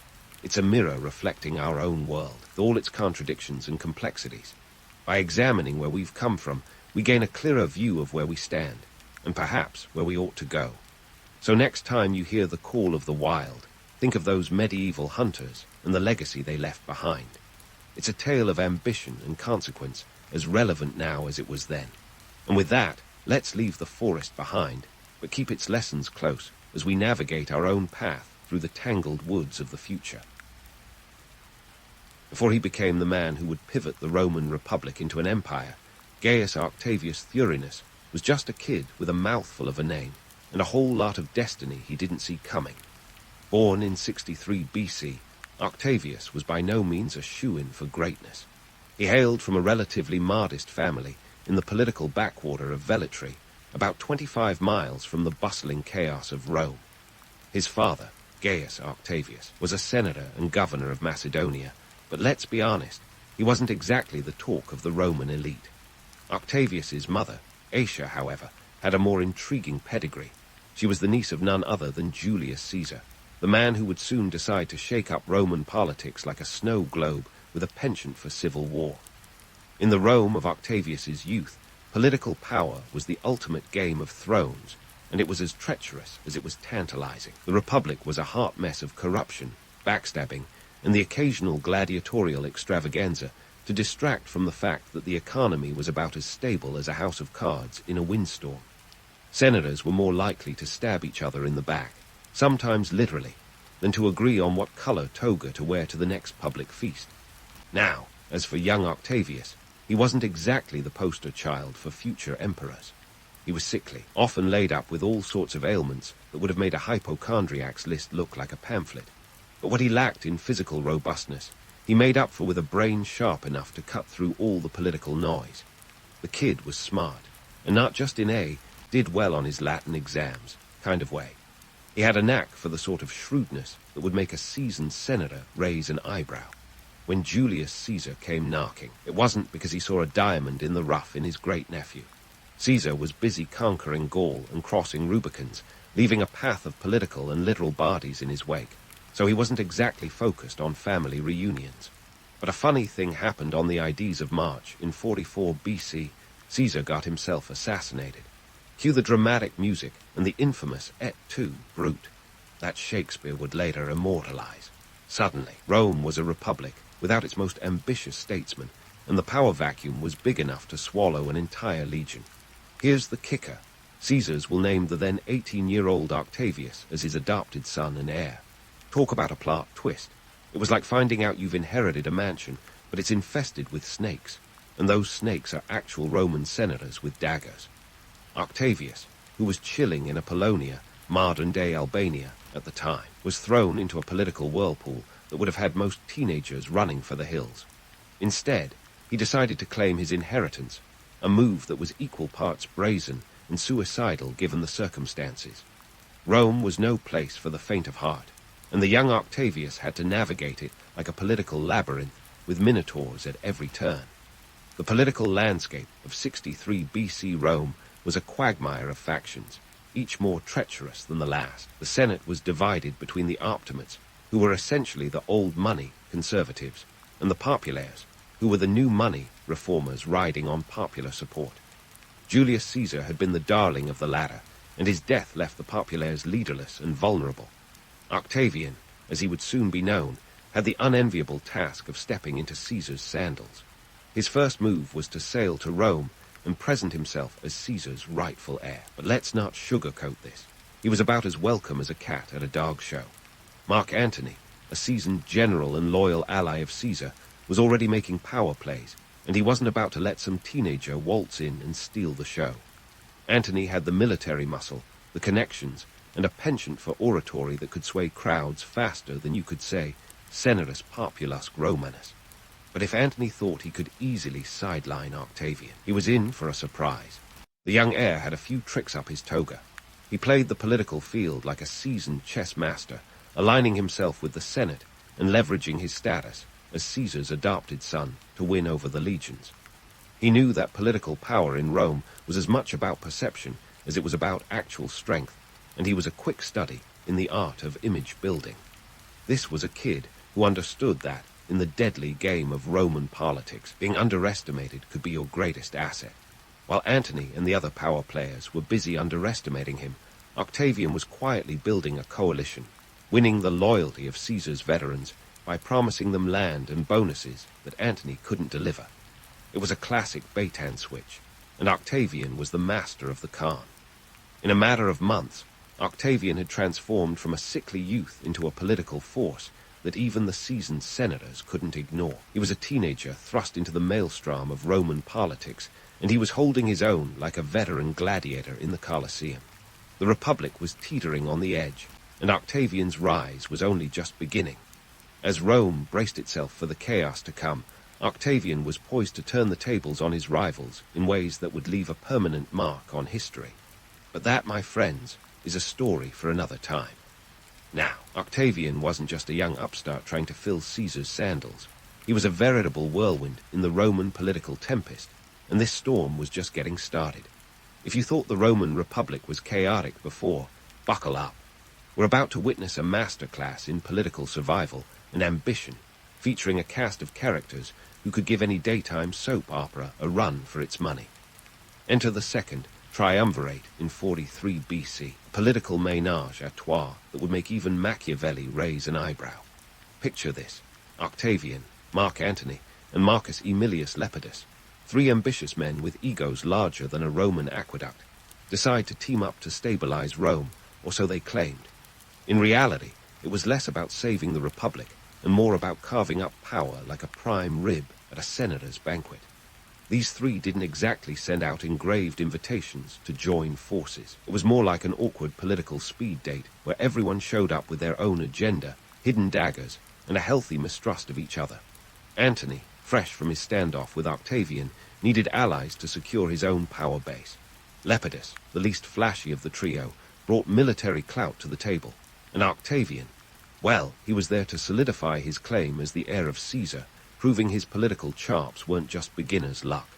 It's a mirror reflecting our own world, with all its contradictions and complexities. By examining where we've come from, we gain a clearer view of where we stand, and perhaps where we ought to go. So next time you hear the call of the wild, think of those medieval hunters and the legacy they left behind. It's a tale of ambition and consequence, as relevant now as it was then. And with that, let's leave the forest behind, but keep its lessons close as we navigate our own path through the tangled woods of the future. Before he became the man who would pivot the Roman Republic into an empire, Gaius Octavius Thurinus was just a kid with a mouthful of a name and a whole lot of destiny he didn't see coming. Born in 63 BC, Octavius was by no means a shoo-in for greatness. He hailed from a relatively modest family in the political backwater of Velletri, about 25 miles from the bustling chaos of Rome. His father, Gaius Octavius, was a senator and governor of Macedonia, but let's be honest, he wasn't exactly the talk of the Roman elite. Octavius's mother, Asia, however, had a more intriguing pedigree. She was the niece of none other than Julius Caesar, the man who would soon decide to shake up Roman politics like a snow globe with a penchant for civil war. In the Rome of Octavius's youth, political power was the ultimate game of thrones, and it was as treacherous as it was tantalizing. The Republic was a hot mess of corruption, backstabbing, and the occasional gladiatorial extravaganza to distract from the fact that the economy was about as stable as a house of cards in a windstorm. Senators were more likely to stab each other in the back, sometimes literally, than to agree on what color toga to wear to the next public feast. Now, as for young Octavius, he wasn't exactly the poster child for future emperors. He was sickly, often laid up with all sorts of ailments that would have made a hypochondriac's list look like a pamphlet. But what he lacked in physical robustness, he made up for with a brain sharp enough to cut through all the political noise. The kid was smart, and not just in A, did well on his Latin exams, kind of way. He had a knack for the sort of shrewdness that would make a seasoned senator raise an eyebrow. When Julius Caesar came knocking, it wasn't because he saw a diamond in the rough in his great-nephew. Caesar was busy conquering Gaul and crossing Rubicons, leaving a path of political and literal bodies in his wake, so he wasn't exactly focused on family reunions. But a funny thing happened on the Ides of March in 44 BC. Caesar got himself assassinated. Cue the dramatic music and the infamous Et tu, Brute, that Shakespeare would later immortalize. Suddenly, Rome was a republic without its most ambitious statesman, and the power vacuum was big enough to swallow an entire legion. Here's the kicker. Caesar's will name the then 18-year-old Octavius as his adopted son and heir. Talk about a plot twist. It was like finding out you've inherited a mansion, but it's infested with snakes, and those snakes are actual Roman senators with daggers. Octavius, who was chilling in Apollonia, modern-day Albania, at the time, was thrown into a political whirlpool that would have had most teenagers running for the hills. Instead, he decided to claim his inheritance, a move that was equal parts brazen and suicidal given the circumstances. Rome was no place for the faint of heart, and the young Octavius had to navigate it like a political labyrinth with minotaurs at every turn. The political landscape of 63 BC Rome was a quagmire of factions, each more treacherous than the last. The Senate was divided between the Optimates, who were essentially the old money conservatives, and the Populares, who were the new money reformers riding on popular support. Julius Caesar had been the darling of the latter, and his death left the Populares leaderless and vulnerable. Octavian, as he would soon be known, had the unenviable task of stepping into Caesar's sandals. His first move was to sail to Rome and present himself as Caesar's rightful heir. But let's not sugarcoat this. He was about as welcome as a cat at a dog show. Mark Antony, a seasoned general and loyal ally of Caesar, was already making power plays, and he wasn't about to let some teenager waltz in and steal the show. Antony had the military muscle, the connections, and a penchant for oratory that could sway crowds faster than you could say, Senatus Populusque Romanus. But if Antony thought he could easily sideline Octavian, he was in for a surprise. The young heir had a few tricks up his toga. He played the political field like a seasoned chess master, aligning himself with the Senate and leveraging his status as Caesar's adopted son, to win over the legions. He knew that political power in Rome was as much about perception as it was about actual strength, and he was a quick study in the art of image building. This was a kid who understood that, in the deadly game of Roman politics, being underestimated could be your greatest asset. While Antony and the other power players were busy underestimating him, Octavian was quietly building a coalition, winning the loyalty of Caesar's veterans by promising them land and bonuses that Antony couldn't deliver. It was a classic bait-and switch, and Octavian was the master of the con. In a matter of months, Octavian had transformed from a sickly youth into a political force that even the seasoned senators couldn't ignore. He was a teenager thrust into the maelstrom of Roman politics, and he was holding his own like a veteran gladiator in the Colosseum. The Republic was teetering on the edge, and Octavian's rise was only just beginning. As Rome braced itself for the chaos to come, Octavian was poised to turn the tables on his rivals in ways that would leave a permanent mark on history. But that, my friends, is a story for another time. Now, Octavian wasn't just a young upstart trying to fill Caesar's sandals. He was a veritable whirlwind in the Roman political tempest, and this storm was just getting started. If you thought the Roman Republic was chaotic before, buckle up. We're about to witness a masterclass in political survival and ambition, featuring a cast of characters who could give any daytime soap opera a run for its money. Enter the second triumvirate in 43 BC, a political ménage à trois that would make even Machiavelli raise an eyebrow. Picture this: Octavian, Mark Antony, and Marcus Aemilius Lepidus, three ambitious men with egos larger than a Roman aqueduct, decide to team up to stabilize Rome, or so they claimed. In reality, it was less about saving the Republic and more about carving up power like a prime rib at a senator's banquet. These three didn't exactly send out engraved invitations to join forces. It was more like an awkward political speed date where everyone showed up with their own agenda, hidden daggers, and a healthy mistrust of each other. Antony, fresh from his standoff with Octavian, needed allies to secure his own power base. Lepidus, the least flashy of the trio, brought military clout to the table, and Octavian, well, he was there to solidify his claim as the heir of Caesar, proving his political chops weren't just beginner's luck.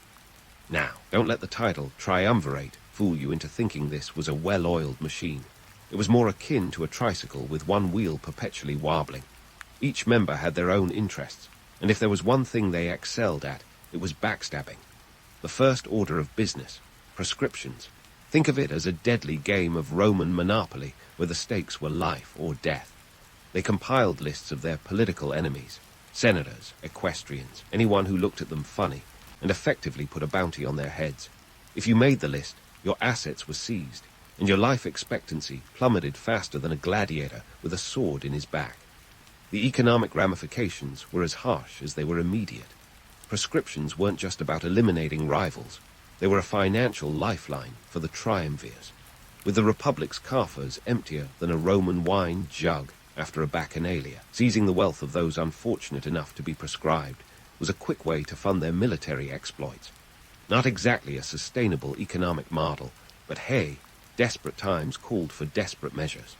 Now, don't let the title triumvirate fool you into thinking this was a well-oiled machine. It was more akin to a tricycle with one wheel perpetually wobbling. Each member had their own interests, and if there was one thing they excelled at, it was backstabbing. The first order of business, prescriptions. Think of it as a deadly game of Roman monopoly where the stakes were life or death. They compiled lists of their political enemies, senators, equestrians, anyone who looked at them funny, and effectively put a bounty on their heads. If you made the list, your assets were seized, and your life expectancy plummeted faster than a gladiator with a sword in his back. The economic ramifications were as harsh as they were immediate. Prescriptions weren't just about eliminating rivals. They were a financial lifeline for the triumvirs. With the Republic's coffers emptier than a Roman wine jug after a bacchanalia, seizing the wealth of those unfortunate enough to be prescribed was a quick way to fund their military exploits. Not exactly a sustainable economic model, but hey, desperate times called for desperate measures.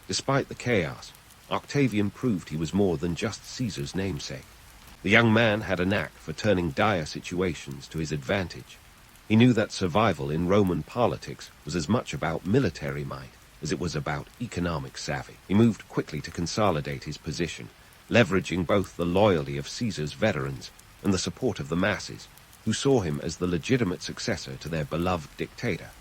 Despite the chaos, Octavian proved he was more than just Caesar's namesake. The young man had a knack for turning dire situations to his advantage. He knew that survival in Roman politics was as much about military might as it was about economic savvy. He moved quickly to consolidate his position, leveraging both the loyalty of Caesar's veterans and the support of the masses, who saw him as the legitimate successor to their beloved dictator.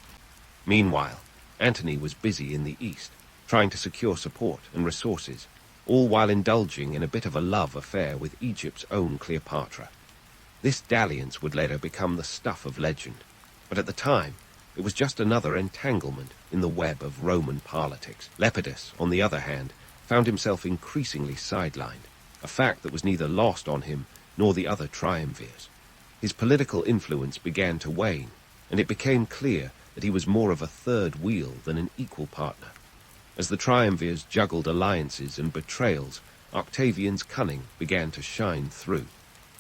Meanwhile, Antony was busy in the east, trying to secure support and resources, all while indulging in a bit of a love affair with Egypt's own Cleopatra. This dalliance would later become the stuff of legend, but at the time, it was just another entanglement in the web of Roman politics. Lepidus, on the other hand, found himself increasingly sidelined, a fact that was neither lost on him nor the other triumvirs. His political influence began to wane, and it became clear that he was more of a third wheel than an equal partner. As the triumvirs juggled alliances and betrayals, Octavian's cunning began to shine through.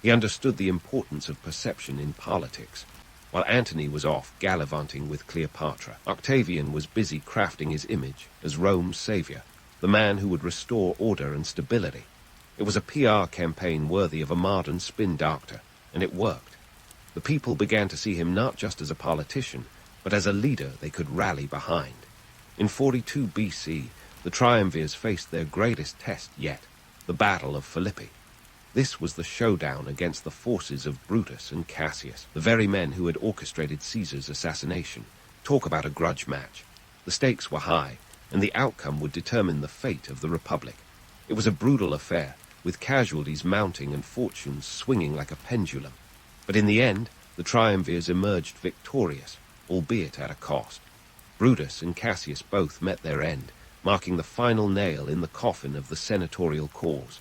He understood the importance of perception in politics. While Antony was off gallivanting with Cleopatra, Octavian was busy crafting his image as Rome's savior, the man who would restore order and stability. It It was a PR campaign worthy of a modern spin doctor, and it worked. The people began to see him not just as a politician, but as a leader they could rally behind. In 42 BC, the triumvirs faced their greatest test yet, the Battle of Philippi. This was the showdown against the forces of Brutus and Cassius, the very men who had orchestrated Caesar's assassination. Talk about a grudge match. The stakes were high, and the outcome would determine the fate of the Republic. It was a brutal affair, with casualties mounting and fortunes swinging like a pendulum. But in the end, the triumvirs emerged victorious, albeit at a cost. Brutus and Cassius both met their end, marking the final nail in the coffin of the senatorial cause.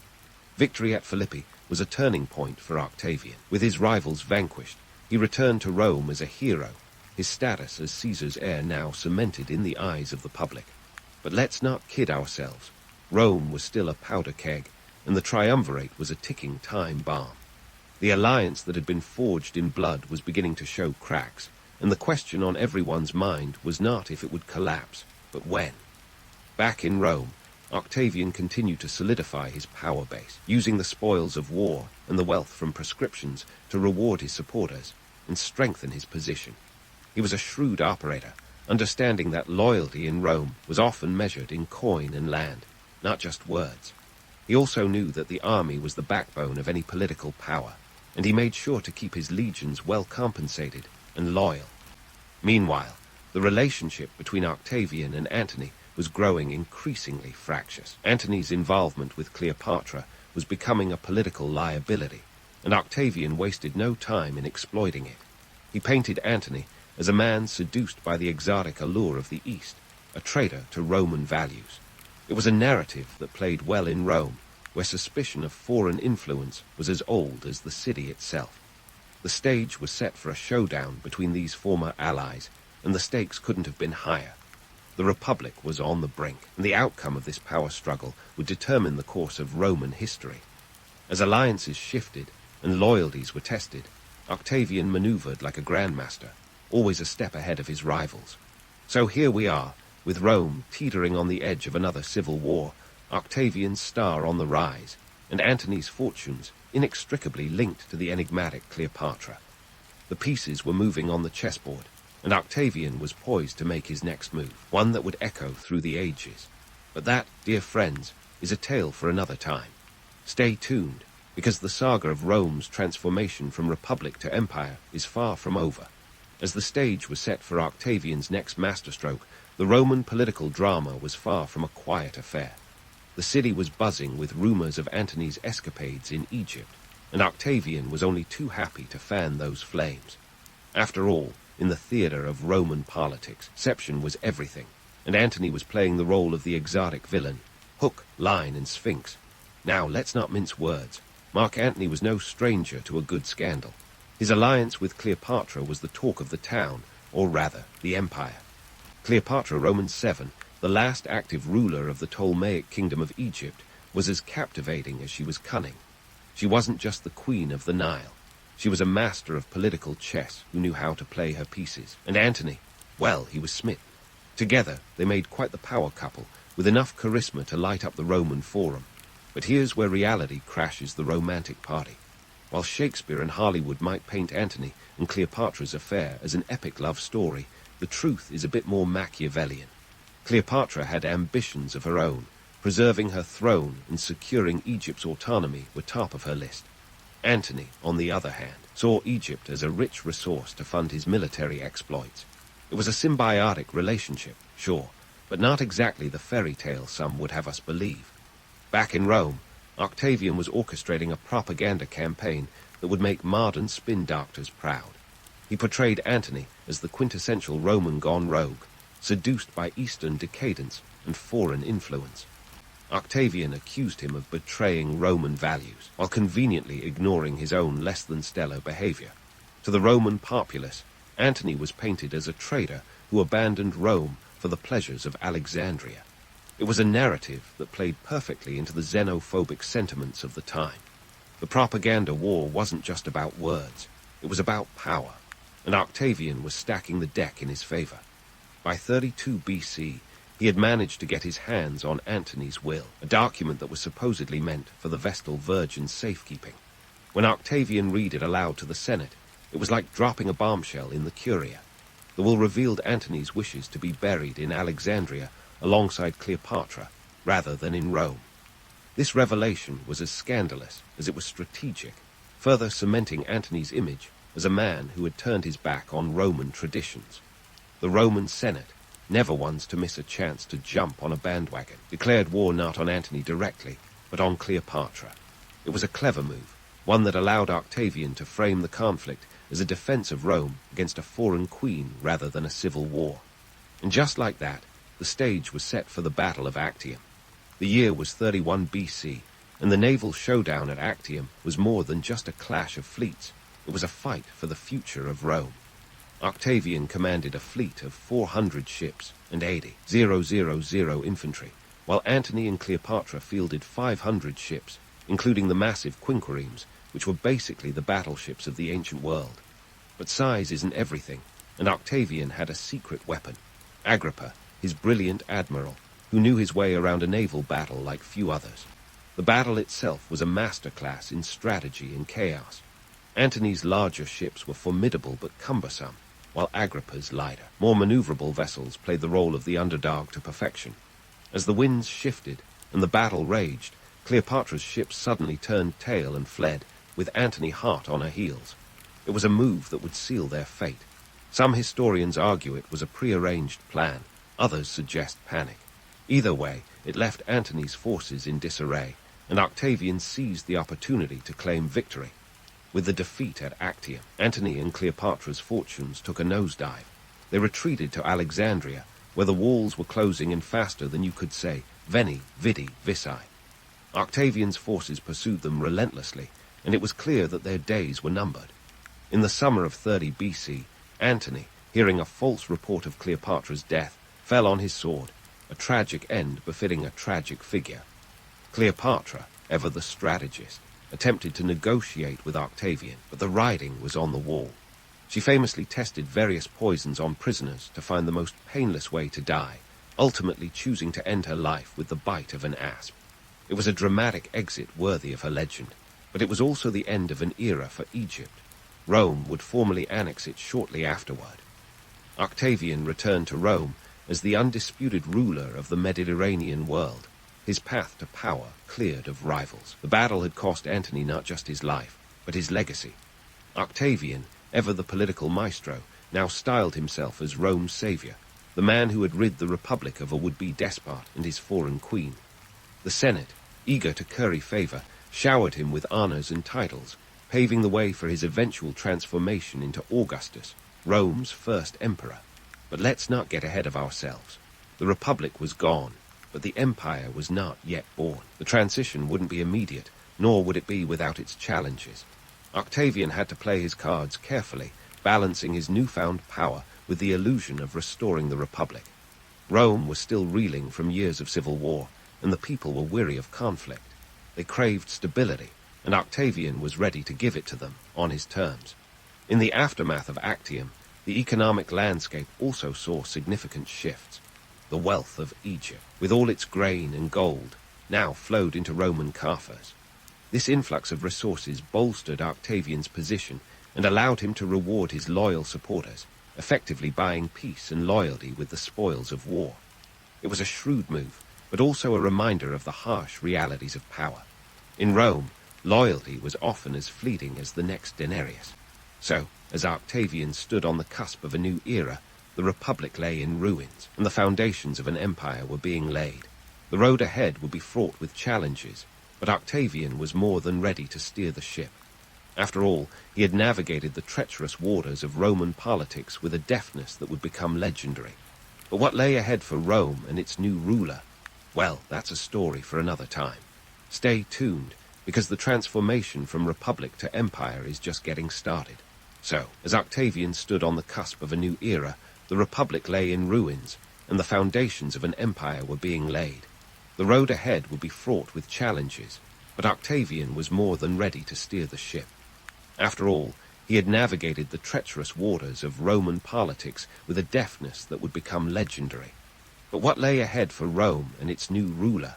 Victory at Philippi was a turning point for Octavian. With his rivals vanquished, he returned to Rome as a hero, his status as Caesar's heir now cemented in the eyes of the public. But let's not kid ourselves. Rome was still a powder keg, and the triumvirate was a ticking time bomb. The alliance that had been forged in blood was beginning to show cracks, and the question on everyone's mind was not if it would collapse, but when. Back in Rome, Octavian continued to solidify his power base, using the spoils of war and the wealth from proscriptions to reward his supporters and strengthen his position. He was a shrewd operator, understanding that loyalty in Rome was often measured in coin and land, not just words. He also knew that the army was the backbone of any political power, and he made sure to keep his legions well compensated and loyal. Meanwhile, the relationship between Octavian and Antony was growing increasingly fractious. Antony's involvement with Cleopatra was becoming a political liability, and Octavian wasted no time in exploiting it. He painted Antony as a man seduced by the exotic allure of the East, a traitor to Roman values. It was a narrative that played well in Rome, where suspicion of foreign influence was as old as the city itself. The stage was set for a showdown between these former allies, and the stakes couldn't have been higher. The Republic was on the brink, and the outcome of this power struggle would determine the course of Roman history. As alliances shifted and loyalties were tested, Octavian maneuvered like a grandmaster, always a step ahead of his rivals. So here we are, with Rome teetering on the edge of another civil war, Octavian's star on the rise, and Antony's fortunes inextricably linked to the enigmatic Cleopatra. The pieces were moving on the chessboard, and Octavian was poised to make his next move, one that would echo through the ages. But that, dear friends, is a tale for another time. Stay tuned, because the saga of Rome's transformation from republic to empire is far from over. As the stage was set for Octavian's next masterstroke, the Roman political drama was far from a quiet affair. The city was buzzing with rumors of Antony's escapades in Egypt, and Octavian was only too happy to fan those flames. After all, in the theater of Roman politics, deception was everything, and Antony was playing the role of the exotic villain, hook, line, and sphinx. Now, let's not mince words. Mark Antony was no stranger to a good scandal. His alliance with Cleopatra was the talk of the town, or rather, the empire. Cleopatra, Roman 7, the last active ruler of the Ptolemaic kingdom of Egypt, was as captivating as she was cunning. She wasn't just the queen of the Nile. She was a master of political chess who knew how to play her pieces. And Antony, well, he was smitten. Together, they made quite the power couple, with enough charisma to light up the Roman forum. But here's where reality crashes the romantic party. While Shakespeare and Hollywood might paint Antony and Cleopatra's affair as an epic love story, the truth is a bit more Machiavellian. Cleopatra had ambitions of her own. Preserving her throne and securing Egypt's autonomy were top of her list. Antony, on the other hand, saw Egypt as a rich resource to fund his military exploits. It was a symbiotic relationship, sure, but not exactly the fairy tale some would have us believe. Back in Rome, Octavian was orchestrating a propaganda campaign that would make modern spin doctors proud. He portrayed Antony as the quintessential Roman gone rogue, seduced by Eastern decadence and foreign influence. Octavian accused him of betraying Roman values, while conveniently ignoring his own less-than-stellar behavior. To the Roman populace, Antony was painted as a traitor who abandoned Rome for the pleasures of Alexandria. It was a narrative that played perfectly into the xenophobic sentiments of the time. The propaganda war wasn't just about words, it was about power, and Octavian was stacking the deck in his favor. By 32 BC, He had managed to get his hands on Antony's will, a document that was supposedly meant for the Vestal Virgin's safekeeping. When Octavian read it aloud to the Senate, it was like dropping a bombshell in the Curia. The will revealed Antony's wishes to be buried in Alexandria alongside Cleopatra, rather than in Rome. This revelation was as scandalous as it was strategic, further cementing Antony's image as a man who had turned his back on Roman traditions. The Roman Senate, never ones to miss a chance to jump on a bandwagon, declared war not on Antony directly, but on Cleopatra. It was a clever move, one that allowed Octavian to frame the conflict as a defense of Rome against a foreign queen rather than a civil war. And just like that, the stage was set for the Battle of Actium. The year was 31 BC, and the naval showdown at Actium was more than just a clash of fleets. It was a fight for the future of Rome. Octavian commanded a fleet of 400 ships and 80,000 infantry, while Antony and Cleopatra fielded 500 ships, including the massive quinquiremes, which were basically the battleships of the ancient world. But size isn't everything, and Octavian had a secret weapon. Agrippa, his brilliant admiral, who knew his way around a naval battle like few others. The battle itself was a masterclass in strategy and chaos. Antony's larger ships were formidable but cumbersome, while Agrippa's lighter, more maneuverable vessels played the role of the underdog to perfection. As the winds shifted and the battle raged, Cleopatra's ships suddenly turned tail and fled, with Antony hot on her heels. It was a move that would seal their fate. Some historians argue it was a prearranged plan, others suggest panic. Either way, it left Antony's forces in disarray, and Octavian seized the opportunity to claim victory. With the defeat at Actium, Antony and Cleopatra's fortunes took a nosedive. They retreated to Alexandria, where the walls were closing in faster than you could say, Veni, Vidi, Vici. Octavian's forces pursued them relentlessly, and it was clear that their days were numbered. In the summer of 30 BC, Antony, hearing a false report of Cleopatra's death, fell on his sword, a tragic end befitting a tragic figure. Cleopatra, ever the strategist, attempted to negotiate with Octavian, but the writing was on the wall. She famously tested various poisons on prisoners to find the most painless way to die, ultimately choosing to end her life with the bite of an asp. It was a dramatic exit worthy of her legend, but it was also the end of an era for Egypt. Rome would formally annex it shortly afterward. Octavian returned to Rome as the undisputed ruler of the Mediterranean world, his path to power cleared of rivals. The battle had cost Antony not just his life, but his legacy. Octavian, ever the political maestro, now styled himself as Rome's savior, the man who had rid the Republic of a would-be despot and his foreign queen. The Senate, eager to curry favor, showered him with honors and titles, paving the way for his eventual transformation into Augustus, Rome's first emperor. But let's not get ahead of ourselves. The Republic was gone, but the empire was not yet born. The transition wouldn't be immediate, nor would it be without its challenges. Octavian had to play his cards carefully, balancing his newfound power with the illusion of restoring the Republic. Rome was still reeling from years of civil war, and the people were weary of conflict. They craved stability, and Octavian was ready to give it to them on his terms. In the aftermath of Actium, the economic landscape also saw significant shifts. The wealth of Egypt, with all its grain and gold, now flowed into Roman coffers. This influx of resources bolstered Octavian's position and allowed him to reward his loyal supporters, effectively buying peace and loyalty with the spoils of war. It was a shrewd move, but also a reminder of the harsh realities of power. In Rome, loyalty was often as fleeting as the next denarius. So, as Octavian stood on the cusp of a new era, the Republic lay in ruins, and the foundations of an empire were being laid. The road ahead would be fraught with challenges, but Octavian was more than ready to steer the ship. After all, he had navigated the treacherous waters of Roman politics with a deftness that would become legendary. But what lay ahead for Rome and its new ruler? Well, that's a story for another time. Stay tuned, because the transformation from Republic to Empire is just getting started. So, as Octavian stood on the cusp of a new era, the Republic lay in ruins, and the foundations of an empire were being laid. The road ahead would be fraught with challenges, but Octavian was more than ready to steer the ship. After all, he had navigated the treacherous waters of Roman politics with a deftness that would become legendary. But what lay ahead for Rome and its new ruler?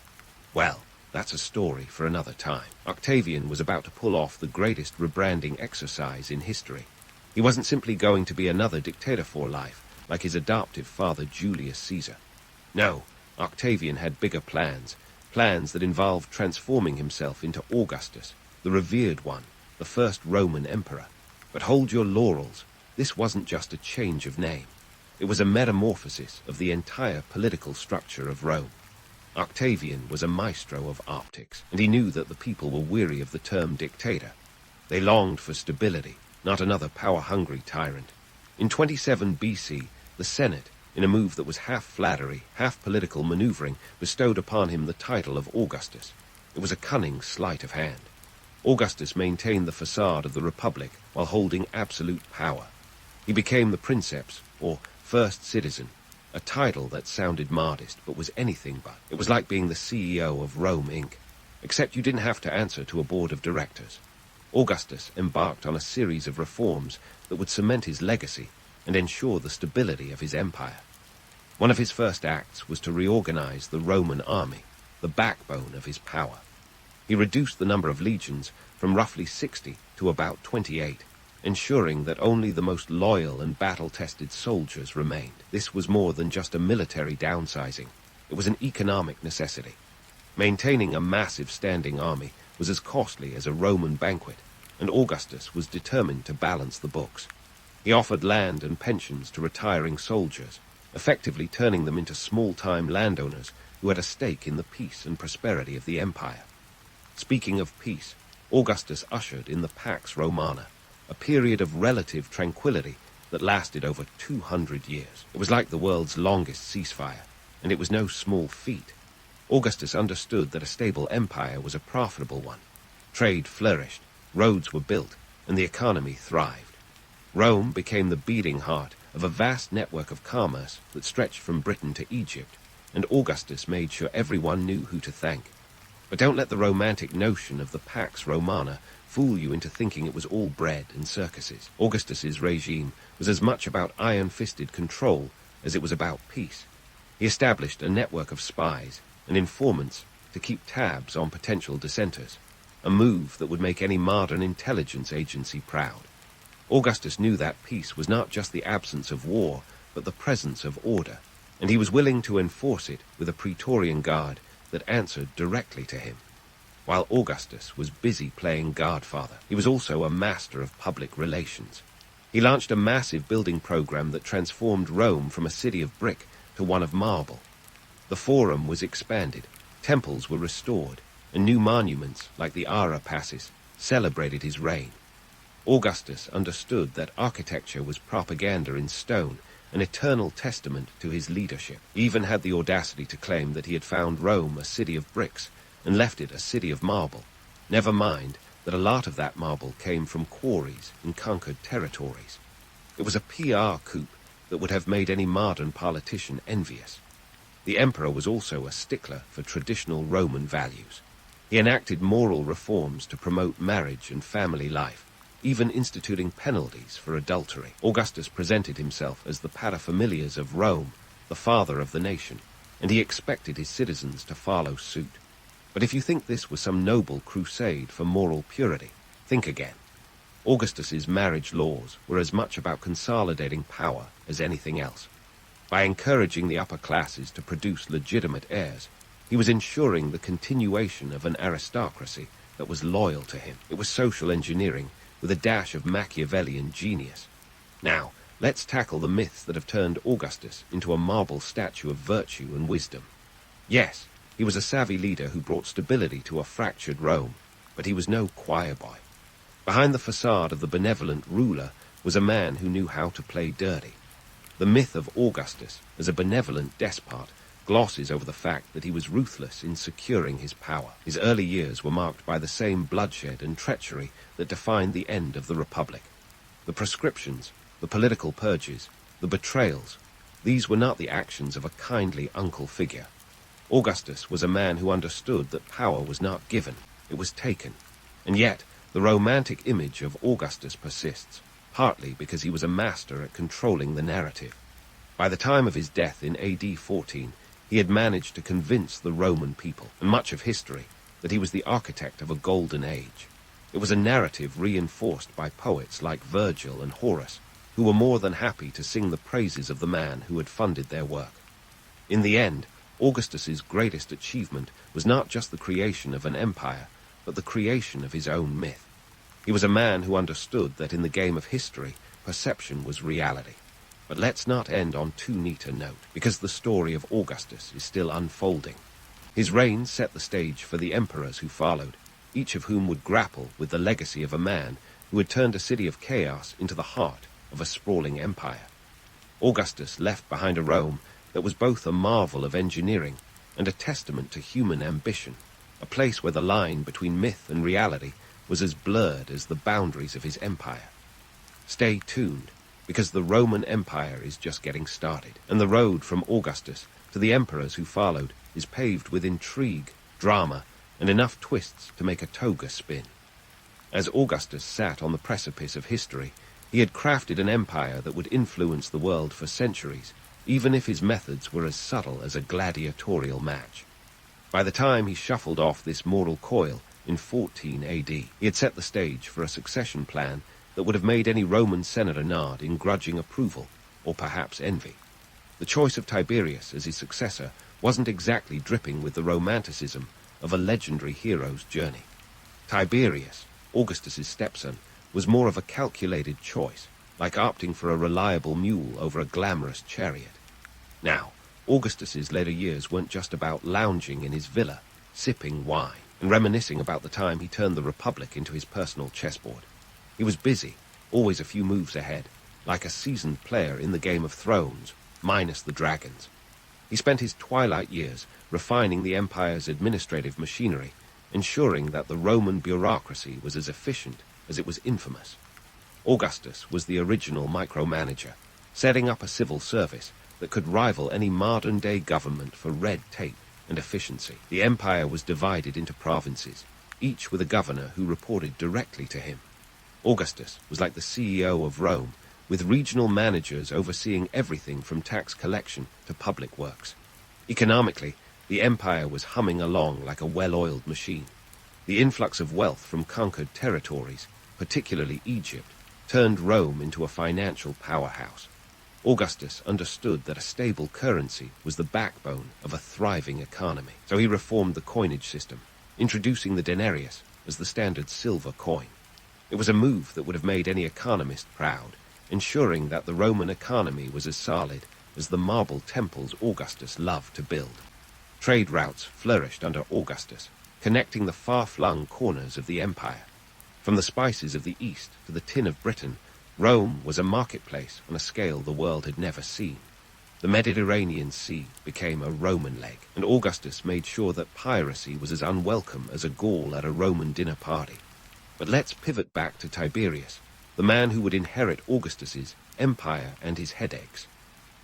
Well, that's a story for another time. Octavian was about to pull off the greatest rebranding exercise in history. He wasn't simply going to be another dictator for life, like his adoptive father Julius Caesar. No, Octavian had bigger plans, plans that involved transforming himself into Augustus, the revered one, the first Roman emperor. But hold your laurels, this wasn't just a change of name. It was a metamorphosis of the entire political structure of Rome. Octavian was a maestro of optics, and he knew that the people were weary of the term dictator. They longed for stability, not another power-hungry tyrant. In 27 BC, the Senate, in a move that was half flattery, half political maneuvering, bestowed upon him the title of Augustus. It was a cunning sleight of hand. Augustus maintained the facade of the Republic while holding absolute power. He became the princeps, or first citizen, a title that sounded modest but was anything but. It was like being the CEO of Rome, Inc., except you didn't have to answer to a board of directors. Augustus embarked on a series of reforms that would cement his legacy and ensure the stability of his empire. One of his first acts was to reorganize the Roman army, the backbone of his power. He reduced the number of legions from roughly 60 to about 28, ensuring that only the most loyal and battle-tested soldiers remained. This was more than just a military downsizing. It was an economic necessity. Maintaining a massive standing army was as costly as a Roman banquet, and Augustus was determined to balance the books. He offered land and pensions to retiring soldiers, effectively turning them into small-time landowners who had a stake in the peace and prosperity of the empire. Speaking of peace, Augustus ushered in the Pax Romana, a period of relative tranquility that lasted over 200 years. It was like the world's longest ceasefire, and it was no small feat. Augustus understood that a stable empire was a profitable one. Trade flourished, roads were built, and the economy thrived. Rome became the beating heart of a vast network of commerce that stretched from Britain to Egypt, and Augustus made sure everyone knew who to thank. But don't let the romantic notion of the Pax Romana fool you into thinking it was all bread and circuses. Augustus's regime was as much about iron-fisted control as it was about peace. He established a network of spies and informants to keep tabs on potential dissenters, a move that would make any modern intelligence agency proud. Augustus knew that peace was not just the absence of war, but the presence of order, and he was willing to enforce it with a Praetorian Guard that answered directly to him. While Augustus was busy playing Godfather, he was also a master of public relations. He launched a massive building program that transformed Rome from a city of brick to one of marble. The Forum was expanded, temples were restored, and new monuments, like the Ara Passes, celebrated his reign. Augustus understood that architecture was propaganda in stone, an eternal testament to his leadership. He even had the audacity to claim that he had found Rome a city of bricks and left it a city of marble. Never mind that a lot of that marble came from quarries in conquered territories. It was a PR coup that would have made any modern politician envious. The emperor was also a stickler for traditional Roman values. He enacted moral reforms to promote marriage and family life, even instituting penalties for adultery. Augustus presented himself as the paterfamilias of Rome, the father of the nation, and he expected his citizens to follow suit. But if you think this was some noble crusade for moral purity, think again. Augustus's marriage laws were as much about consolidating power as anything else. By encouraging the upper classes to produce legitimate heirs, he was ensuring the continuation of an aristocracy that was loyal to him. It was social engineering with a dash of Machiavellian genius. Now, let's tackle the myths that have turned Augustus into a marble statue of virtue and wisdom. Yes, he was a savvy leader who brought stability to a fractured Rome, but he was no choir boy. Behind the facade of the benevolent ruler was a man who knew how to play dirty. The myth of Augustus as a benevolent despot glosses over the fact that he was ruthless in securing his power. His early years were marked by the same bloodshed and treachery that defined the end of the Republic. The proscriptions, the political purges, the betrayals, these were not the actions of a kindly uncle figure. Augustus was a man who understood that power was not given, it was taken. And yet, the romantic image of Augustus persists, partly because he was a master at controlling the narrative. By the time of his death in AD 14, He had managed to convince the Roman people, and much of history, that he was the architect of a golden age. It was a narrative reinforced by poets like Virgil and Horace, who were more than happy to sing the praises of the man who had funded their work. In the end, Augustus's greatest achievement was not just the creation of an empire, but the creation of his own myth. He was a man who understood that in the game of history, perception was reality. But let's not end on too neat a note, because the story of Augustus is still unfolding. His reign set the stage for the emperors who followed, each of whom would grapple with the legacy of a man who had turned a city of chaos into the heart of a sprawling empire. Augustus left behind a Rome that was both a marvel of engineering and a testament to human ambition, a place where the line between myth and reality was as blurred as the boundaries of his empire. Stay tuned, because the Roman Empire is just getting started, and the road from Augustus to the emperors who followed is paved with intrigue, drama, and enough twists to make a toga spin. As Augustus sat on the precipice of history, he had crafted an empire that would influence the world for centuries, even if his methods were as subtle as a gladiatorial match. By the time he shuffled off this mortal coil in 14 AD, he had set the stage for a succession plan that would have made any Roman senator nod in grudging approval, or perhaps envy. The choice of Tiberius as his successor wasn't exactly dripping with the romanticism of a legendary hero's journey. Tiberius, Augustus's stepson, was more of a calculated choice, like opting for a reliable mule over a glamorous chariot. Now, Augustus's later years weren't just about lounging in his villa, sipping wine, and reminiscing about the time he turned the Republic into his personal chessboard. He was busy, always a few moves ahead, like a seasoned player in the Game of Thrones, minus the dragons. He spent his twilight years refining the empire's administrative machinery, ensuring that the Roman bureaucracy was as efficient as it was infamous. Augustus was the original micromanager, setting up a civil service that could rival any modern-day government for red tape and efficiency. The empire was divided into provinces, each with a governor who reported directly to him. Augustus was like the CEO of Rome, with regional managers overseeing everything from tax collection to public works. Economically, the empire was humming along like a well-oiled machine. The influx of wealth from conquered territories, particularly Egypt, turned Rome into a financial powerhouse. Augustus understood that a stable currency was the backbone of a thriving economy, so he reformed the coinage system, introducing the denarius as the standard silver coin. It was a move that would have made any economist proud, ensuring that the Roman economy was as solid as the marble temples Augustus loved to build. Trade routes flourished under Augustus, connecting the far-flung corners of the empire. From the spices of the East to the tin of Britain, Rome was a marketplace on a scale the world had never seen. The Mediterranean Sea became a Roman leg, and Augustus made sure that piracy was as unwelcome as a Gaul at a Roman dinner party. But let's pivot back to Tiberius, the man who would inherit Augustus's empire and his headaches.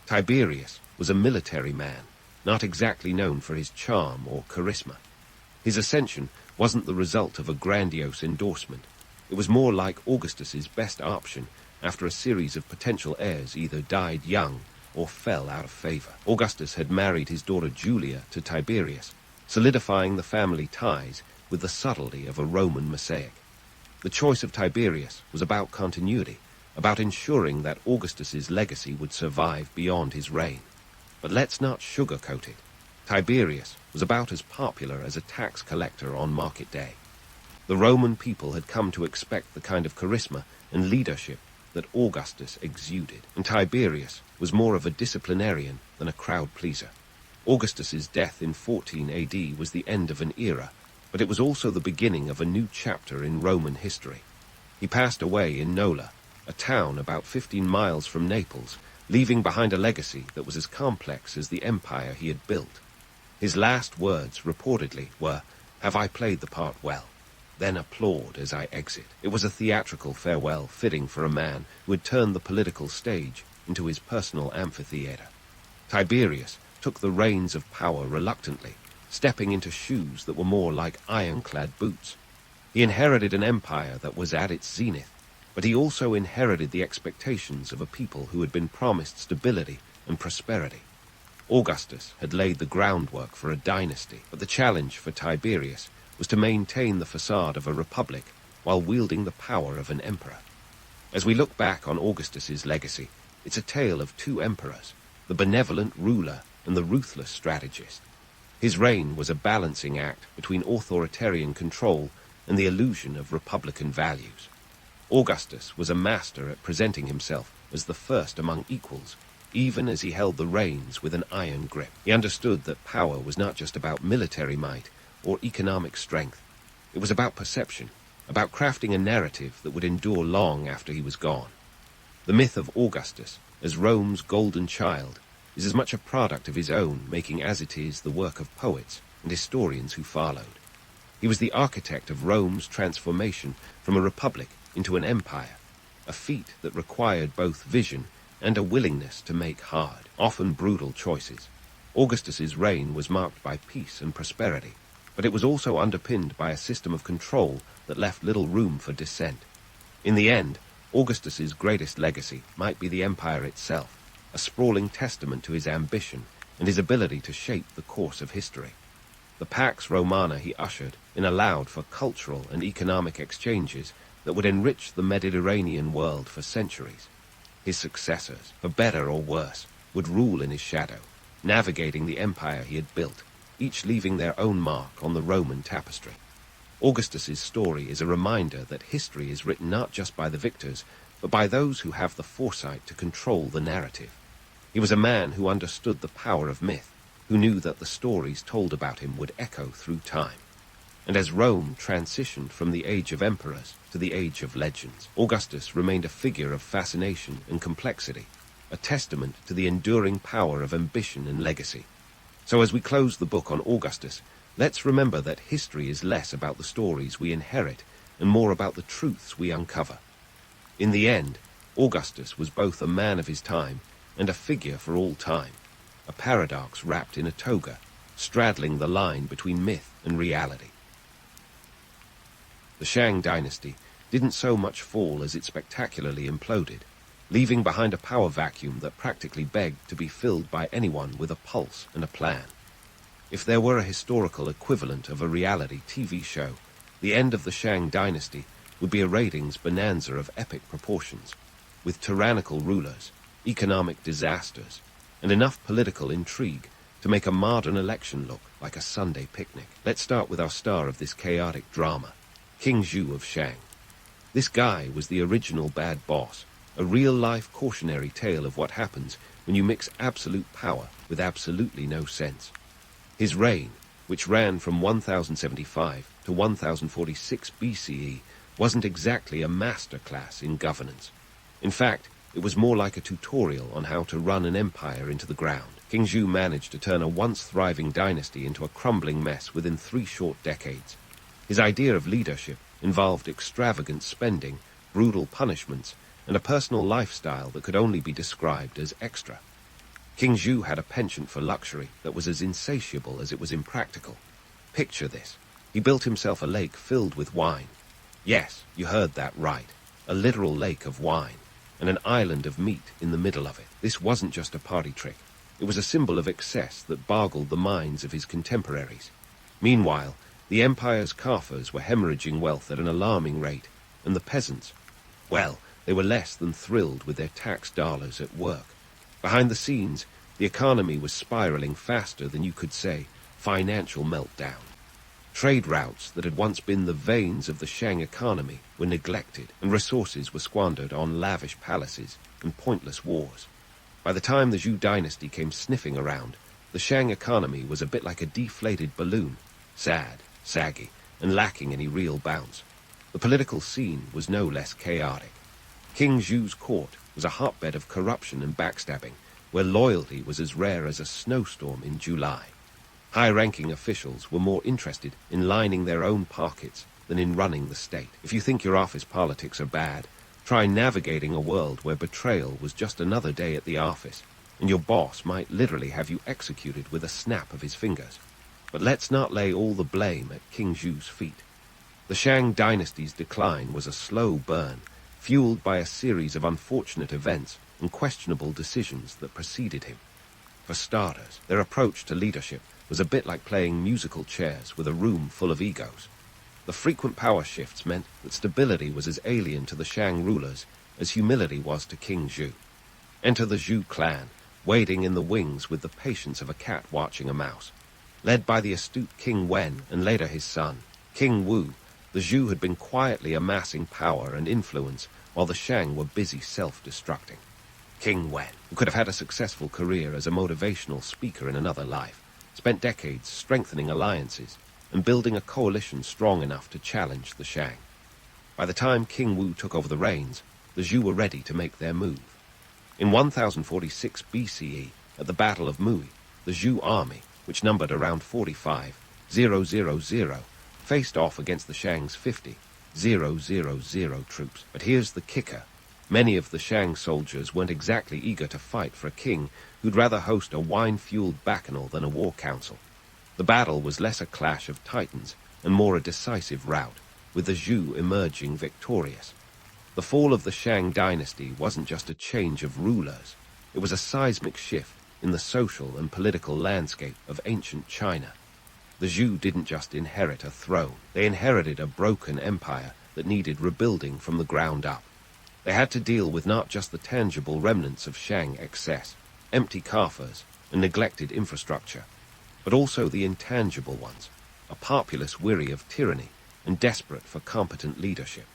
Tiberius was a military man, not exactly known for his charm or charisma. His ascension wasn't the result of a grandiose endorsement. It was more like Augustus's best option after a series of potential heirs either died young or fell out of favor. Augustus had married his daughter Julia to Tiberius, solidifying the family ties with the subtlety of a Roman mosaic. The choice of Tiberius was about continuity, about ensuring that Augustus's legacy would survive beyond his reign. But let's not sugarcoat it. Tiberius was about as popular as a tax collector on market day. The Roman people had come to expect the kind of charisma and leadership that Augustus exuded, and Tiberius was more of a disciplinarian than a crowd-pleaser. Augustus's death in 14 AD was the end of an era, but it was also the beginning of a new chapter in Roman history. He passed away in Nola, a town about 15 miles from Naples, leaving behind a legacy that was as complex as the empire he had built. His last words, reportedly, were, "Have I played the part well? Then applaud as I exit." It was a theatrical farewell fitting for a man who had turned the political stage into his personal amphitheater. Tiberius took the reins of power reluctantly, stepping into shoes that were more like ironclad boots. He inherited an empire that was at its zenith, but he also inherited the expectations of a people who had been promised stability and prosperity. Augustus had laid the groundwork for a dynasty, but the challenge for Tiberius was to maintain the facade of a republic while wielding the power of an emperor. As we look back on Augustus's legacy, it's a tale of two emperors, the benevolent ruler and the ruthless strategist. His reign was a balancing act between authoritarian control and the illusion of republican values. Augustus was a master at presenting himself as the first among equals, even as he held the reins with an iron grip. He understood that power was not just about military might or economic strength. It was about perception, about crafting a narrative that would endure long after he was gone. The myth of Augustus, as Rome's golden child, is as much a product of his own making as it is the work of poets and historians who followed. He was the architect of Rome's transformation from a republic into an empire, a feat that required both vision and a willingness to make hard, often brutal choices. Augustus's reign was marked by peace and prosperity, but it was also underpinned by a system of control that left little room for dissent. In the end, Augustus's greatest legacy might be the empire itself, a sprawling testament to his ambition and his ability to shape the course of history. The Pax Romana he ushered in allowed for cultural and economic exchanges that would enrich the Mediterranean world for centuries. His successors, for better or worse, would rule in his shadow, navigating the empire he had built, each leaving their own mark on the Roman tapestry. Augustus's story is a reminder that history is written not just by the victors, but by those who have the foresight to control the narrative. He was a man who understood the power of myth, who knew that the stories told about him would echo through time. And as Rome transitioned from the age of emperors to the age of legends, Augustus remained a figure of fascination and complexity, a testament to the enduring power of ambition and legacy. So as we close the book on Augustus, let's remember that history is less about the stories we inherit and more about the truths we uncover. In the end, Augustus was both a man of his time and a figure for all time, a paradox wrapped in a toga, straddling the line between myth and reality. The Shang dynasty didn't so much fall as it spectacularly imploded, leaving behind a power vacuum that practically begged to be filled by anyone with a pulse and a plan. If there were a historical equivalent of a reality TV show, the end of the Shang dynasty would be a ratings bonanza of epic proportions, with tyrannical rulers, economic disasters, and enough political intrigue to make a modern election look like a Sunday picnic. Let's start with our star of this chaotic drama, King Zhou of Shang. This guy was the original bad boss, a real-life cautionary tale of what happens when you mix absolute power with absolutely no sense. His reign, which ran from 1075 to 1046 BCE, wasn't exactly a masterclass in governance. In fact, it was more like a tutorial on how to run an empire into the ground. King Zhou managed to turn a once-thriving dynasty into a crumbling mess within 3 short decades. His idea of leadership involved extravagant spending, brutal punishments, and a personal lifestyle that could only be described as extra. King Zhou had a penchant for luxury that was as insatiable as it was impractical. Picture this. He built himself a lake filled with wine. Yes, you heard that right. A literal lake of wine, and an island of meat in the middle of it. This wasn't just a party trick. It was a symbol of excess that boggled the minds of his contemporaries. Meanwhile, the empire's coffers were hemorrhaging wealth at an alarming rate, and the peasants, well, they were less than thrilled with their tax dollars at work. Behind the scenes, the economy was spiraling faster than you could say financial meltdown. Trade routes that had once been the veins of the Shang economy were neglected, and resources were squandered on lavish palaces and pointless wars. By the time the Zhou dynasty came sniffing around, the Shang economy was a bit like a deflated balloon, sad, saggy, and lacking any real bounce. The political scene was no less chaotic. King Zhou's court was a hotbed of corruption and backstabbing, where loyalty was as rare as a snowstorm in July. High-ranking officials were more interested in lining their own pockets than in running the state. If you think your office politics are bad, try navigating a world where betrayal was just another day at the office, and your boss might literally have you executed with a snap of his fingers. But let's not lay all the blame at King Zhou's feet. The Shang dynasty's decline was a slow burn, fueled by a series of unfortunate events and questionable decisions that preceded him. For starters, their approach to leadership was a bit like playing musical chairs with a room full of egos. The frequent power shifts meant that stability was as alien to the Shang rulers as humility was to King Zhou. Enter the Zhou clan, wading in the wings with the patience of a cat watching a mouse. Led by the astute King Wen and later his son, King Wu, the Zhou had been quietly amassing power and influence while the Shang were busy self-destructing. King Wen, who could have had a successful career as a motivational speaker in another life, spent decades strengthening alliances and building a coalition strong enough to challenge the Shang. By the time King Wu took over the reins, the Zhou were ready to make their move. In 1046 BCE, at the Battle of Mui, the Zhou army, which numbered around 45,000, faced off against the Shang's 50,000 troops. But here's the kicker. Many of the Shang soldiers weren't exactly eager to fight for a king who'd rather host a wine-fueled bacchanal than a war council. The battle was less a clash of titans and more a decisive rout, with the Zhou emerging victorious. The fall of the Shang dynasty wasn't just a change of rulers. It was a seismic shift in the social and political landscape of ancient China. The Zhou didn't just inherit a throne. They inherited a broken empire that needed rebuilding from the ground up. They had to deal with not just the tangible remnants of Shang excess, empty coffers, and neglected infrastructure, but also the intangible ones, a populace weary of tyranny and desperate for competent leadership.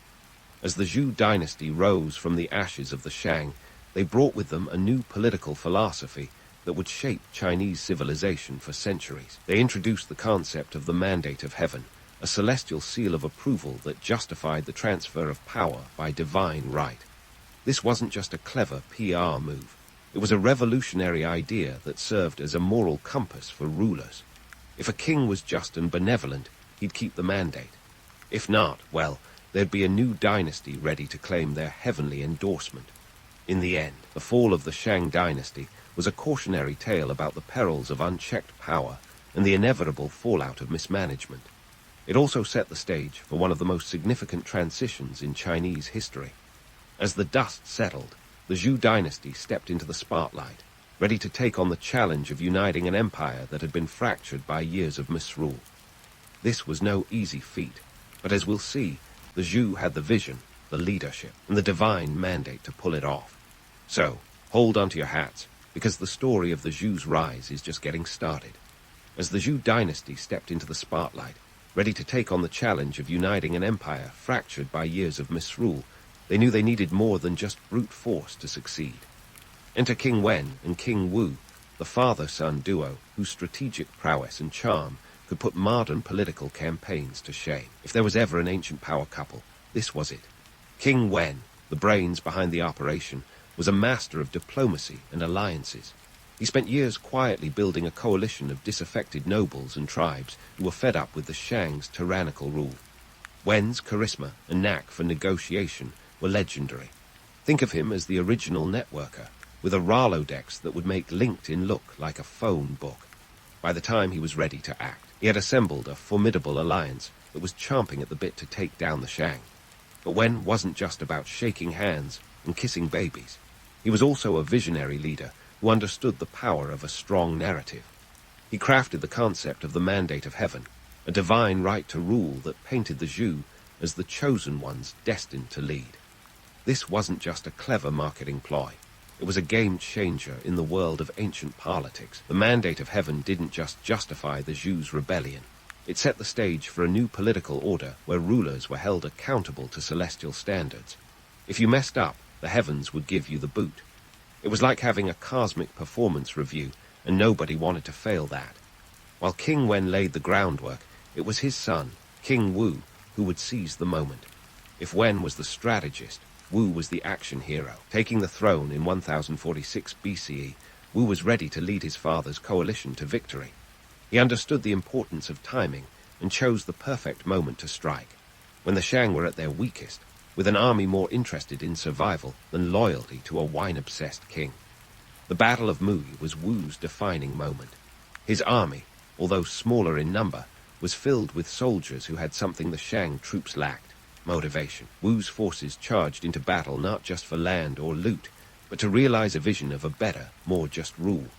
As the Zhou dynasty rose from the ashes of the Shang, they brought with them a new political philosophy that would shape Chinese civilization for centuries. They introduced the concept of the mandate of heaven, a celestial seal of approval that justified the transfer of power by divine right. This wasn't just a clever PR move. It was a revolutionary idea that served as a moral compass for rulers. If a king was just and benevolent, he'd keep the mandate. If not, well, there'd be a new dynasty ready to claim their heavenly endorsement. In the end, the fall of the Shang dynasty was a cautionary tale about the perils of unchecked power and the inevitable fallout of mismanagement. It also set the stage for one of the most significant transitions in Chinese history. As the dust settled, the Zhou dynasty stepped into the spotlight, ready to take on the challenge of uniting an empire that had been fractured by years of misrule. This was no easy feat, but as we'll see, the Zhou had the vision, the leadership, and the divine mandate to pull it off. So, hold onto your hats, because the story of the Zhou's rise is just getting started. As the Zhou dynasty stepped into the spotlight, ready to take on the challenge of uniting an empire fractured by years of misrule, they knew they needed more than just brute force to succeed. Enter King Wen and King Wu, the father-son duo whose strategic prowess and charm could put modern political campaigns to shame. If there was ever an ancient power couple, this was it. King Wen, the brains behind the operation, was a master of diplomacy and alliances. He spent years quietly building a coalition of disaffected nobles and tribes who were fed up with the Shang's tyrannical rule. Wen's charisma and knack for negotiation were legendary. Think of him as the original networker, with a Rolodex that would make LinkedIn look like a phone book. By the time he was ready to act, he had assembled a formidable alliance that was chomping at the bit to take down the Shang. But Wen wasn't just about shaking hands and kissing babies. He was also a visionary leader who understood the power of a strong narrative. He crafted the concept of the mandate of heaven, a divine right to rule that painted the Zhou as the chosen ones destined to lead. This wasn't just a clever marketing ploy. It was a game-changer in the world of ancient politics. The mandate of heaven didn't just justify the Zhou's rebellion. It set the stage for a new political order where rulers were held accountable to celestial standards. If you messed up, the heavens would give you the boot. It was like having a cosmic performance review, and nobody wanted to fail that. While King Wen laid the groundwork, it was his son, King Wu, who would seize the moment. If Wen was the strategist, Wu was the action hero. Taking the throne in 1046 BCE, Wu was ready to lead his father's coalition to victory. He understood the importance of timing and chose the perfect moment to strike, when the Shang were at their weakest, with an army more interested in survival than loyalty to a wine-obsessed king. The Battle of Mui was Wu's defining moment. His army, although smaller in number, was filled with soldiers who had something the Shang troops lacked: motivation. Wu's forces charged into battle not just for land or loot, but to realize a vision of a better, more just rule.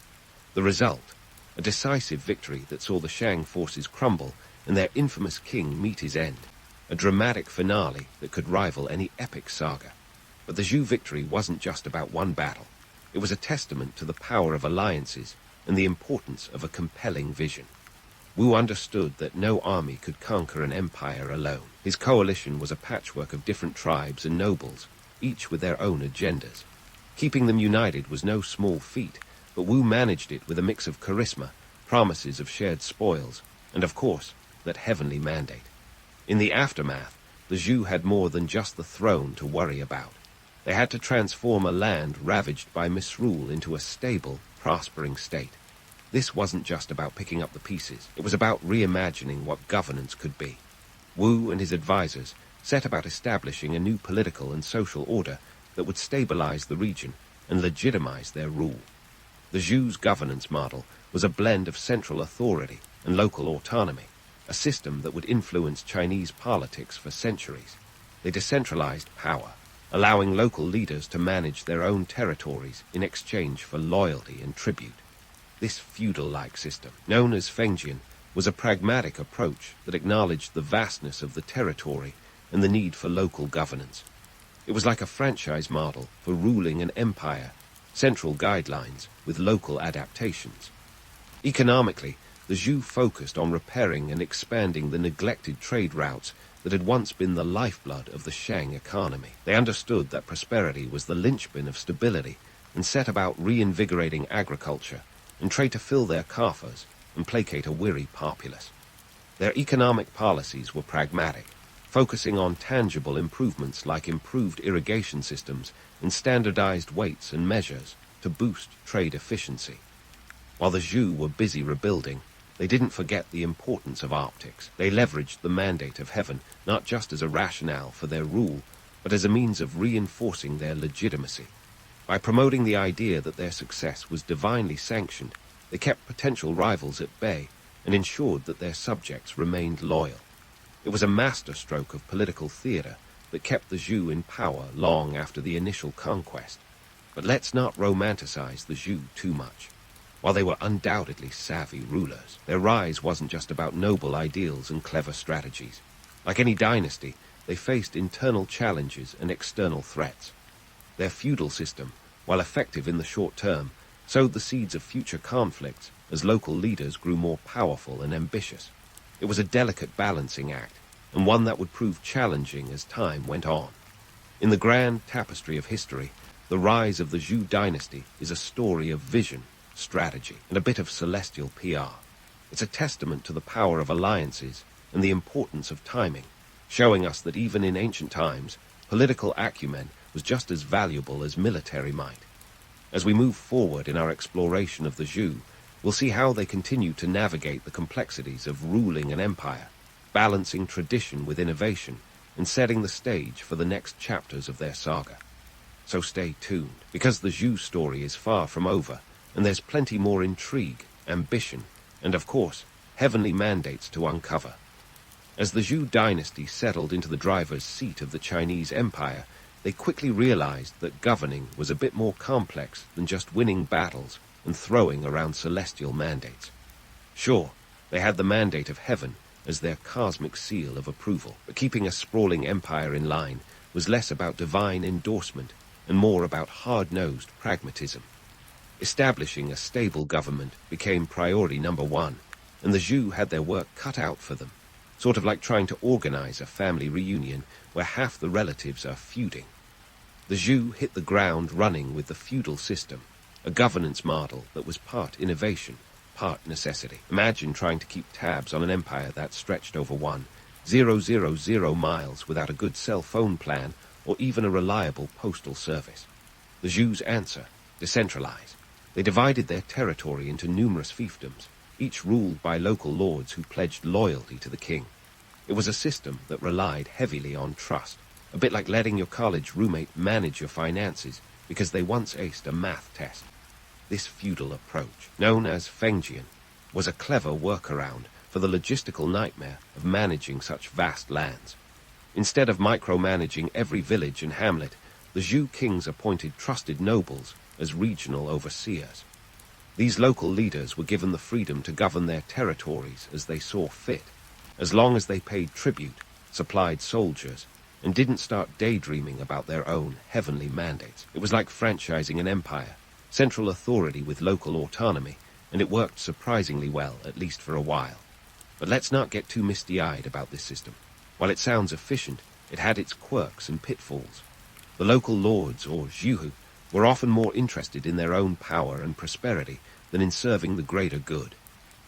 The result, a decisive victory that saw the Shang forces crumble and their infamous king meet his end, a dramatic finale that could rival any epic saga. But the Zhou victory wasn't just about one battle. It was a testament to the power of alliances and the importance of a compelling vision. Wu understood that no army could conquer an empire alone. His coalition was a patchwork of different tribes and nobles, each with their own agendas. Keeping them united was no small feat, but Wu managed it with a mix of charisma, promises of shared spoils, and of course, that heavenly mandate. In the aftermath, the Zhou had more than just the throne to worry about. They had to transform a land ravaged by misrule into a stable, prospering state. This wasn't just about picking up the pieces. It was about reimagining what governance could be. Wu and his advisors set about establishing a new political and social order that would stabilize the region and legitimize their rule. The Zhou's governance model was a blend of central authority and local autonomy, a system that would influence Chinese politics for centuries. They decentralized power, allowing local leaders to manage their own territories in exchange for loyalty and tribute. This feudal-like system, known as Fengjian, was a pragmatic approach that acknowledged the vastness of the territory and the need for local governance. It was like a franchise model for ruling an empire, central guidelines with local adaptations. Economically, the Zhou focused on repairing and expanding the neglected trade routes that had once been the lifeblood of the Shang economy. They understood that prosperity was the linchpin of stability and set about reinvigorating agriculture and trade to fill their coffers and placate a weary populace. Their economic policies were pragmatic, focusing on tangible improvements like improved irrigation systems and standardized weights and measures to boost trade efficiency. While the Zhou were busy rebuilding, they didn't forget the importance of optics. They leveraged the mandate of heaven not just as a rationale for their rule, but as a means of reinforcing their legitimacy. By promoting the idea that their success was divinely sanctioned, they kept potential rivals at bay and ensured that their subjects remained loyal. It was a masterstroke of political theater that kept the Zhou in power long after the initial conquest. But let's not romanticize the Zhou too much. While they were undoubtedly savvy rulers, their rise wasn't just about noble ideals and clever strategies. Like any dynasty, they faced internal challenges and external threats. Their feudal system, while effective in the short term, sowed the seeds of future conflicts as local leaders grew more powerful and ambitious. It was a delicate balancing act, and one that would prove challenging as time went on. In the grand tapestry of history, the rise of the Zhou dynasty is a story of vision, strategy, and a bit of celestial PR. It's a testament to the power of alliances and the importance of timing, showing us that even in ancient times, political acumen was just as valuable as military might. As we move forward in our exploration of the Zhou, we'll see how they continue to navigate the complexities of ruling an empire, balancing tradition with innovation, and setting the stage for the next chapters of their saga. So stay tuned, because the Zhou story is far from over, and there's plenty more intrigue, ambition, and of course, heavenly mandates to uncover. As the Zhou dynasty settled into the driver's seat of the Chinese empire, they quickly realized that governing was a bit more complex than just winning battles and throwing around celestial mandates. Sure, they had the mandate of heaven as their cosmic seal of approval, but keeping a sprawling empire in line was less about divine endorsement and more about hard-nosed pragmatism. Establishing a stable government became priority number one, and the Zhou had their work cut out for them, sort of like trying to organize a family reunion where half the relatives are feuding. The Zhou hit the ground running with the feudal system, a governance model that was part innovation, part necessity. Imagine trying to keep tabs on an empire that stretched over 1,000 miles without a good cell phone plan or even a reliable postal service. The Zhou's answer: decentralize. They divided their territory into numerous fiefdoms, each ruled by local lords who pledged loyalty to the king. It was a system that relied heavily on trust, a bit like letting your college roommate manage your finances because they once aced a math test. This feudal approach, known as Fengjian, was a clever workaround for the logistical nightmare of managing such vast lands. Instead of micromanaging every village and hamlet, the Zhou kings appointed trusted nobles as regional overseers. These local leaders were given the freedom to govern their territories as they saw fit, as long as they paid tribute, supplied soldiers, and didn't start daydreaming about their own heavenly mandates. It was like franchising an empire, central authority with local autonomy, and it worked surprisingly well, at least for a while. But let's not get too misty-eyed about this system. While it sounds efficient, it had its quirks and pitfalls. The local lords, or Zhou, were often more interested in their own power and prosperity than in serving the greater good.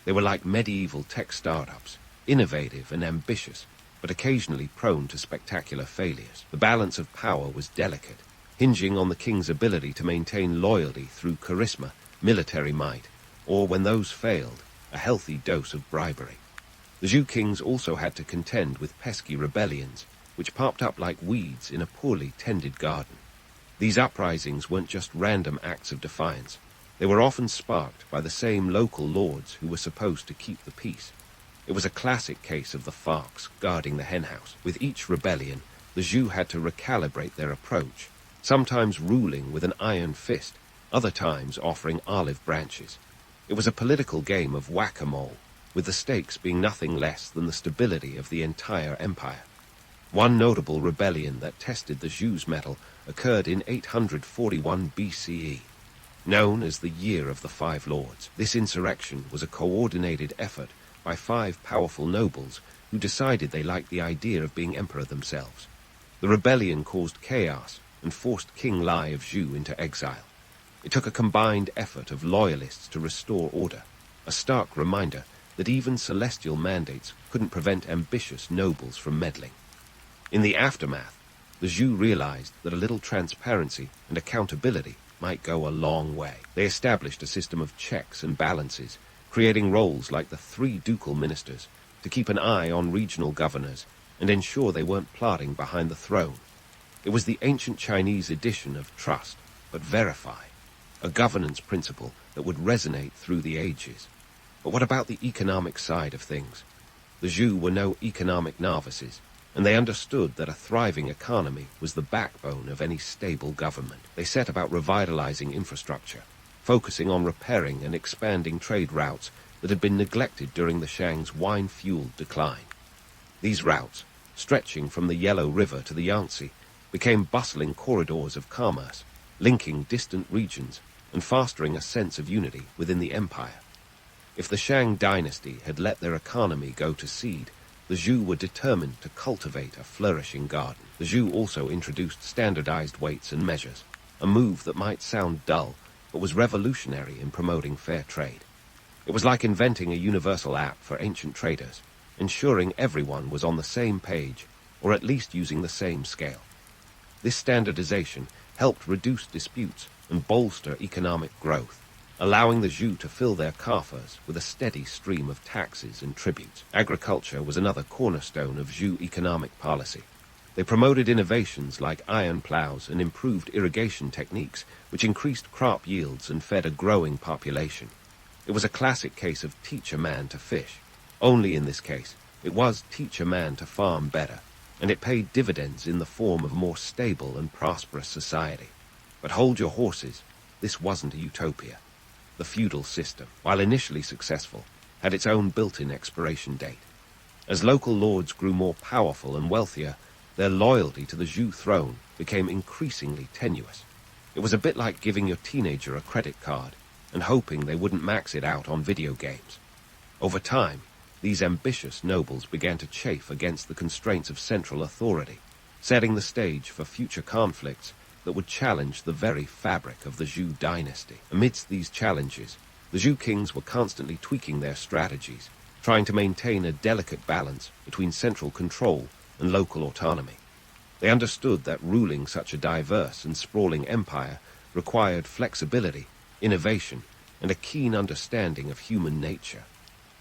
They were like medieval tech startups, innovative and ambitious, but occasionally prone to spectacular failures. The balance of power was delicate, hinging on the king's ability to maintain loyalty through charisma, military might, or, when those failed, a healthy dose of bribery. The Zhou kings also had to contend with pesky rebellions, which popped up like weeds in a poorly tended garden. These uprisings weren't just random acts of defiance. They were often sparked by the same local lords who were supposed to keep the peace. It was a classic case of the fox guarding the henhouse. With each rebellion, the Zhou had to recalibrate their approach, sometimes ruling with an iron fist, other times offering olive branches. It was a political game of whack-a-mole, with the stakes being nothing less than the stability of the entire empire. One notable rebellion that tested the Zhou's mettle occurred in 841 BCE. Known as the Year of the Five Lords, this insurrection was a coordinated effort by 5 powerful nobles who decided they liked the idea of being emperor themselves. The rebellion caused chaos and forced King Lai of Zhou into exile. It took a combined effort of loyalists to restore order, a stark reminder that even celestial mandates couldn't prevent ambitious nobles from meddling. In the aftermath, the Zhou realized that a little transparency and accountability might go a long way. They established a system of checks and balances, creating roles like the 3 ducal ministers to keep an eye on regional governors and ensure they weren't plotting behind the throne. It was the ancient Chinese edition of trust, but verify, a governance principle that would resonate through the ages. But what about the economic side of things? The Zhou were no economic novices, and they understood that a thriving economy was the backbone of any stable government. They set about revitalizing infrastructure, focusing on repairing and expanding trade routes that had been neglected during the Shang's wine-fueled decline. These routes, stretching from the Yellow River to the Yangtze, became bustling corridors of commerce, linking distant regions and fostering a sense of unity within the empire. If the Shang dynasty had let their economy go to seed, the Zhou were determined to cultivate a flourishing garden. The Zhou also introduced standardized weights and measures, a move that might sound dull, but was revolutionary in promoting fair trade. It was like inventing a universal app for ancient traders, ensuring everyone was on the same page, or at least using the same scale. This standardization helped reduce disputes and bolster economic growth, allowing the Zhou to fill their coffers with a steady stream of taxes and tributes. Agriculture was another cornerstone of Zhou economic policy. They promoted innovations like iron plows and improved irrigation techniques, which increased crop yields and fed a growing population. It was a classic case of teach a man to fish. Only in this case, it was teach a man to farm better, and it paid dividends in the form of a more stable and prosperous society. But hold your horses, this wasn't a utopia. The feudal system, while initially successful, had its own built-in expiration date. As local lords grew more powerful and wealthier, their loyalty to the Zhou throne became increasingly tenuous. It was a bit like giving your teenager a credit card and hoping they wouldn't max it out on video games. Over time, these ambitious nobles began to chafe against the constraints of central authority, setting the stage for future conflicts that would challenge the very fabric of the Zhou dynasty. Amidst these challenges, the Zhou kings were constantly tweaking their strategies, trying to maintain a delicate balance between central control and local autonomy. They understood that ruling such a diverse and sprawling empire required flexibility, innovation, and a keen understanding of human nature.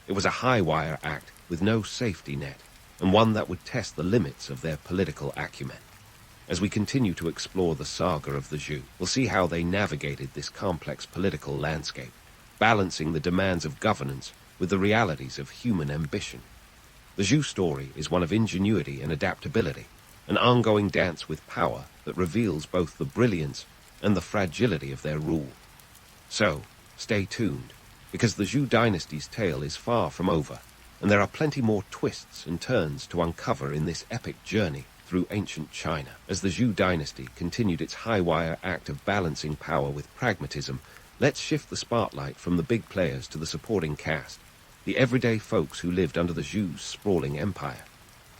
It was a high-wire act with no safety net, and one that would test the limits of their political acumen. As we continue to explore the saga of the Zhou, we'll see how they navigated this complex political landscape, balancing the demands of governance with the realities of human ambition. The Zhou story is one of ingenuity and adaptability, an ongoing dance with power that reveals both the brilliance and the fragility of their rule. So, Stay tuned, because the Zhou dynasty's tale is far from over, and there are plenty more twists and turns to uncover in this epic journey through ancient China. As the Zhou dynasty continued its high-wire act of balancing power with pragmatism, let's shift the spotlight from the big players to the supporting cast, the everyday folks who lived under the Zhou's sprawling empire.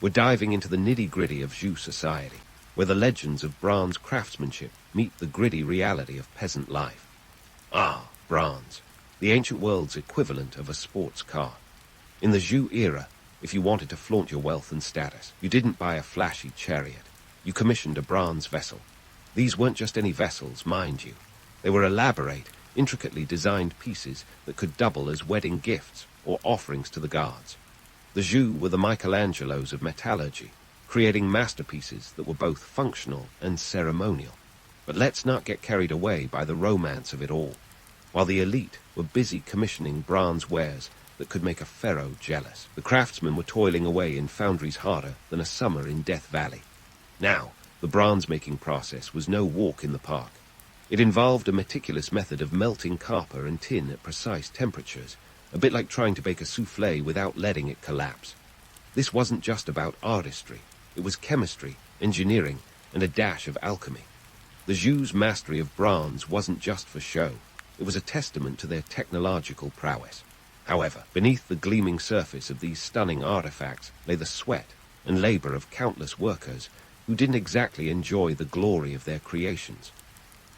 We're diving into the nitty-gritty of Zhou society, where the legends of bronze craftsmanship meet the gritty reality of peasant life. Ah, bronze, the ancient world's equivalent of a sports car. In the Zhou era, if you wanted to flaunt your wealth and status, you didn't buy a flashy chariot. You commissioned a bronze vessel. These weren't just any vessels, mind you. They were elaborate, intricately designed pieces that could double as wedding gifts or offerings to the gods. The Zhou were the Michelangelos of metallurgy, creating masterpieces that were both functional and ceremonial. But let's not get carried away by the romance of it all. While the elite were busy commissioning bronze wares that could make a pharaoh jealous, the craftsmen were toiling away in foundries harder than a summer in Death Valley. Now, the bronze-making process was no walk in the park. It involved a meticulous method of melting copper and tin at precise temperatures, a bit like trying to bake a soufflé without letting it collapse. This wasn't just about artistry. It was chemistry, engineering, and a dash of alchemy. The Zhou's mastery of bronze wasn't just for show. It was a testament to their technological prowess. However, beneath the gleaming surface of these stunning artifacts lay the sweat and labor of countless workers who didn't exactly enjoy the glory of their creations.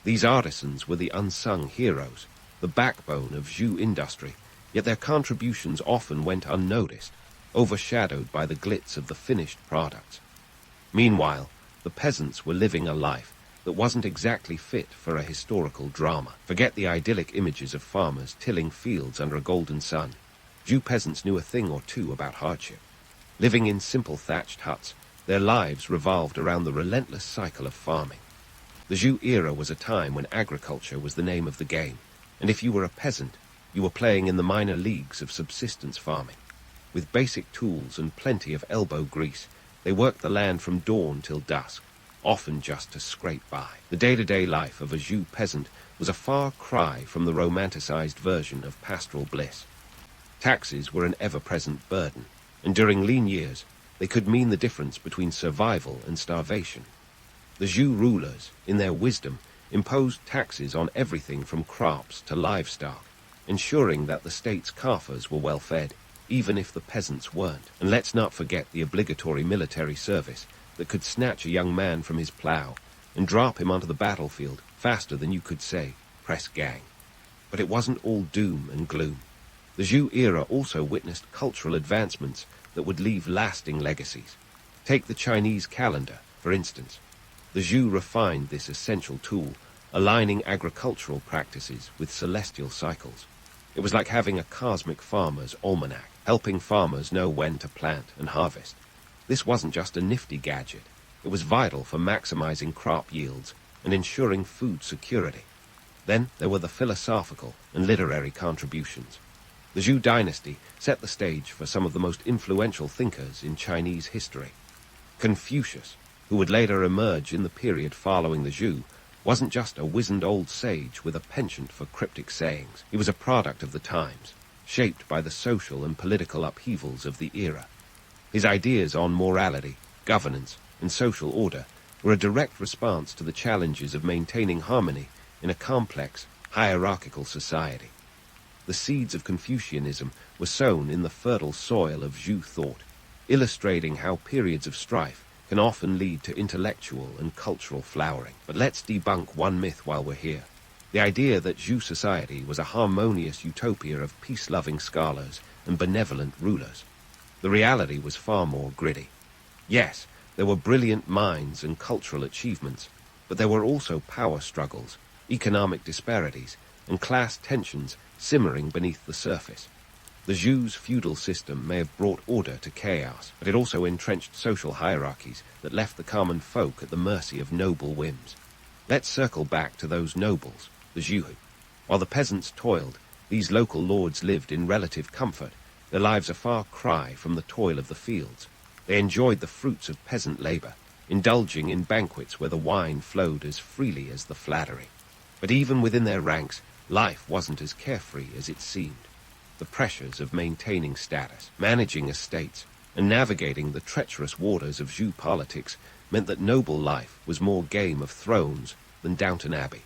These artisans were the unsung heroes, the backbone of Zhou industry, yet their contributions often went unnoticed, overshadowed by the glitz of the finished products. Meanwhile, the peasants were living a life that wasn't exactly fit for a historical drama. Forget the idyllic images of farmers tilling fields under a golden sun. Zhou peasants knew a thing or two about hardship. Living in simple thatched huts, their lives revolved around the relentless cycle of farming. The Zhou era was a time when agriculture was the name of the game, and if you were a peasant, you were playing in the minor leagues of subsistence farming. With basic tools and plenty of elbow grease, they worked the land from dawn till dusk, often just to scrape by. The day-to-day life of a Zhou peasant was a far cry from the romanticized version of pastoral bliss. Taxes were an ever-present burden, and during lean years, they could mean the difference between survival and starvation. The Zhou rulers, in their wisdom, imposed taxes on everything from crops to livestock, ensuring that the state's coffers were well fed, even if the peasants weren't. And let's not forget the obligatory military service that could snatch a young man from his plow and drop him onto the battlefield faster than you could say, "Press gang." But it wasn't all doom and gloom. The Zhou era also witnessed cultural advancements that would leave lasting legacies. Take the Chinese calendar, for instance. The Zhou refined this essential tool, aligning agricultural practices with celestial cycles. It was like having a cosmic farmer's almanac, helping farmers know when to plant and harvest. This wasn't just a nifty gadget. It was vital for maximizing crop yields and ensuring food security. Then there were the philosophical and literary contributions. The Zhou dynasty set the stage for some of the most influential thinkers in Chinese history. Confucius, who would later emerge in the period following the Zhou, wasn't just a wizened old sage with a penchant for cryptic sayings. He was a product of the times, shaped by the social and political upheavals of the era. His ideas on morality, governance, and social order were a direct response to the challenges of maintaining harmony in a complex, hierarchical society. The seeds of Confucianism were sown in the fertile soil of Zhou thought, illustrating how periods of strife can often lead to intellectual and cultural flowering. But let's debunk one myth while we're here. The idea that Zhou society was a harmonious utopia of peace-loving scholars and benevolent rulers. The reality was far more gritty. Yes, there were brilliant minds and cultural achievements, but there were also power struggles, economic disparities, and class tensions simmering beneath the surface. The Zhou's feudal system may have brought order to chaos, but it also entrenched social hierarchies that left the common folk at the mercy of noble whims. Let's circle back to those nobles, the Zhou. While the peasants toiled, these local lords lived in relative comfort, their lives a far cry from the toil of the fields. They enjoyed the fruits of peasant labor, indulging in banquets where the wine flowed as freely as the flattery. But even within their ranks, life wasn't as carefree as it seemed. The pressures of maintaining status, managing estates, and navigating the treacherous waters of Zhou politics meant that noble life was more Game of Thrones than Downton Abbey.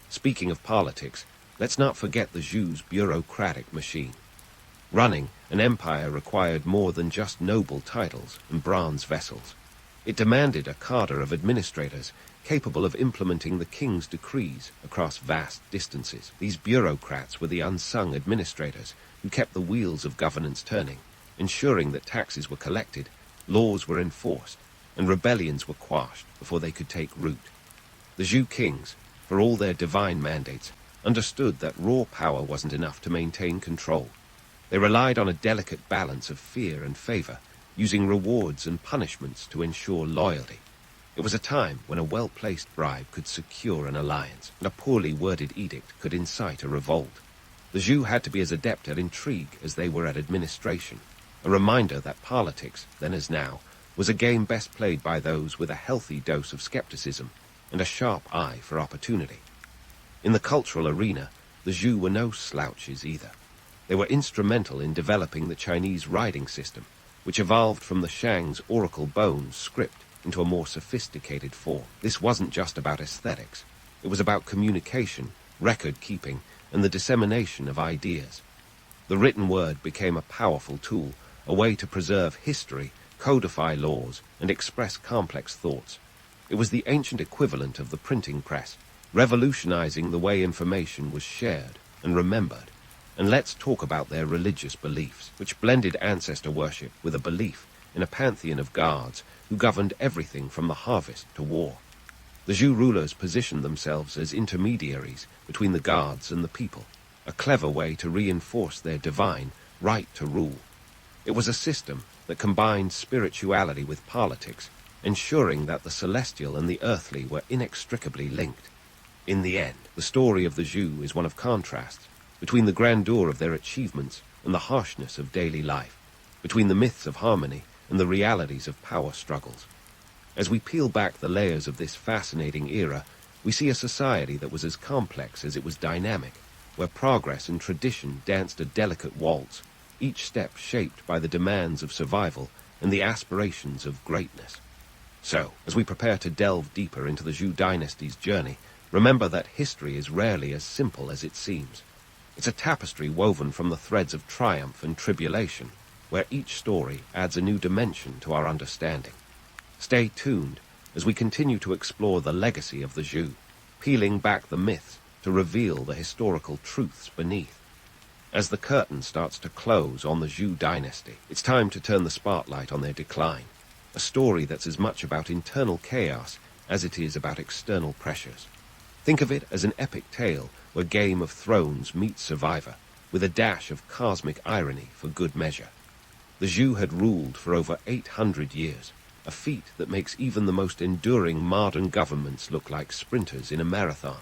Speaking of politics, let's not forget the Zhou's bureaucratic machine. Running an empire required more than just noble titles and bronze vessels. It demanded a cadre of administrators capable of implementing the king's decrees across vast distances. These bureaucrats were the unsung administrators who kept the wheels of governance turning, ensuring that taxes were collected, laws were enforced, and rebellions were quashed before they could take root. The Zhou kings, for all their divine mandates, understood that raw power wasn't enough to maintain control. They relied on a delicate balance of fear and favor, using rewards and punishments to ensure loyalty. It was a time when a well-placed bribe could secure an alliance, and a poorly worded edict could incite a revolt. The Zhou had to be as adept at intrigue as they were at administration, a reminder that politics, then as now, was a game best played by those with a healthy dose of skepticism and a sharp eye for opportunity. In the cultural arena, the Zhou were no slouches either. They were instrumental in developing the Chinese writing system, which evolved from the Shang's oracle bones script into a more sophisticated form. This wasn't just about aesthetics. It was about communication, record-keeping, and the dissemination of ideas. The written word became a powerful tool, a way to preserve history, codify laws, and express complex thoughts. It was the ancient equivalent of the printing press, revolutionizing the way information was shared and remembered. And let's talk about their religious beliefs, which blended ancestor worship with a belief in a pantheon of gods who governed everything from the harvest to war. The Zhou rulers positioned themselves as intermediaries between the gods and the people, a clever way to reinforce their divine right to rule. It was a system that combined spirituality with politics, ensuring that the celestial and the earthly were inextricably linked. In the end, the story of the Zhou is one of contrasts, between the grandeur of their achievements and the harshness of daily life, between the myths of harmony and the realities of power struggles. As we peel back the layers of this fascinating era, we see a society that was as complex as it was dynamic, where progress and tradition danced a delicate waltz, each step shaped by the demands of survival and the aspirations of greatness. So, as we prepare to delve deeper into the Zhou dynasty's journey, remember that history is rarely as simple as it seems. It's a tapestry woven from the threads of triumph and tribulation, where each story adds a new dimension to our understanding. Stay tuned as we continue to explore the legacy of the Zhou, peeling back the myths to reveal the historical truths beneath. As the curtain starts to close on the Zhou dynasty, it's time to turn the spotlight on their decline, a story that's as much about internal chaos as it is about external pressures. Think of it as an epic tale where Game of Thrones meets Survivor, with a dash of cosmic irony for good measure. The Zhou had ruled for over 800 years, a feat that makes even the most enduring modern governments look like sprinters in a marathon.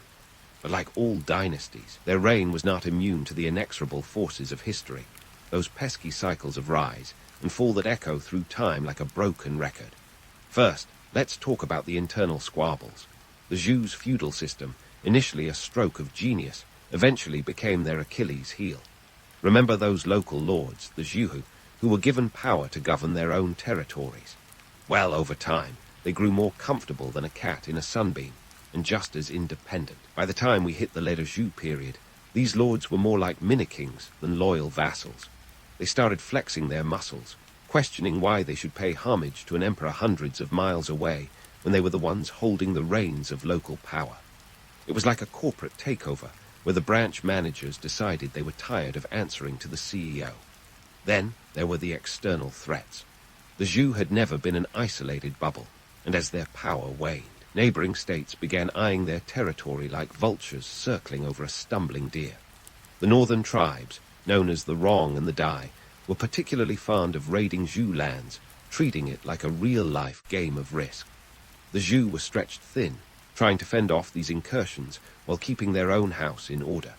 But like all dynasties, their reign was not immune to the inexorable forces of history, those pesky cycles of rise and fall that echo through time like a broken record. First, let's talk about the internal squabbles. The Zhou's feudal system, initially a stroke of genius, eventually became their Achilles heel. Remember those local lords, the Zhou, who were given power to govern their own territories? Well, over time, they grew more comfortable than a cat in a sunbeam, and just as independent. By the time we hit the later Zhou period, these lords were more like mini-kings than loyal vassals. They started flexing their muscles, questioning why they should pay homage to an emperor hundreds of miles away when they were the ones holding the reins of local power. It was like a corporate takeover, where the branch managers decided they were tired of answering to the CEO. Then there were the external threats. The Zhou had never been an isolated bubble, and as their power waned, neighboring states began eyeing their territory like vultures circling over a stumbling deer. The northern tribes, known as the Rong and the Dai, were particularly fond of raiding Zhou lands, treating it like a real-life game of risk. The Zhou were stretched thin, trying to fend off these incursions while keeping their own house in order.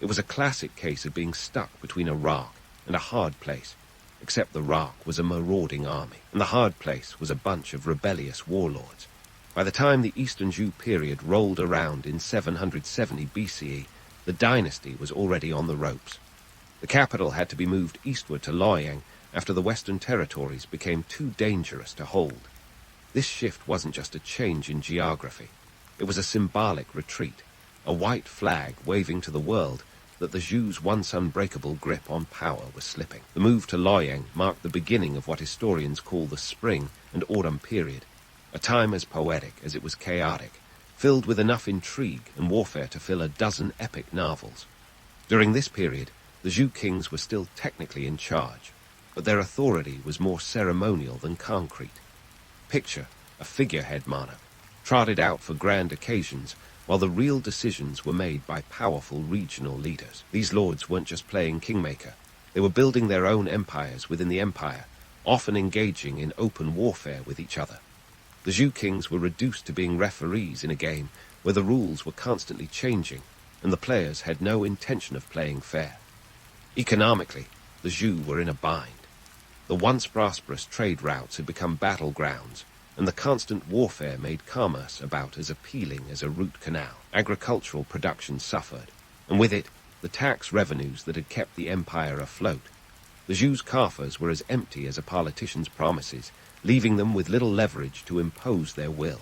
It was a classic case of being stuck between a rock and a hard place, except the rock was a marauding army, and the hard place was a bunch of rebellious warlords. By the time the Eastern Zhou period rolled around in 770 BCE, The dynasty was already on the ropes. The capital had to be moved eastward to Luoyang after the western territories became too dangerous to hold. This shift wasn't just a change in geography. It was a symbolic retreat, a white flag waving to the world that the Zhou's once unbreakable grip on power was slipping. The move to Luoyang marked the beginning of what historians call the Spring and Autumn period, a time as poetic as it was chaotic, filled with enough intrigue and warfare to fill a dozen epic novels. During this period, the Zhou kings were still technically in charge, but their authority was more ceremonial than concrete. Picture a figurehead monarch, trotted out for grand occasions, while the real decisions were made by powerful regional leaders. These lords weren't just playing kingmaker. They were building their own empires within the empire, often engaging in open warfare with each other. The Zhou kings were reduced to being referees in a game where the rules were constantly changing, and the players had no intention of playing fair. Economically, the Zhou were in a bind. The once prosperous trade routes had become battlegrounds, and the constant warfare made commerce about as appealing as a root canal. Agricultural production suffered, and with it, the tax revenues that had kept the empire afloat. The Zhou's coffers were as empty as a politician's promises, leaving them with little leverage to impose their will.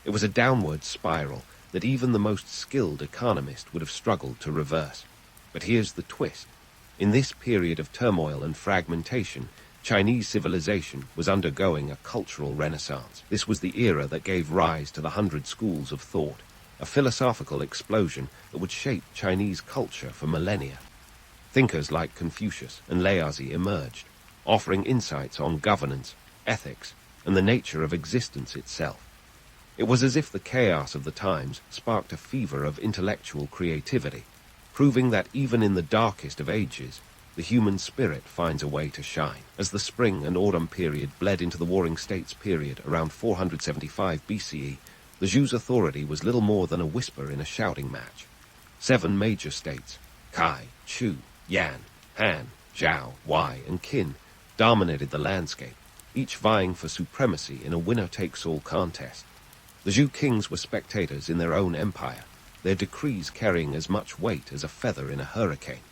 It was a downward spiral that even the most skilled economist would have struggled to reverse. But here's the twist. In this period of turmoil and fragmentation, Chinese civilization was undergoing a cultural renaissance. This was the era that gave rise to the 100 schools of thought, a philosophical explosion that would shape Chinese culture for millennia. Thinkers like Confucius and Laozi emerged, offering insights on governance, ethics, and the nature of existence itself. It was as if the chaos of the times sparked a fever of intellectual creativity, proving that even in the darkest of ages, the human spirit finds a way to shine. As the Spring and Autumn period bled into the Warring States period around 475 BCE, the Zhou's authority was little more than a whisper in a shouting match. 7 major states, Kai, Chu, Yan, Han, Zhou, Wei, and Qin, dominated the landscape, each vying for supremacy in a winner-takes-all contest. The Zhou kings were spectators in their own empire, their decrees carrying as much weight as a feather in a hurricane.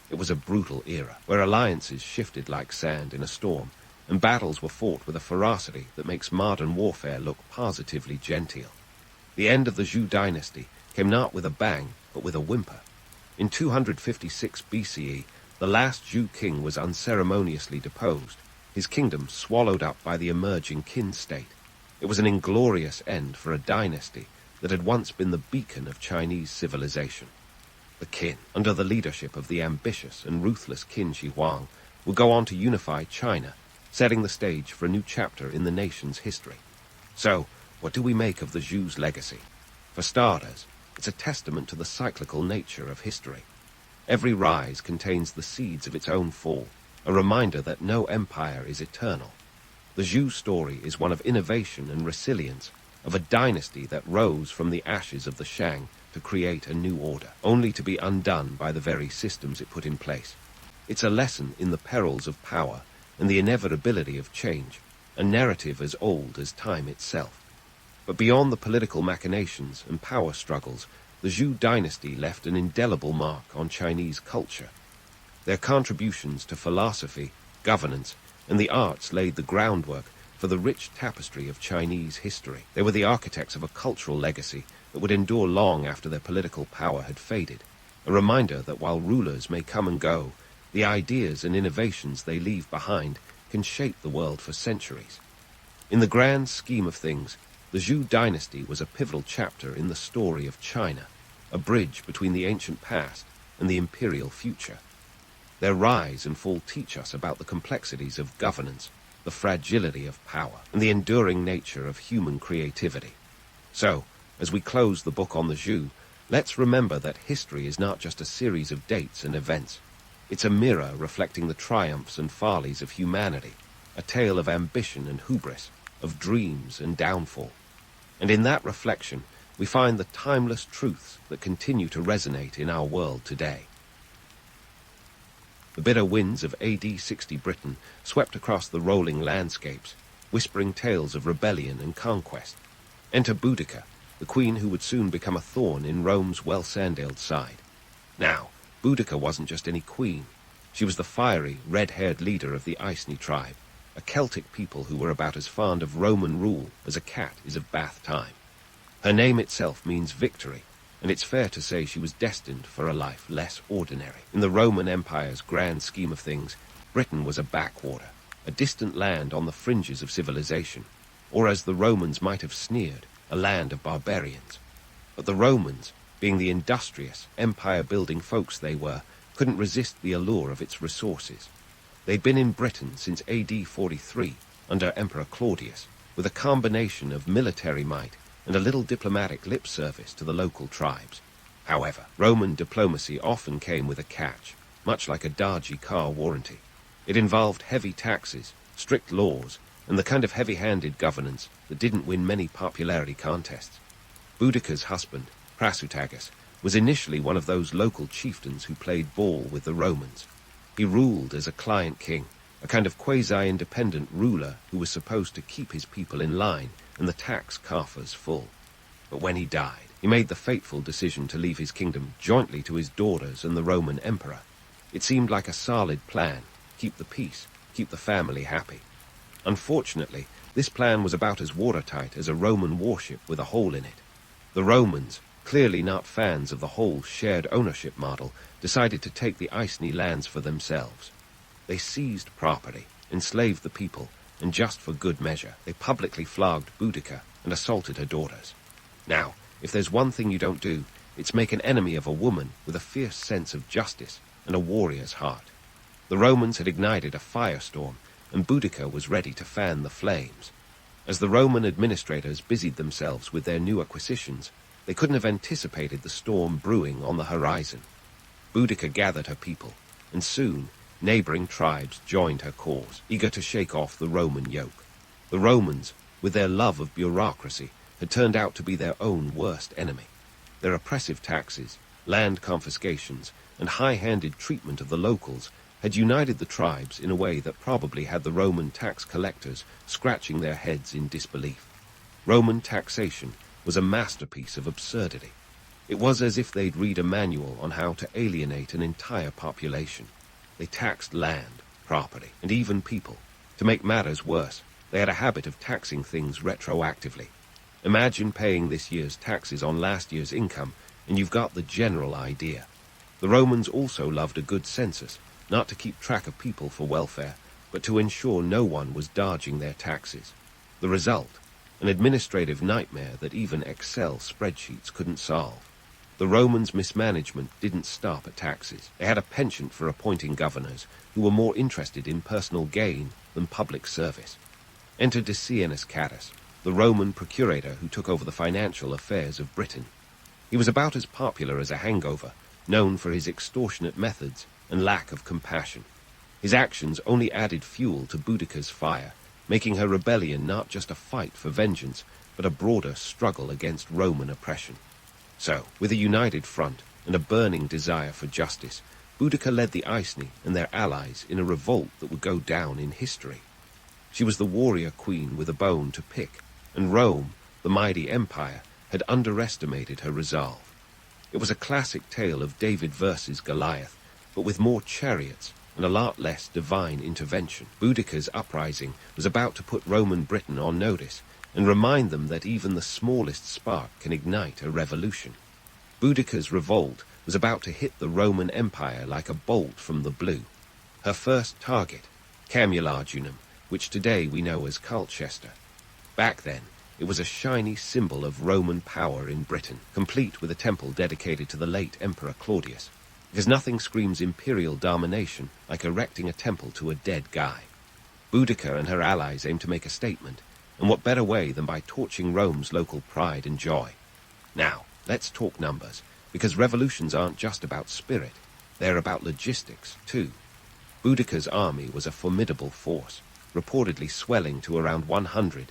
It was a brutal era, where alliances shifted like sand in a storm, and battles were fought with a ferocity that makes modern warfare look positively genteel. The end of the Zhou dynasty came not with a bang, but with a whimper. In 256 BCE, the last Zhou king was unceremoniously deposed, his kingdom swallowed up by the emerging Qin state. It was an inglorious end for a dynasty that had once been the beacon of Chinese civilization. The Qin, under the leadership of the ambitious and ruthless Qin Shi Huang, would go on to unify China, setting the stage for a new chapter in the nation's history. So, what do we make of the Zhou's legacy? For starters, it's a testament to the cyclical nature of history. Every rise contains the seeds of its own fall, a reminder that no empire is eternal. The Zhou story is one of innovation and resilience, of a dynasty that rose from the ashes of the Shang to create a new order, only to be undone by the very systems it put in place. It's a lesson in the perils of power and the inevitability of change, a narrative as old as time itself. But beyond the political machinations and power struggles, the Zhou dynasty left an indelible mark on Chinese culture. Their contributions to philosophy, governance, and the arts laid the groundwork for the rich tapestry of Chinese history. They were the architects of a cultural legacy that would endure long after their political power had faded, a reminder that while rulers may come and go, the ideas and innovations they leave behind can shape the world for centuries. In the grand scheme of things, the Zhou dynasty was a pivotal chapter in the story of China, a bridge between the ancient past and the imperial future. Their rise and fall teach us about the complexities of governance, the fragility of power, and the enduring nature of human creativity. So, as we close the book on the Zhou, let's remember that history is not just a series of dates and events. It's a mirror reflecting the triumphs and follies of humanity, a tale of ambition and hubris, of dreams and downfall. And in that reflection, we find the timeless truths that continue to resonate in our world today. The bitter winds of AD 60 Britain swept across the rolling landscapes, whispering tales of rebellion and conquest. Enter Boudica, the queen who would soon become a thorn in Rome's well-sandaled side. Now, Boudica wasn't just any queen. She was the fiery, red-haired leader of the Iceni tribe, a Celtic people who were about as fond of Roman rule as a cat is of bath time. Her name itself means victory, and it's fair to say she was destined for a life less ordinary. In the Roman Empire's grand scheme of things, Britain was a backwater, a distant land on the fringes of civilization, or as the Romans might have sneered, a land of barbarians. But the Romans, being the industrious, empire-building folks they were, couldn't resist the allure of its resources. They'd been in Britain since AD 43, under Emperor Claudius, with a combination of military might and a little diplomatic lip service to the local tribes. However, Roman diplomacy often came with a catch, much like a dodgy car warranty. It involved heavy taxes, strict laws, and the kind of heavy-handed governance that didn't win many popularity contests. Boudica's husband, Prasutagus, was initially one of those local chieftains who played ball with the Romans. He ruled as a client king, a kind of quasi-independent ruler who was supposed to keep his people in line and the tax coffers full. But when he died, he made the fateful decision to leave his kingdom jointly to his daughters and the Roman emperor. It seemed like a solid plan: keep the peace, keep the family happy. Unfortunately, this plan was about as watertight as a Roman warship with a hole in it. The Romans, clearly not fans of the whole shared ownership model, decided to take the Iceni lands for themselves. They seized property, enslaved the people, and just for good measure, they publicly flogged Boudica and assaulted her daughters. Now, if there's one thing you don't do, it's make an enemy of a woman with a fierce sense of justice and a warrior's heart. The Romans had ignited a firestorm, and Boudica was ready to fan the flames. As the Roman administrators busied themselves with their new acquisitions, they couldn't have anticipated the storm brewing on the horizon. Boudica gathered her people, and soon neighboring tribes joined her cause, eager to shake off the Roman yoke. The Romans, with their love of bureaucracy, had turned out to be their own worst enemy. Their oppressive taxes, land confiscations, and high-handed treatment of the locals had united the tribes in a way that probably had the Roman tax collectors scratching their heads in disbelief. Roman taxation was a masterpiece of absurdity. It was as if they'd read a manual on how to alienate an entire population. They taxed land, property, and even people. To make matters worse, they had a habit of taxing things retroactively. Imagine paying this year's taxes on last year's income, and you've got the general idea. The Romans also loved a good census, not to keep track of people for welfare, but to ensure no one was dodging their taxes. The result, an administrative nightmare that even Excel spreadsheets couldn't solve. The Romans' mismanagement didn't stop at taxes. They had a penchant for appointing governors who were more interested in personal gain than public service. Enter Decianus Catus, the Roman procurator who took over the financial affairs of Britain. He was about as popular as a hangover, known for his extortionate methods and lack of compassion. His actions only added fuel to Boudica's fire, making her rebellion not just a fight for vengeance, but a broader struggle against Roman oppression. So, with a united front and a burning desire for justice, Boudica led the Iceni and their allies in a revolt that would go down in history. She was the warrior queen with a bone to pick, and Rome, the mighty empire, had underestimated her resolve. It was a classic tale of David versus Goliath, but with more chariots and a lot less divine intervention. Boudica's uprising was about to put Roman Britain on notice and remind them that even the smallest spark can ignite a revolution. Boudica's revolt was about to hit the Roman Empire like a bolt from the blue. Her first target, Camulodunum, which today we know as Colchester. Back then, it was a shiny symbol of Roman power in Britain, complete with a temple dedicated to the late Emperor Claudius, because nothing screams imperial domination like erecting a temple to a dead guy. Boudica and her allies aimed to make a statement, and what better way than by torching Rome's local pride and joy? Now, let's talk numbers, because revolutions aren't just about spirit, they're about logistics, too. Boudica's army was a formidable force, reportedly swelling to around 100,000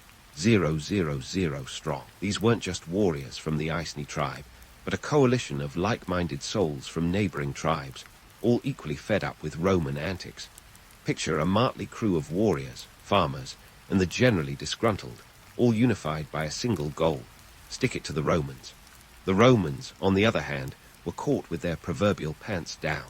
strong. These weren't just warriors from the Iceni tribe, but a coalition of like-minded souls from neighboring tribes, all equally fed up with Roman antics. Picture a motley crew of warriors, farmers, and the generally disgruntled, all unified by a single goal: stick it to the Romans. The Romans, on the other hand, were caught with their proverbial pants down.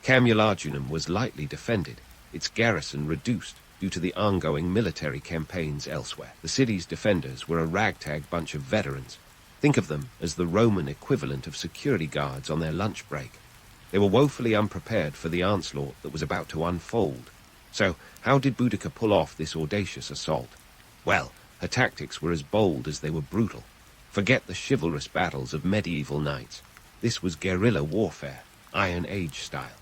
Camulaginum was lightly defended, its garrison reduced due to the ongoing military campaigns elsewhere. The city's defenders were a ragtag bunch of veterans. Think of them as the Roman equivalent of security guards on their lunch break. They were woefully unprepared for the onslaught that was about to unfold. So, how did Boudica pull off this audacious assault? Well, her tactics were as bold as they were brutal. Forget the chivalrous battles of medieval knights. This was guerrilla warfare, Iron Age style.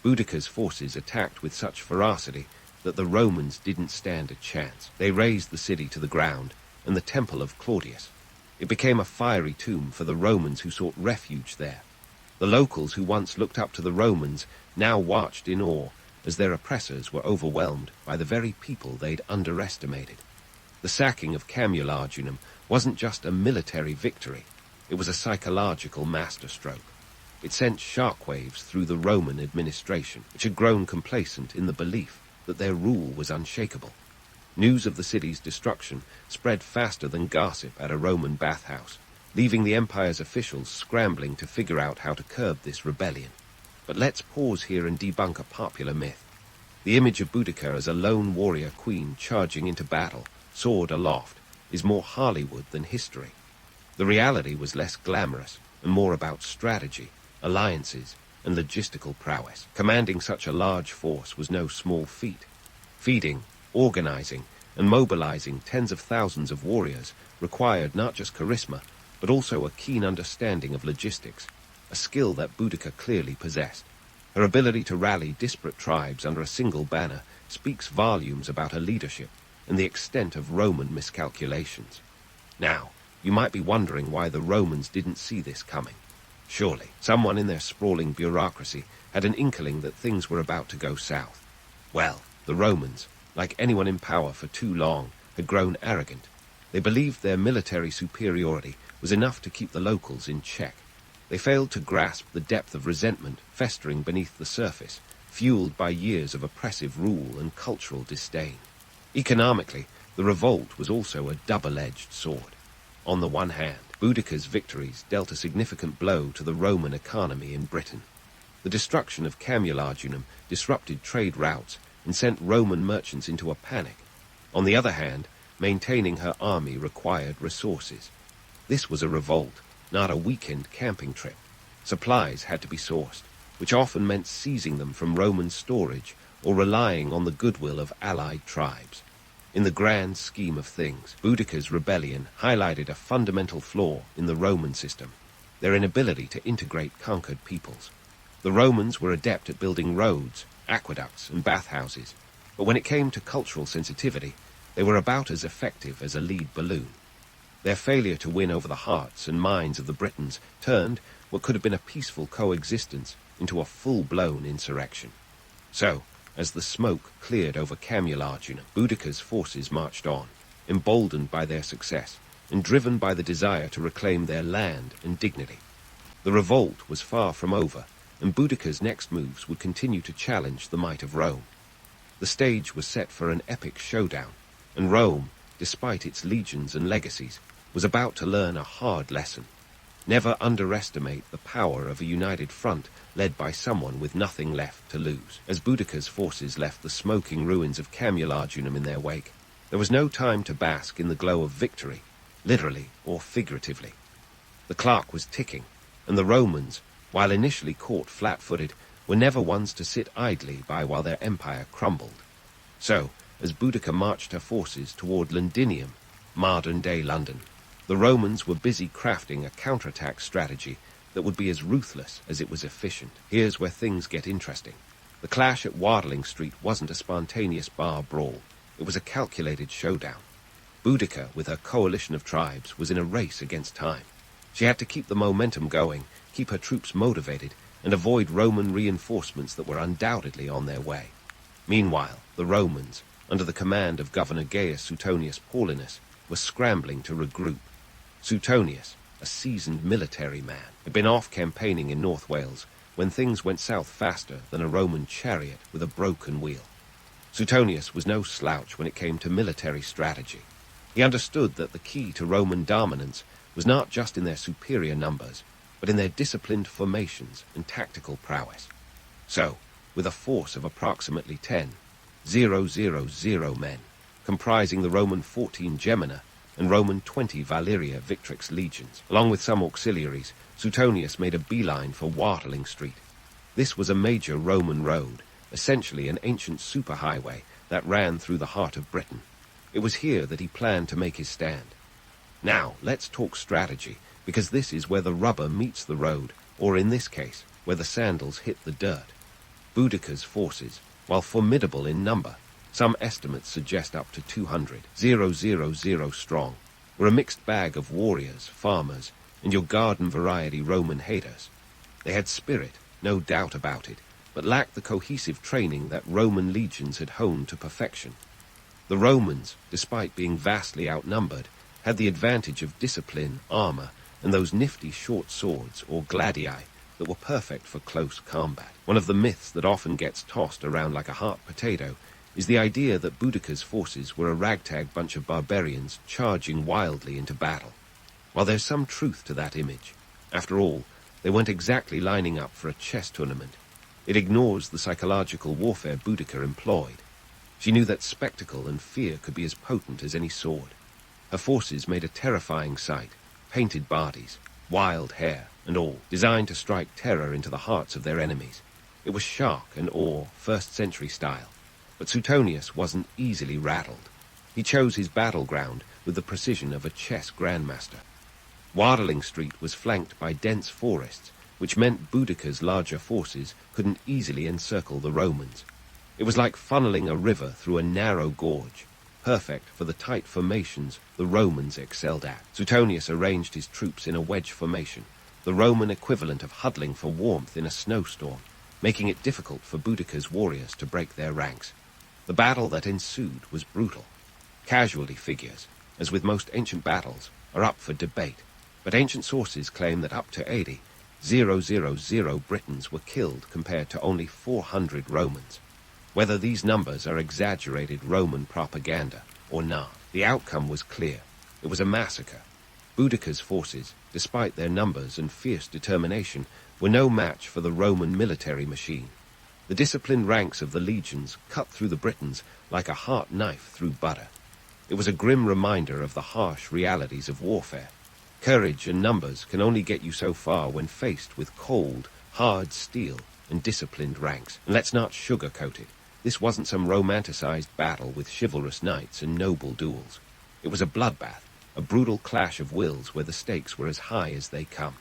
Boudica's forces attacked with such ferocity that the Romans didn't stand a chance. They razed the city to the ground and the temple of Claudius. It became a fiery tomb for the Romans who sought refuge there. The locals who once looked up to the Romans now watched in awe as their oppressors were overwhelmed by the very people they'd underestimated. The sacking of Camulaginum wasn't just a military victory, it was a psychological masterstroke. It sent shockwaves through the Roman administration, which had grown complacent in the belief that their rule was unshakable. News of the city's destruction spread faster than gossip at a Roman bathhouse, leaving the empire's officials scrambling to figure out how to curb this rebellion. But let's pause here and debunk a popular myth. The image of Boudica as a lone warrior queen charging into battle, sword aloft, is more Hollywood than history. The reality was less glamorous and more about strategy, alliances, and logistical prowess. Commanding such a large force was no small feat. Feeding, organizing, and mobilizing tens of thousands of warriors required not just charisma, but also a keen understanding of logistics, a skill that Boudica clearly possessed. Her ability to rally disparate tribes under a single banner speaks volumes about her leadership and the extent of Roman miscalculations. Now, you might be wondering why the Romans didn't see this coming. Surely, someone in their sprawling bureaucracy had an inkling that things were about to go south. Well, the Romans, like anyone in power for too long, had grown arrogant. They believed their military superiority was enough to keep the locals in check. They failed to grasp the depth of resentment festering beneath the surface, fueled by years of oppressive rule and cultural disdain. Economically, the revolt was also a double-edged sword. On the one hand, Boudica's victories dealt a significant blow to the Roman economy in Britain. The destruction of Camulaginum disrupted trade routes and sent Roman merchants into a panic. On the other hand, maintaining her army required resources. This was a revolt, not a weekend camping trip. Supplies had to be sourced, which often meant seizing them from Roman storage or relying on the goodwill of allied tribes. In the grand scheme of things, Boudica's rebellion highlighted a fundamental flaw in the Roman system, their inability to integrate conquered peoples. The Romans were adept at building roads, aqueducts, and bathhouses, but when it came to cultural sensitivity, they were about as effective as a lead balloon. Their failure to win over the hearts and minds of the Britons turned what could have been a peaceful coexistence into a full-blown insurrection. So, as the smoke cleared over Camulaginum, Boudica's forces marched on, emboldened by their success and driven by the desire to reclaim their land and dignity. The revolt was far from over, and Boudica's next moves would continue to challenge the might of Rome. The stage was set for an epic showdown, and Rome, despite its legions and legacies, was about to learn a hard lesson. Never underestimate the power of a united front led by someone with nothing left to lose. As Boudica's forces left the smoking ruins of Camulaginum in their wake, there was no time to bask in the glow of victory, literally or figuratively. The clock was ticking, and the Romans, while initially caught flat-footed, were never ones to sit idly by while their empire crumbled. So, as Boudica marched her forces toward Londinium, modern-day London, the Romans were busy crafting a counterattack strategy that would be as ruthless as it was efficient. Here's where things get interesting. The clash at Watling Street wasn't a spontaneous bar brawl. It was a calculated showdown. Boudica, with her coalition of tribes, was in a race against time. She had to keep the momentum going, keep her troops motivated, and avoid Roman reinforcements that were undoubtedly on their way. Meanwhile, the Romans, under the command of Governor Gaius Suetonius Paulinus, were scrambling to regroup. Suetonius, a seasoned military man, had been off campaigning in North Wales when things went south faster than a Roman chariot with a broken wheel. Suetonius was no slouch when it came to military strategy. He understood that the key to Roman dominance was not just in their superior numbers, but in their disciplined formations and tactical prowess. So, with a force of approximately 10,000 men, comprising the Roman 14 Gemina and Roman 20 Valeria Victrix legions, along with some auxiliaries, Suetonius made a beeline for Watling Street. This was a major Roman road, essentially an ancient superhighway that ran through the heart of Britain. It was here that he planned to make his stand. Now, let's talk strategy, because this is where the rubber meets the road, or in this case, where the sandals hit the dirt. Boudica's forces, while formidable in number, some estimates suggest up to 200,000 strong, were a mixed bag of warriors, farmers, and your garden variety Roman haters. They had spirit, no doubt about it, but lacked the cohesive training that Roman legions had honed to perfection. The Romans, despite being vastly outnumbered, had the advantage of discipline, armor, and those nifty short swords, or gladii, that were perfect for close combat. One of the myths that often gets tossed around like a hot potato is the idea that Boudica's forces were a ragtag bunch of barbarians charging wildly into battle. While there's some truth to that image, after all, they weren't exactly lining up for a chess tournament. It ignores the psychological warfare Boudica employed. She knew that spectacle and fear could be as potent as any sword. Her forces made a terrifying sight, painted bodies, wild hair, and all, designed to strike terror into the hearts of their enemies. It was shock and awe, first-century style. But Suetonius wasn't easily rattled. He chose his battleground with the precision of a chess grandmaster. Watling Street was flanked by dense forests, which meant Boudica's larger forces couldn't easily encircle the Romans. It was like funneling a river through a narrow gorge, perfect for the tight formations the Romans excelled at. Suetonius arranged his troops in a wedge formation, the Roman equivalent of huddling for warmth in a snowstorm, making it difficult for Boudica's warriors to break their ranks. The battle that ensued was brutal. Casualty figures, as with most ancient battles, are up for debate, but ancient sources claim that up to 80,000 Britons were killed compared to only 400 Romans. Whether these numbers are exaggerated Roman propaganda or not, the outcome was clear. It was a massacre. Boudica's forces, despite their numbers and fierce determination, were no match for the Roman military machine. The disciplined ranks of the legions cut through the Britons like a hot knife through butter. It was a grim reminder of the harsh realities of warfare. Courage and numbers can only get you so far when faced with cold, hard steel and disciplined ranks. And let's not sugarcoat it. This wasn't some romanticized battle with chivalrous knights and noble duels. It was a bloodbath, a brutal clash of wills where the stakes were as high as they come.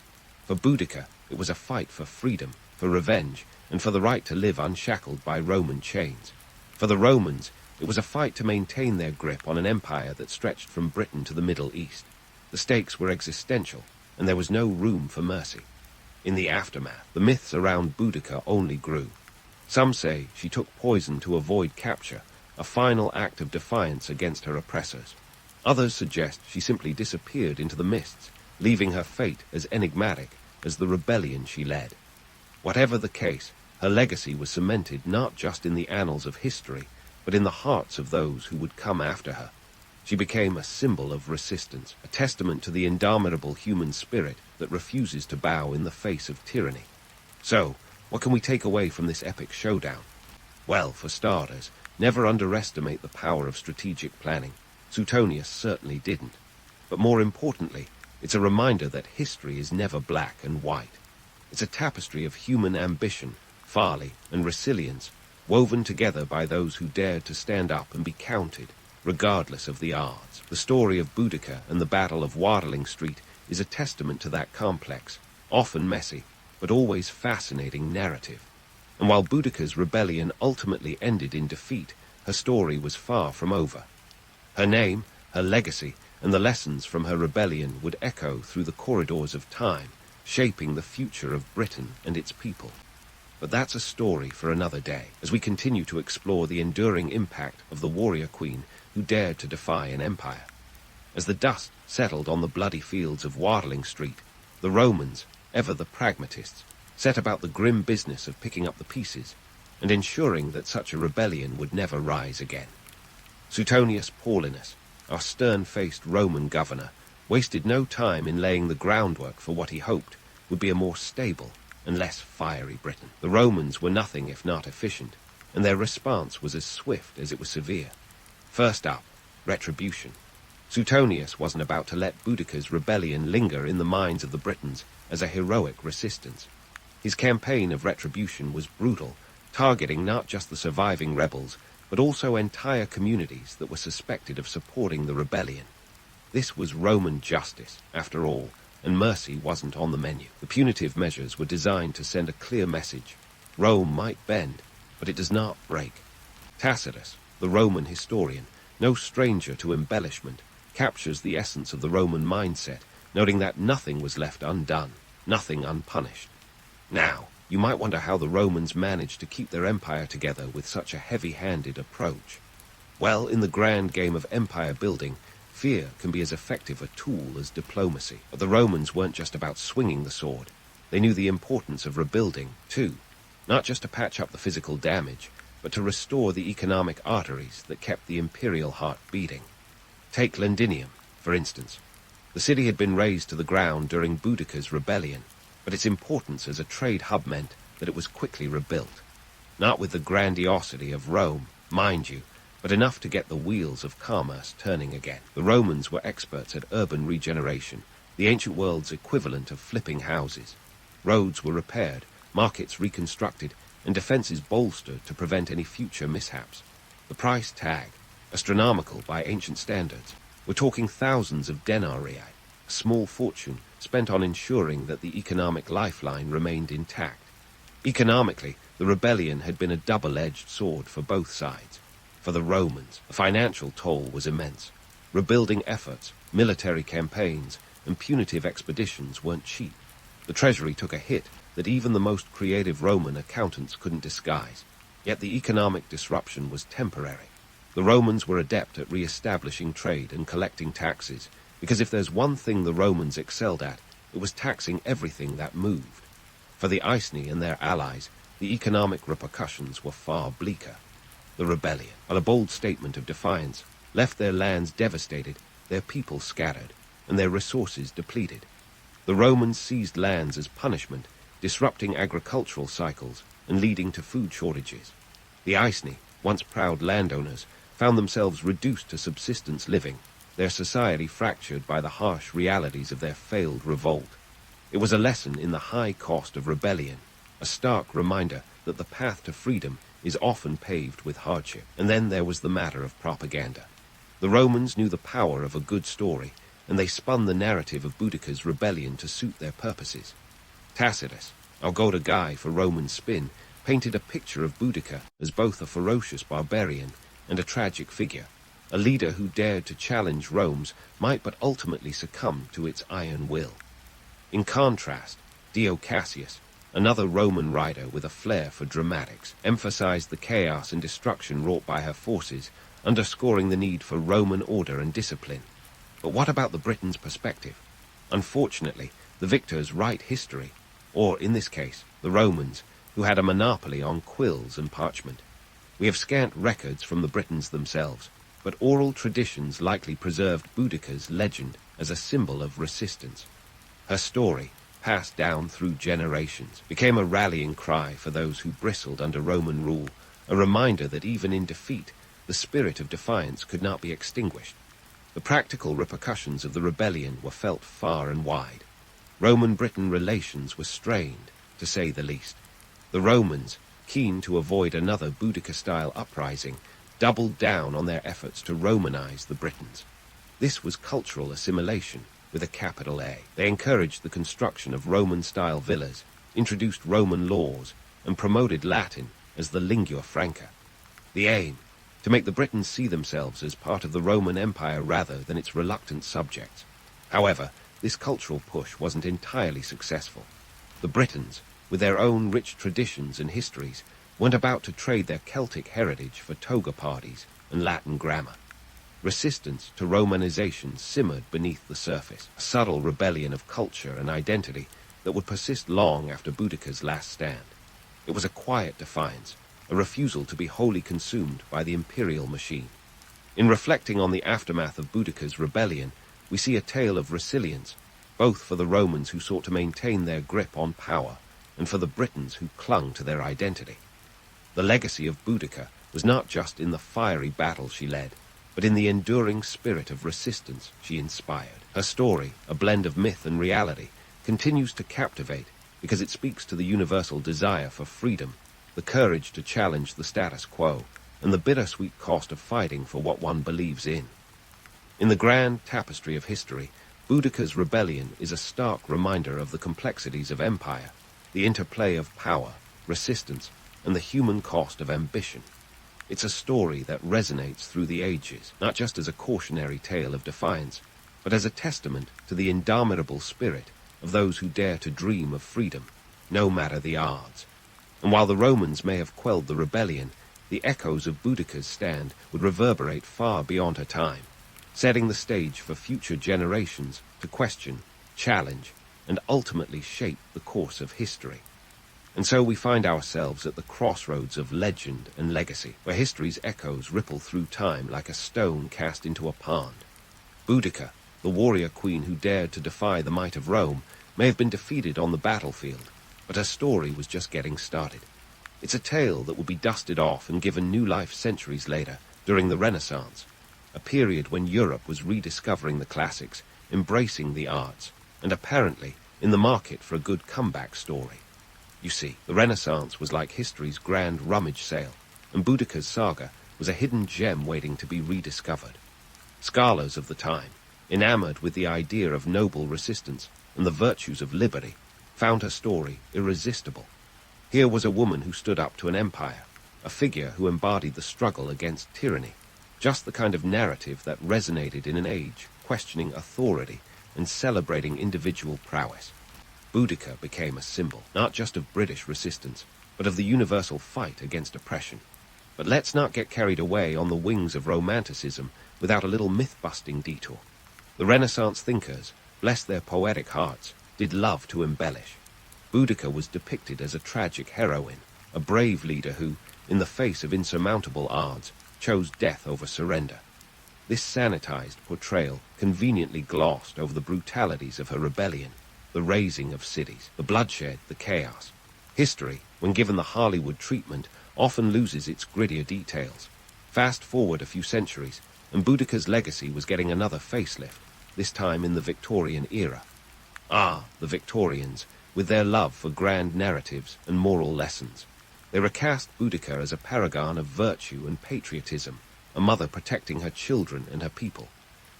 For Boudica, it was a fight for freedom, for revenge, and for the right to live unshackled by Roman chains. For the Romans, it was a fight to maintain their grip on an empire that stretched from Britain to the Middle East. The stakes were existential, and there was no room for mercy. In the aftermath, the myths around Boudica only grew. Some say she took poison to avoid capture, a final act of defiance against her oppressors. Others suggest she simply disappeared into the mists, leaving her fate as enigmatic as the rebellion she led. Whatever the case, her legacy was cemented not just in the annals of history, but in the hearts of those who would come after her. She became a symbol of resistance, a testament to the indomitable human spirit that refuses to bow in the face of tyranny. So, what can we take away from this epic showdown? Well, for starters, never underestimate the power of strategic planning. Suetonius certainly didn't. But more importantly, it's a reminder that history is never black and white. It's a tapestry of human ambition, folly, and resilience, woven together by those who dared to stand up and be counted, regardless of the odds. The story of Boudica and the Battle of Watling Street is a testament to that complex, often messy, but always fascinating narrative. And while Boudica's rebellion ultimately ended in defeat, her story was far from over. Her name, her legacy, and the lessons from her rebellion would echo through the corridors of time, shaping the future of Britain and its people. But that's a story for another day, as we continue to explore the enduring impact of the warrior queen who dared to defy an empire. As the dust settled on the bloody fields of Watling Street, the Romans, ever the pragmatists, set about the grim business of picking up the pieces and ensuring that such a rebellion would never rise again. Suetonius Paulinus, our stern-faced Roman governor, wasted no time in laying the groundwork for what he hoped would be a more stable and less fiery Britain. The Romans were nothing if not efficient, and their response was as swift as it was severe. First up, retribution. Suetonius wasn't about to let Boudica's rebellion linger in the minds of the Britons as a heroic resistance. His campaign of retribution was brutal, targeting not just the surviving rebels, but also entire communities that were suspected of supporting the rebellion. This was Roman justice, after all, and mercy wasn't on the menu. The punitive measures were designed to send a clear message. Rome might bend, but it does not break. Tacitus, the Roman historian, no stranger to embellishment, captures the essence of the Roman mindset, noting that nothing was left undone, nothing unpunished. Now, you might wonder how the Romans managed to keep their empire together with such a heavy-handed approach. Well, in the grand game of empire building, fear can be as effective a tool as diplomacy. But the Romans weren't just about swinging the sword. They knew the importance of rebuilding, too, not just to patch up the physical damage, but to restore the economic arteries that kept the imperial heart beating. Take Londinium, for instance. The city had been razed to the ground during Boudica's rebellion, but its importance as a trade hub meant that it was quickly rebuilt. Not with the grandiosity of Rome, mind you, but enough to get the wheels of commerce turning again. The Romans were experts at urban regeneration, the ancient world's equivalent of flipping houses. Roads were repaired, markets reconstructed, and defenses bolstered to prevent any future mishaps. The price tag, astronomical by ancient standards, we're talking thousands of denarii, a small fortune spent on ensuring that the economic lifeline remained intact. Economically, the rebellion had been a double-edged sword for both sides. For the Romans, the financial toll was immense. Rebuilding efforts, military campaigns, and punitive expeditions weren't cheap. The treasury took a hit that even the most creative Roman accountants couldn't disguise. Yet the economic disruption was temporary. The Romans were adept at re-establishing trade and collecting taxes, because if there's one thing the Romans excelled at, it was taxing everything that moved. For the Iceni and their allies, the economic repercussions were far bleaker. The rebellion, while a bold statement of defiance, left their lands devastated, their people scattered, and their resources depleted. The Romans seized lands as punishment, disrupting agricultural cycles and leading to food shortages. The Iceni, once proud landowners, found themselves reduced to subsistence living, their society fractured by the harsh realities of their failed revolt. It was a lesson in the high cost of rebellion, a stark reminder that the path to freedom is often paved with hardship. And then there was the matter of propaganda. The Romans knew the power of a good story, and they spun the narrative of Boudica's rebellion to suit their purposes. Tacitus, our go-to guy for Roman spin, painted a picture of Boudica as both a ferocious barbarian and a tragic figure, a leader who dared to challenge Rome's might but ultimately succumb to its iron will. In contrast, Dio Cassius, another Roman writer with a flair for dramatics, emphasized the chaos and destruction wrought by her forces, underscoring the need for Roman order and discipline. But what about the Britons' perspective? Unfortunately, the victors write history, or, in this case, the Romans, who had a monopoly on quills and parchment. We have scant records from the Britons themselves, but oral traditions likely preserved Boudica's legend as a symbol of resistance. Her story, passed down through generations, became a rallying cry for those who bristled under Roman rule, a reminder that even in defeat, the spirit of defiance could not be extinguished. The practical repercussions of the rebellion were felt far and wide. Roman-Briton relations were strained, to say the least. The Romans, keen to avoid another Boudica-style uprising, doubled down on their efforts to Romanize the Britons. This was cultural assimilation, with a capital A. They encouraged the construction of Roman-style villas, introduced Roman laws, and promoted Latin as the lingua franca. The aim, to make the Britons see themselves as part of the Roman Empire rather than its reluctant subjects. However, this cultural push wasn't entirely successful. The Britons, with their own rich traditions and histories, weren't about to trade their Celtic heritage for toga parties and Latin grammar. Resistance to Romanization simmered beneath the surface, a subtle rebellion of culture and identity that would persist long after Boudica's last stand. It was a quiet defiance, a refusal to be wholly consumed by the imperial machine. In reflecting on the aftermath of Boudica's rebellion, we see a tale of resilience, both for the Romans who sought to maintain their grip on power and for the Britons who clung to their identity. The legacy of Boudica was not just in the fiery battles she led, but in the enduring spirit of resistance she inspired. Her story, a blend of myth and reality, continues to captivate because it speaks to the universal desire for freedom, the courage to challenge the status quo, and the bittersweet cost of fighting for what one believes in. In the grand tapestry of history, Boudica's rebellion is a stark reminder of the complexities of empire, the interplay of power, resistance, and the human cost of ambition. It's a story that resonates through the ages, not just as a cautionary tale of defiance, but as a testament to the indomitable spirit of those who dare to dream of freedom, no matter the odds. And while the Romans may have quelled the rebellion, the echoes of Boudica's stand would reverberate far beyond her time, setting the stage for future generations to question, challenge, and ultimately shape the course of history. And so we find ourselves at the crossroads of legend and legacy, where history's echoes ripple through time like a stone cast into a pond. Boudica, the warrior queen who dared to defy the might of Rome, may have been defeated on the battlefield, but her story was just getting started. It's a tale that would be dusted off and given new life centuries later, during the Renaissance, a period when Europe was rediscovering the classics, embracing the arts, and apparently in the market for a good comeback story. You see, the Renaissance was like history's grand rummage sale, and Boudica's saga was a hidden gem waiting to be rediscovered. Scholars of the time, enamored with the idea of noble resistance and the virtues of liberty, found her story irresistible. Here was a woman who stood up to an empire, a figure who embodied the struggle against tyranny, just the kind of narrative that resonated in an age questioning authority and celebrating individual prowess. Boudica became a symbol, not just of British resistance, but of the universal fight against oppression. But let's not get carried away on the wings of romanticism without a little myth-busting detour. The Renaissance thinkers, bless their poetic hearts, did love to embellish. Boudica was depicted as a tragic heroine, a brave leader who, in the face of insurmountable odds, chose death over surrender. This sanitized portrayal conveniently glossed over the brutalities of her rebellion, the razing of cities, the bloodshed, the chaos. History, when given the Hollywood treatment, often loses its grittier details. Fast forward a few centuries, and Boudica's legacy was getting another facelift, this time in the Victorian era. Ah, the Victorians, with their love for grand narratives and moral lessons. They recast Boudica as a paragon of virtue and patriotism, a mother protecting her children and her people.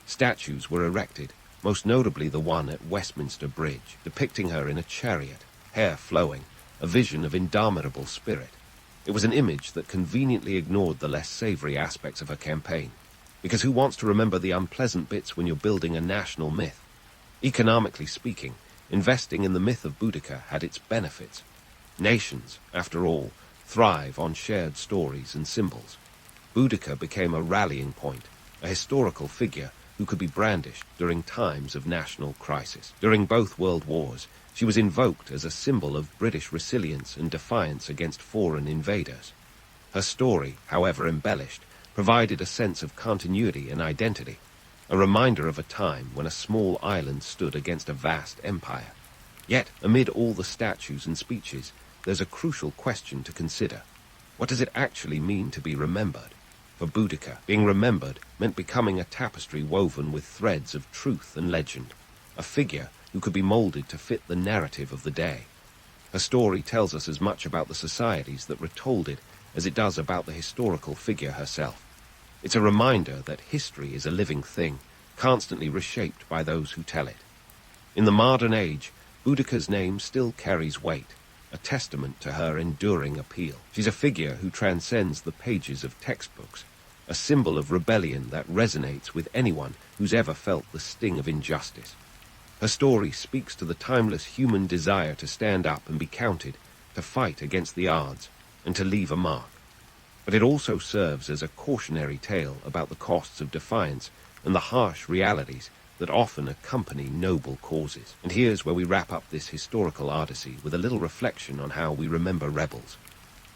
Statues were erected, most notably the one at Westminster Bridge, depicting her in a chariot, hair flowing, a vision of indomitable spirit. It was an image that conveniently ignored the less savory aspects of her campaign, because who wants to remember the unpleasant bits when you're building a national myth? Economically speaking, investing in the myth of Boudica had its benefits. Nations, after all, thrive on shared stories and symbols. Boudica became a rallying point, a historical figure who could be brandished during times of national crisis. During both world wars, she was invoked as a symbol of British resilience and defiance against foreign invaders. Her story, however embellished, provided a sense of continuity and identity, a reminder of a time when a small island stood against a vast empire. Yet, amid all the statues and speeches, there's a crucial question to consider. What does it actually mean to be remembered? For Boudica, being remembered meant becoming a tapestry woven with threads of truth and legend, a figure who could be molded to fit the narrative of the day. Her story tells us as much about the societies that retold it as it does about the historical figure herself. It's a reminder that history is a living thing, constantly reshaped by those who tell it. In the modern age, Boudica's name still carries weight, a testament to her enduring appeal. She's a figure who transcends the pages of textbooks, a symbol of rebellion that resonates with anyone who's ever felt the sting of injustice. Her story speaks to the timeless human desire to stand up and be counted, to fight against the odds, and to leave a mark. But it also serves as a cautionary tale about the costs of defiance and the harsh realities that often accompany noble causes. And here's where we wrap up this historical odyssey with a little reflection on how we remember rebels.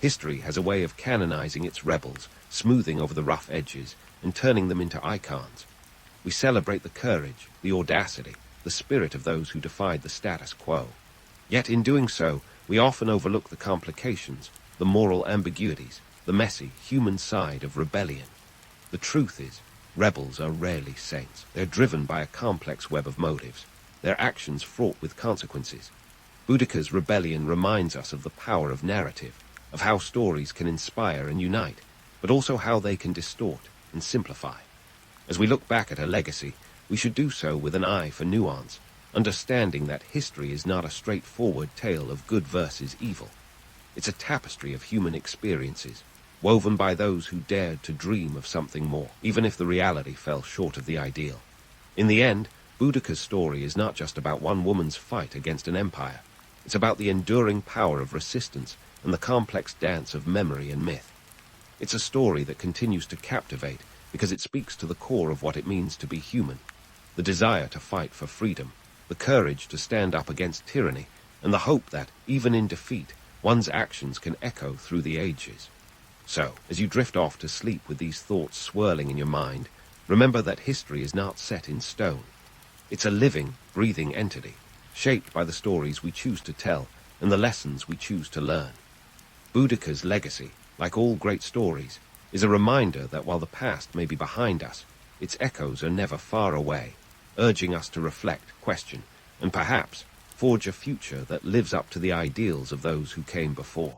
History has a way of canonizing its rebels, smoothing over the rough edges, and turning them into icons. We celebrate the courage, the audacity, the spirit of those who defied the status quo. Yet in doing so, we often overlook the complications, the moral ambiguities, the messy, human side of rebellion. The truth is, rebels are rarely saints. They're driven by a complex web of motives, their actions fraught with consequences. Boudica's rebellion reminds us of the power of narrative, of how stories can inspire and unite, but also how they can distort and simplify. As we look back at her legacy, we should do so with an eye for nuance, understanding that history is not a straightforward tale of good versus evil. It's a tapestry of human experiences, woven by those who dared to dream of something more, even if the reality fell short of the ideal. In the end, Boudica's story is not just about one woman's fight against an empire. It's about the enduring power of resistance and the complex dance of memory and myth. It's a story that continues to captivate because it speaks to the core of what it means to be human. The desire to fight for freedom, the courage to stand up against tyranny, and the hope that, even in defeat, one's actions can echo through the ages. So, as you drift off to sleep with these thoughts swirling in your mind, remember that history is not set in stone. It's a living, breathing entity, shaped by the stories we choose to tell and the lessons we choose to learn. Boudica's legacy, like all great stories, is a reminder that while the past may be behind us, its echoes are never far away, urging us to reflect, question, and perhaps forge a future that lives up to the ideals of those who came before.